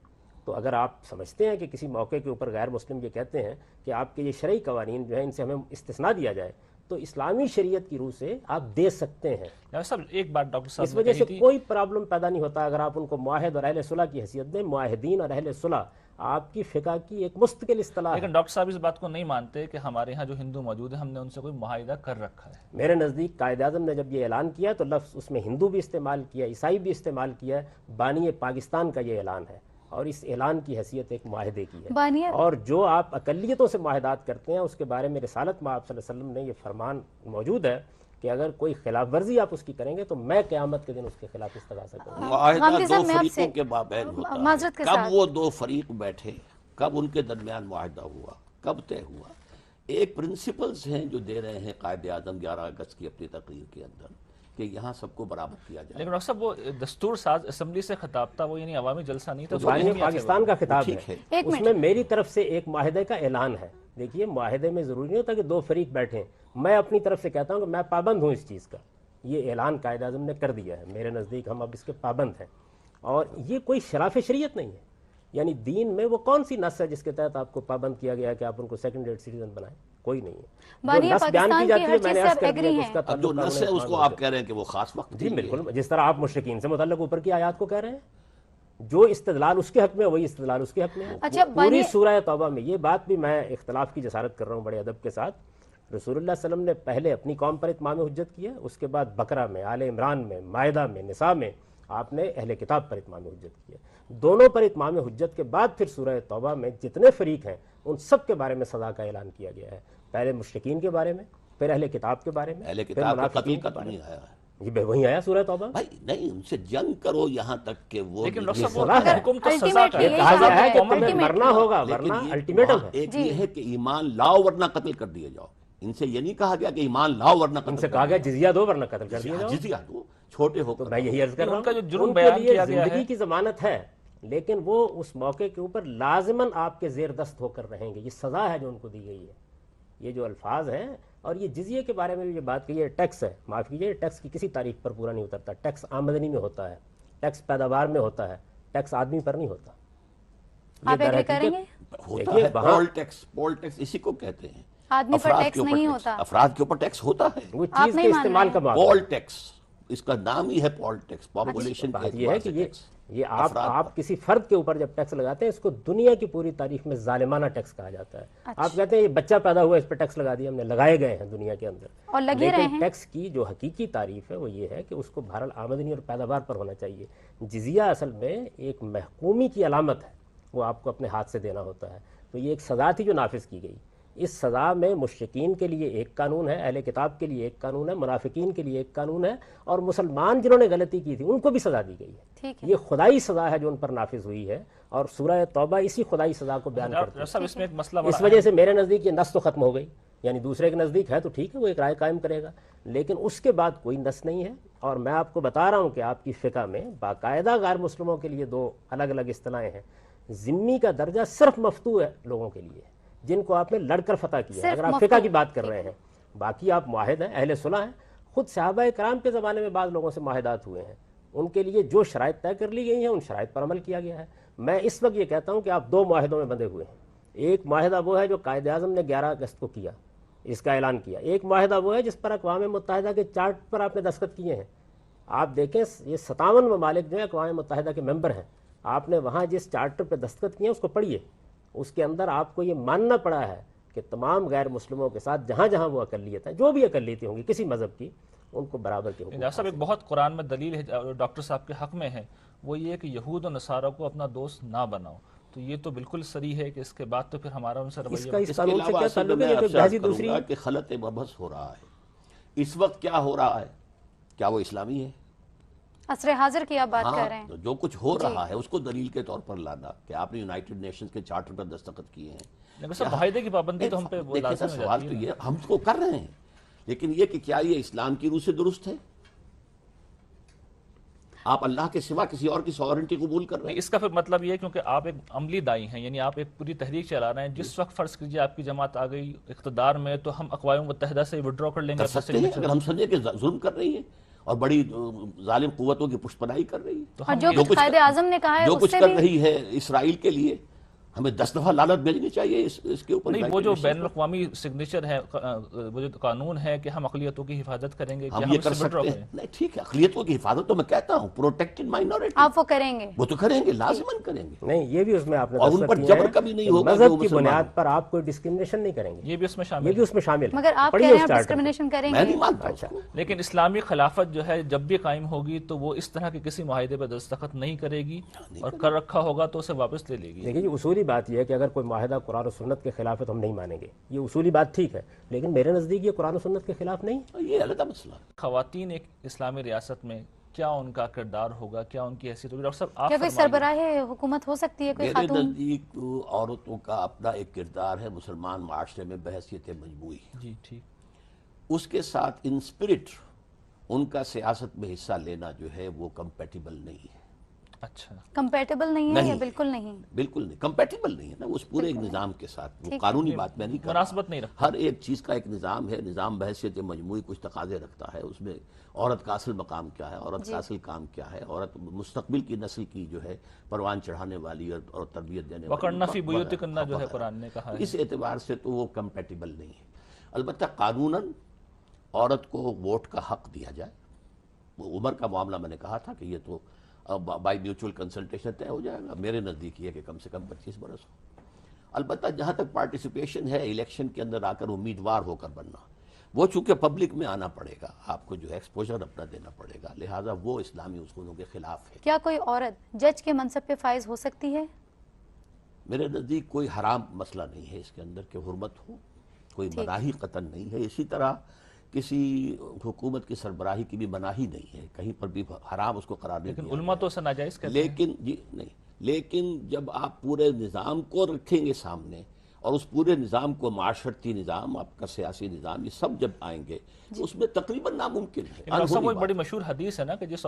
تو اگر آپ سمجھتے ہیں کہ کسی موقع کے اوپر غیر مسلم یہ کہتے ہیں کہ آپ کے یہ شرعی قوانین جو ہیں ان سے ہمیں استثناء دیا جائے، تو اسلامی شریعت کی روح سے آپ دے سکتے ہیں. صاحب ایک بات ڈاکٹر صاحب اس وجہ سے کوئی پرابلم پیدا نہیں ہوتا اگر آپ ان کو معاہد اور اہل صلح کی حیثیت دیں. معاہدین اور اہل صلح آپ کی فقہ کی ایک مستقل اصطلاح ہے. لیکن ڈاکٹر صاحب اس بات کو نہیں مانتے کہ ہمارے ہاں جو ہندو موجود ہیں ہم نے ان سے کوئی معاہدہ کر رکھا ہے. میرے نزدیک قائد اعظم نے جب یہ اعلان کیا تو لفظ اس میں ہندو بھی استعمال کیا، عیسائی بھی استعمال کیا. بانی پاکستان کا یہ اعلان ہے اور اس اعلان کی حیثیت ایک معاہدے کی ہے. اور جو آپ اقلیتوں سے معاہدات کرتے ہیں اس کے بارے میں رسالت میں آپ صلی اللہ علیہ وسلم نے یہ فرمان موجود ہے کہ اگر کوئی خلاف ورزی آپ اس کی کریں گے تو میں قیامت کے دن اس کے خلاف استغاثہ کروں گا. معاہدہ دو فریقوں کے مابین ہوتا ہے. کب وہ دو فریق بیٹھے، کب ان کے درمیان معاہدہ ہوا، کب طے ہوا. ایک پرنسپلز ہیں جو دے رہے ہیں قائد اعظم 11 اگست کی اپنی تقریر کے اندر کہ یہاں سب کو برابر کیا جائے. لیکن ڈاکٹر صاحب وہ دستور ساز اسمبلی سے خطاب تھا، وہ یعنی عوامی جلسہ نہیں تھا. پاکستان کا خطاب ہے، اس میں میری طرف سے ایک معاہدے کا اعلان ہے. دیکھیے معاہدے میں ضروری نہیں ہوتا کہ دو فریق بیٹھیں. میں اپنی طرف سے کہتا ہوں کہ میں پابند ہوں اس چیز کا. یہ اعلان قائد اعظم نے کر دیا ہے، میرے نزدیک ہم اب اس کے پابند ہیں. اور یہ کوئی خلاف شریعت نہیں ہے. یعنی دین میں وہ کون سی نص ہے جس کے تحت آپ کو پابند کیا گیا کہ آپ ان کو سیکنڈ ریٹ سٹیزن بنائیں؟ کوئی نہیں ہے. جو نص بیان کی جاتی ہے میں نے عرض کر دیا کہ اس کا تعلق جو نص ہے اس کو آپ کہہ رہے ہیں کہ وہ خاص وقت. جی بالکل، جس طرح آپ مشرکین سے متعلق اوپر کی آیات کو کہہ رہے ہیں، جو استدلال اس کے حق میں وہی استدلال اس کے حق میں ہے. پوری سورہ توبہ میں یہ بات بھی میں اختلاف کی جسارت کر رہا ہوں بڑے ادب کے ساتھ. رسول اللہ صلی اللہ علیہ وسلم نے پہلے اپنی قوم پر اتمام حجت کیا، اس کے بعد بقرہ میں، آل عمران میں، مائدہ میں، نساء میں آپ نے اہل کتاب پر اتمام حجت کیا. دونوں پر اتمام حجت کے بعد پھر سورہ توبہ میں جتنے فریق ہیں ان سب کے بارے میں سزا کا اعلان کیا گیا ہے. پہلے مشرکین کے بارے میں، پھر اہل کتاب کے بارے میں، اہل پھر کتاب کا منافقین قتل کے کا بارے نہیں میں. آیا ہے. جی وہی آیا سورہ توبہ. بھائی نہیں، ان سے جنگ کرو یہاں تک کہ وہ. لیکن ڈاکٹر سزا صاحب ہے. حکم تو سزا کا یہ ہے. کہا گیا ہے کہ قوم میں تمہیں مرنا ہوگا لیکن ورنہ یہ الٹیمیٹم ہے. ایک یہ ہے کہ ایمان لاؤ ورنہ قتل کر دیے جاؤ. ان سے یہ نہیں کہا گیا کہ ایمان لاؤ ورنہ قتل ان سے کہا گیا جزیہ دو ورنہ قتل کر دیا جاؤ. جزیہ دو، چھوٹے ہو تو کر. میں یہی عرض کر رہا ان کا جو ہوں جرم ان کے بیان لیے کیا گیا ہے زندگی کی ضمانت ہے، لیکن وہ اس موقع کے اوپر لازماً آپ کے زیر دست ہو کر رہیں گے. یہ سزا ہے جو ان کو دی گئی ہے. یہ جو الفاظ ہیں اور یہ جزیے کے بارے میں بھی یہ بات کی ہے، ٹیکس ہے، معاف کیجیے، ٹیکس کی کسی تاریخ پر پورا نہیں اترتا. ٹیکس آمدنی میں ہوتا ہے، ٹیکس پیداوار میں ہوتا ہے، ٹیکس آدمی پر نہیں ہوتا. آپ ایگری کریں گے؟ ہوتا ہے پول ٹیکس. پول ٹیکس اسی کو کہتے ہیں. آدمی پر ٹیکس نہیں ہوتا، افراد کے اوپر ٹیکس ہوتا ہے. وہ چیز کے استعمال کا معاملہ. پول ٹیکس اس کا نام ہی ہے، پول ٹیکس. پاپولیشن بات یہ ہے کہ یہ آپ کسی فرد کے اوپر جب ٹیکس لگاتے ہیں اس کو دنیا کی پوری تاریخ میں ظالمانہ ٹیکس کہا جاتا ہے. آپ کہتے ہیں یہ بچہ پیدا ہوا اس پہ ٹیکس لگا دیا، ہم نے لگائے گئے ہیں دنیا کے اندر. اور لگے رہے ہیں. ٹیکس کی جو حقیقی تعریف ہے وہ یہ ہے کہ اس کو بہرحال آمدنی اور پیداوار پر ہونا چاہیے. جزیہ اصل میں ایک محکومی کی علامت ہے، وہ آپ کو اپنے ہاتھ سے دینا ہوتا ہے. تو یہ ایک سزا تھی جو نافذ کی گئی. اس سزا میں مشرکین کے لیے ایک قانون ہے، اہل کتاب کے لیے ایک قانون ہے، منافقین کے لیے ایک قانون ہے، اور مسلمان جنہوں نے غلطی کی تھی ان کو بھی سزا دی گئی ہے. یہ خدائی سزا ہے جو ان پر نافذ ہوئی ہے، اور سورہ توبہ اسی خدائی سزا کو بیان کرتی ہے. اس وجہ سے میرے نزدیک یہ نص تو ختم ہو گئی. یعنی دوسرے کے نزدیک ہے تو ٹھیک ہے، وہ ایک رائے قائم کرے گا، لیکن اس کے بعد کوئی نص نہیں ہے. اور میں آپ کو بتا رہا ہوں کہ آپ کی فقہ میں باقاعدہ غیر مسلموں کے لیے دو الگ الگ اصطلاحیں ہیں. ذمی کا درجہ صرف مفتوح ہے لوگوں کے لیے جن کو آپ نے لڑ کر فتح کیا ہے، اگر آپ فقہ کی بات کر رہے ہیں. باقی آپ معاہد ہیں، اہل صلح ہیں. خود صحابہ کرام کے زمانے میں بعض لوگوں سے معاہدات ہوئے ہیں، ان کے لیے جو شرائط طے کر لی گئی ہیں ان شرائط پر عمل کیا گیا ہے. میں اس وقت یہ کہتا ہوں کہ آپ دو معاہدوں میں بندھے ہوئے ہیں. ایک معاہدہ وہ ہے جو قائد اعظم نے 11 اگست کو کیا، اس کا اعلان کیا. ایک معاہدہ وہ ہے جس پر اقوام متحدہ کے چارٹ پر آپ نے دستخط کیے ہیں. آپ دیکھیں یہ 57 ممالک جو ہیں اقوام متحدہ کے ممبر ہیں. آپ نے وہاں جس چارٹر پہ دستخط کیے ہیں اس کو پڑھیے. اس کے اندر آپ کو یہ ماننا پڑا ہے کہ تمام غیر مسلموں کے ساتھ جہاں جہاں وہ اقلیت ہے، جو بھی اقلیتیں ہوں گی کسی مذہب کی، ان کو برابر کے حقوق. صاحب ایک بہت قرآن میں دلیل ہے ڈاکٹر صاحب کے حق میں ہے، وہ یہ کہ یہود و نصارہ کو اپنا دوست نہ بناؤ. تو یہ تو بالکل صریح ہے کہ اس کے بعد تو پھر ہمارا ان سے اس رویہ کا اس اس کے قانون سے علاوہ کیا اصل میں تعلق ہے؟ میں یہ تو آپ سے بحثی عرض کروں دوسری گا کہ خلط مبحث ہو رہا ہے اس وقت. کیا ہو رہا ہے؟ کیا وہ اسلامی ہے؟ عصر حاضر کی آپ بات کر رہے ہیں. تو جو کچھ ہو رہا ہے اس کو دلیل کے طور پر لانا کہ آپ نے یونائٹڈ نیشنز کے چارٹر پر دستخط کیے ہیں. لیکن سب معاہدے کی پابندی تو ہم پہ وہ دیکھیں لازم سر، ہو سوال جاتی تو ہے نا. یہ ہم کو کر رہے ہیں، لیکن یہ کہ کیا یہ اسلام کی روح سے درست ہے؟ آپ اللہ کے سوا کسی اور کی سوورنٹی قبول کر رہے نہیں، ہیں. اس کا پھر مطلب یہ ہے کیونکہ آپ ایک عملی دائی ہیں، یعنی آپ ایک پوری تحریک چلا رہے ہیں. جس وقت فرض کیجئے آپ کی جماعت آ گئی اقتدار میں تو ہم اقوام متحدہ سے ودرا کر لیں گے کر اپنے سکتے ہیں signature. اگر ہم سمجھیں کہ ظلم کر رہی ہے اور بڑی ظالم قوتوں کی پشت پناہی کر رہی ہے. اور جو کچھ قائد اعظم نے کہا ہے جو اس کچھ سے کر بھی رہی ہے اسرائیل کے لیے، ہمیں 10 دفعہ لعنت بھیجنی چاہیے اس کے اوپر. نہیں، وہ جو United بین Nations الاقوامی سگنیچر ہے، وہ جو قانون ہے کہ ہم اقلیتوں کی حفاظت کریں گے، کیا ہم ہم یہ اس کر سے ودرا سکتے کریں؟ ہیں. نہیں ٹھیک ہے، اقلیتوں کی حفاظت تو میں کہتا ہوں پروٹیکٹڈ مائنورٹی آپ وہ کریں گے. وہ تو کریں گے، لازماً کریں گے. نہیں، یہ بھی اس میں آپ نے اور ان دستخط پر کیے جبر ہیں کبھی نہیں کہ ہوگا کہ وہ مذہب کی مسلمان بنیاد ہوں. پر آپ کوئی ڈسکرمنیشن نہیں کریں گے. یہ بھی اس میں یہ شامل بھی ہے. اس میں شامل ہے. مگر آپ پڑھیے کہہ رہے اس ہیں چارٹر کو. ڈسکرمنیشن کریں میں گے. نہیں مانتا اس اچھا. کو. لیکن اسلامی خلافت جو ہے جب بھی قائم ہوگی تو وہ اس طرح کے کسی معاہدے پر دستخط نہیں کرے گی، اور کر رکھا ہوگا تو اسے واپس لے لے گی. دیکھیے، یہ اصولی بات یہ ہے کہ اگر کوئی معاہدہ قرآن و سنت کے خلاف ہے تو ہم نہیں مانیں گے. یہ اصولی بات ٹھیک ہے، لیکن میرے نزدیک یہ قرآن و سنت کے خلاف نہیں ہے. یہ علیحدہ مسئلہ ہے. خواتین ایک اسلامی ریاست میں کیا ان کا کردار ہوگا، کیا ان کی حیثیت ہوگی؟ ڈاکٹر صاحب آپ کیا کوئی فرمائیے. سربراہ حکومت ہو سکتی ہے کوئی میرے خاتون؟ نزدیک عورتوں کا اپنا ایک کردار ہے مسلمان معاشرے میں بحیثیت مجموعی. جی ٹھیک. اس کے ساتھ ان اسپرٹ ان کا سیاست میں حصہ لینا جو ہے وہ کمپیٹیبل نہیں ہے. اچھا. کمپیٹیبل نہیں ہے یا بالکل نہیں؟ بالکل نہیں کمپیٹیبل نہیں ہے نا اس پورے ایک نظام کے ساتھ. وہ قانونی بات میں نہیں کر رہا. مناسبت نہیں رکھتا. ہر ایک چیز کا ایک نظام ہے. نظام بحیثیت مجموعی کچھ تقاضے رکھتا ہے. اس میں عورت کا اصل مقام کیا ہے، عورت کا اصل کام کیا ہے، عورت مستقبل کی نسل کی جو ہے پروان چڑھانے والی اور تربیت دینے والی. وقرن فی بیوتکن جو ہے قرآن نے کہا ہے. اس اعتبار سے تو وہ کمپیٹیبل نہیں ہے. البتہ قانوناً عورت کو ووٹ کا حق دیا جائے. وہ عمر کا معاملہ میں نے کہا تھا کہ یہ تو بائی میوچول کنسلٹیشن طے ہو جائے گا. میرے نزدیک یہ کہ کم سے کم 25 برس ہو. البتہ جہاں تک پارٹیسپیشن ہے الیکشن کے اندر آ کر امیدوار ہو کر بننا، وہ چونکہ پبلک میں آنا پڑے گا، آپ کو جو ایکسپوجر اپنا دینا پڑے گا، لہٰذا وہ اسلامی اصولوں کے خلاف ہے. کیا کوئی عورت جج کے منصب پہ فائز ہو سکتی ہے؟ میرے نزدیک کوئی حرام مسئلہ نہیں ہے اس کے اندر کہ حرمت ہو، کوئی مناہی قطعاً نہیں ہے. اسی طرح کسی حکومت کی سربراہی کی بھی مناہی نہیں ہے، کہیں پر بھی حرام اس کو قرار نہیں لیکن دیا علماء تو اسے ناجائز کہتے ہیں. لیکن جی نہیں، لیکن جب آپ پورے نظام کو رکھیں گے سامنے اور اس پورے نظام کو معاشرتی نظام، آپ کا سیاسی نظام، یہ سب جب آئیں گے تو اس میں تقریباً ناممکن ہے. ڈاکٹر صاحب وہ ایک بڑی مشہور حدیث ہے نا کہ جس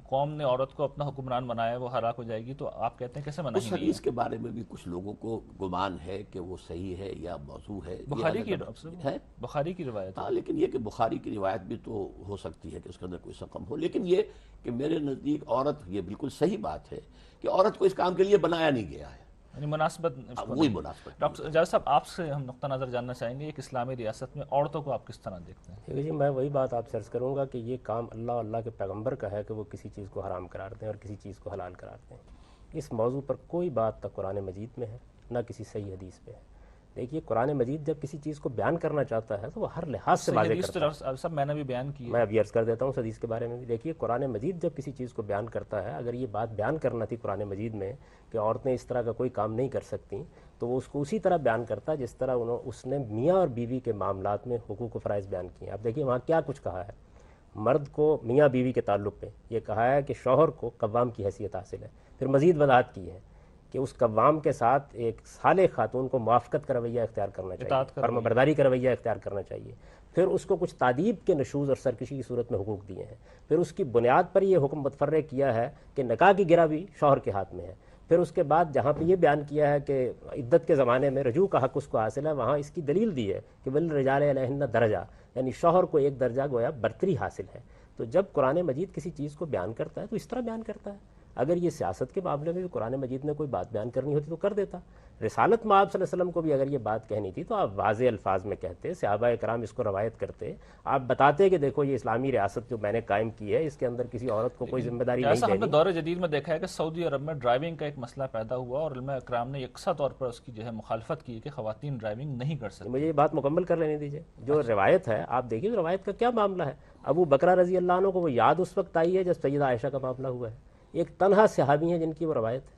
قوم نے عورت کو اپنا حکمران بنایا وہ ہلاک ہو جائے گی، تو آپ کہتے ہیں کیسے اس مناہی نہیں حدیث کے بارے میں بھی کچھ لوگوں کو گمان ہے کہ وہ صحیح ہے یا موضوع ہے. ہے؟ بخاری کی ڈاکٹر صاحب، ہے. بخاری کی روایت ہے. ہاں، لیکن یہ کہ بخاری کی روایت بھی تو ہو سکتی ہے کہ اس کے اندر کوئی سقم ہو. لیکن یہ کہ میرے نزدیک عورت، یہ بالکل صحیح بات ہے کہ عورت کو اس کام کے لیے بنایا نہیں گیا ہے. یعنی مناسبت اس کو وہی نہیں. مناسبت. ڈاکٹر جاوید صاحب آپ سے ہم نقطہ نظر جاننا چاہیں گے، ایک اسلامی ریاست میں عورتوں کو آپ کس طرح دیکھتے ہیں؟ دیکھیے جی، میں وہی بات آپ سے عرض کروں گا کہ یہ کام اللہ اور اللہ کے پیغمبر کا ہے کہ وہ کسی چیز کو حرام قرار دیں اور کسی چیز کو حلال قرار دیں. اس موضوع پر کوئی بات نہ قرآن مجید میں ہے نہ کسی صحیح حدیث پہ ہے. دیکھیے، قرآن مجید جب کسی چیز کو بیان کرنا چاہتا ہے تو وہ ہر لحاظ سے واضح کرتا ہے. ڈاکٹر صاحب میں نے بھی بیان کی میں اب عرض کر دیتا ہوں اس حدیث کے بارے میں بھی. دیکھیے، قرآن مجید جب کسی چیز کو بیان کرتا ہے، اگر یہ بات بیان کرنا تھی قرآن مجید میں کہ عورتیں اس طرح کا کوئی کام نہیں کر سکتی، تو وہ اس کو اسی طرح بیان کرتا جس طرح اس نے میاں اور بیوی کے معاملات میں حقوق و فرائض بیان کیے ہیں. اب دیکھیے وہاں کیا کچھ کہا ہے. مرد کو میاں بیوی کے تعلق پہ یہ کہا ہے کہ شوہر کو قوام کی حیثیت حاصل ہے. پھر مزید وضاحت کی ہے کہ اس قوام کے ساتھ ایک صالح خاتون کو موافقت کا رویہ اختیار کرنا چاہیے، فرما برداری کا رویہ اختیار کرنا چاہیے. پھر اس کو کچھ تعدیب کے نشوز اور سرکشی کی صورت میں حقوق دیے ہیں. پھر اس کی بنیاد پر یہ حکم متفرع کیا ہے کہ نکاح کی گرہ بھی شوہر کے ہاتھ میں ہے. پھر اس کے بعد جہاں پہ یہ بیان کیا ہے کہ عدت کے زمانے میں رجوع کا حق اس کو حاصل ہے، وہاں اس کی دلیل دی ہے کہ وَلِلرِّجَالِ عَلَيْهِنَّ درجہ، یعنی شوہر کو ایک درجہ گویا برتری حاصل ہے. تو جب قرآن مجید کسی چیز کو بیان کرتا ہے تو اس طرح بیان کرتا ہے. اگر یہ سیاست کے معاملے میں بھی قرآن مجید نے کوئی بات بیان کرنی ہوتی تو کر دیتا. رسالت میں آپ صلی اللہ علیہ وسلم کو بھی اگر یہ بات کہنی تھی تو آپ واضح الفاظ میں کہتے، صحابہ کرام اس کو روایت کرتے، آپ بتاتے کہ دیکھو یہ اسلامی ریاست جو میں نے قائم کی ہے اس کے اندر کسی عورت کو کوئی ذمہ داری نہیں جیسا ہم نے دینی. دور جدید میں دیکھا ہے کہ سعودی عرب میں ڈرائیونگ کا ایک مسئلہ پیدا ہوا اور علماء اکرام نے یکساں طور پر اس کی جو ہے مخالفت کی کہ خواتین ڈرائیونگ نہیں کر سکتی. مجھے یہ بات مکمل کر لینے دیجیے. جو روایت ہے آپ دیکھیے روایت کا کیا معاملہ ہے. ابو بکرہ رضی اللہ عنہ کو وہ یاد اس وقت آئی ہے جب سیدہ عائشہ کا معاملہ ہوا ہے. ایک تنہا صحابی ہیں جن کی وہ روایت ہے.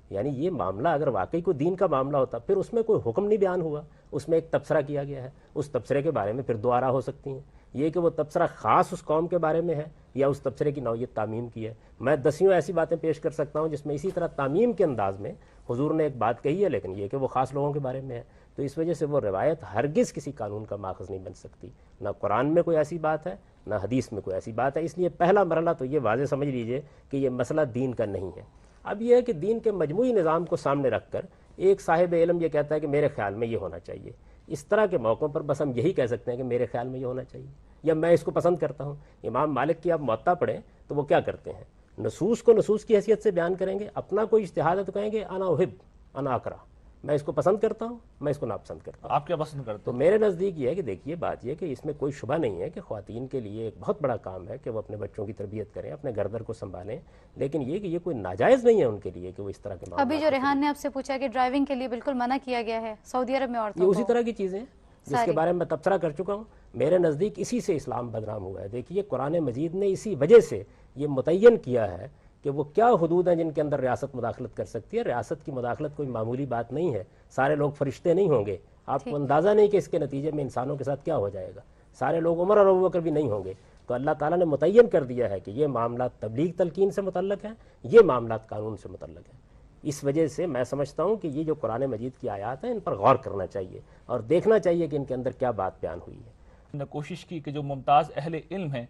یعنی یہ معاملہ اگر واقعی کوئی دین کا معاملہ ہوتا پھر اس میں کوئی حکم نہیں بیان ہوا، اس میں ایک تبصرہ کیا گیا ہے، اس تبصرے کے بارے میں پھر دو آراء ہو سکتی ہیں، یہ کہ وہ تبصرہ خاص اس قوم کے بارے میں ہے یا اس تبصرے کی نوعیت تعمیم کی ہے۔ میں دسیوں ایسی باتیں پیش کر سکتا ہوں جس میں اسی طرح تعمیم کے انداز میں حضور نے ایک بات کہی ہے، لیکن یہ کہ وہ خاص لوگوں کے بارے میں ہے، تو اس وجہ سے وہ روایت ہرگز کسی قانون کا ماخذ نہیں بن سکتی، نہ قرآن میں کوئی ایسی بات ہے نہ حدیث میں کوئی ایسی بات ہے۔ اس لیے پہلا مرحلہ تو یہ واضح سمجھ لیجئے کہ یہ مسئلہ دین کا نہیں ہے۔ اب یہ ہے کہ دین کے مجموعی نظام کو سامنے رکھ کر ایک صاحب علم یہ کہتا ہے کہ میرے خیال میں یہ ہونا چاہیے، اس طرح کے موقعوں پر بس ہم یہی کہہ سکتے ہیں کہ میرے خیال میں یہ ہونا چاہیے یا میں اس کو پسند کرتا ہوں۔ امام مالک کی آپ موطا پڑھیں تو وہ کیا کرتے ہیں، نصوص کو نصوص کی حیثیت سے بیان کریں گے، اپنا کوئی اجتہاد ہے تو کہیں گے انا احب انا اکرہ، میں اس کو پسند کرتا ہوں، میں اس کو ناپسند کرتا ہوں۔ آپ کیا پسند کرتے تو ہیں؟ میرے نزدیک یہ ہے کہ دیکھیے بات یہ کہ اس میں کوئی شبہ نہیں ہے کہ خواتین کے لیے ایک بہت بڑا کام ہے کہ وہ اپنے بچوں کی تربیت کریں، اپنے گھر کو سنبھالیں، لیکن یہ کہ یہ کوئی ناجائز نہیں ہے ان کے لیے کہ وہ اس طرح کے معاملات ابھی جو ریحان نے آپ سے پوچھا کہ ڈرائیونگ کے لیے بالکل منع کیا گیا ہے سعودی عرب میں عورتوں یہ کو، اسی طرح کی چیزیں ہیں جس کے بارے میں تبصرہ کر چکا ہوں۔ میرے نزدیک اسی سے اسلام بدنام ہوا ہے۔ دیکھیے قرآن مجید نے اسی وجہ سے یہ متعین کیا ہے کہ وہ کیا حدود ہیں جن کے اندر ریاست مداخلت کر سکتی ہے۔ ریاست کی مداخلت کوئی معمولی بات نہیں ہے، سارے لوگ فرشتے نہیں ہوں گے، آپ کو اندازہ نہیں کہ اس کے نتیجے میں انسانوں کے ساتھ کیا ہو جائے گا، سارے لوگ عمر اور ابوبکر بھی نہیں ہوں گے۔ تو اللہ تعالیٰ نے متعین کر دیا ہے کہ یہ معاملات تبلیغ تلقین سے متعلق ہیں، یہ معاملات قانون سے متعلق ہیں۔ اس وجہ سے میں سمجھتا ہوں کہ یہ جو قرآن مجید کی آیات ہیں ان پر غور کرنا چاہیے اور دیکھنا چاہیے کہ ان کے اندر کیا بات بیان ہوئی ہے۔ ہم نے کوشش کی کہ جو ممتاز اہل علم ہیں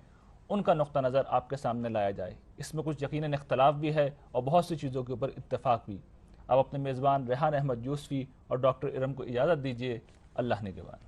ان کا نقطہ نظر آپ کے سامنے لایا جائے۔ اس میں کچھ یقیناً اختلاف بھی ہے اور بہت سی چیزوں کے اوپر اتفاق بھی۔ اب اپنے میزبان ریحان احمد یوسفی اور ڈاکٹر ارم کو اجازت دیجیے۔ اللہ نگہبان۔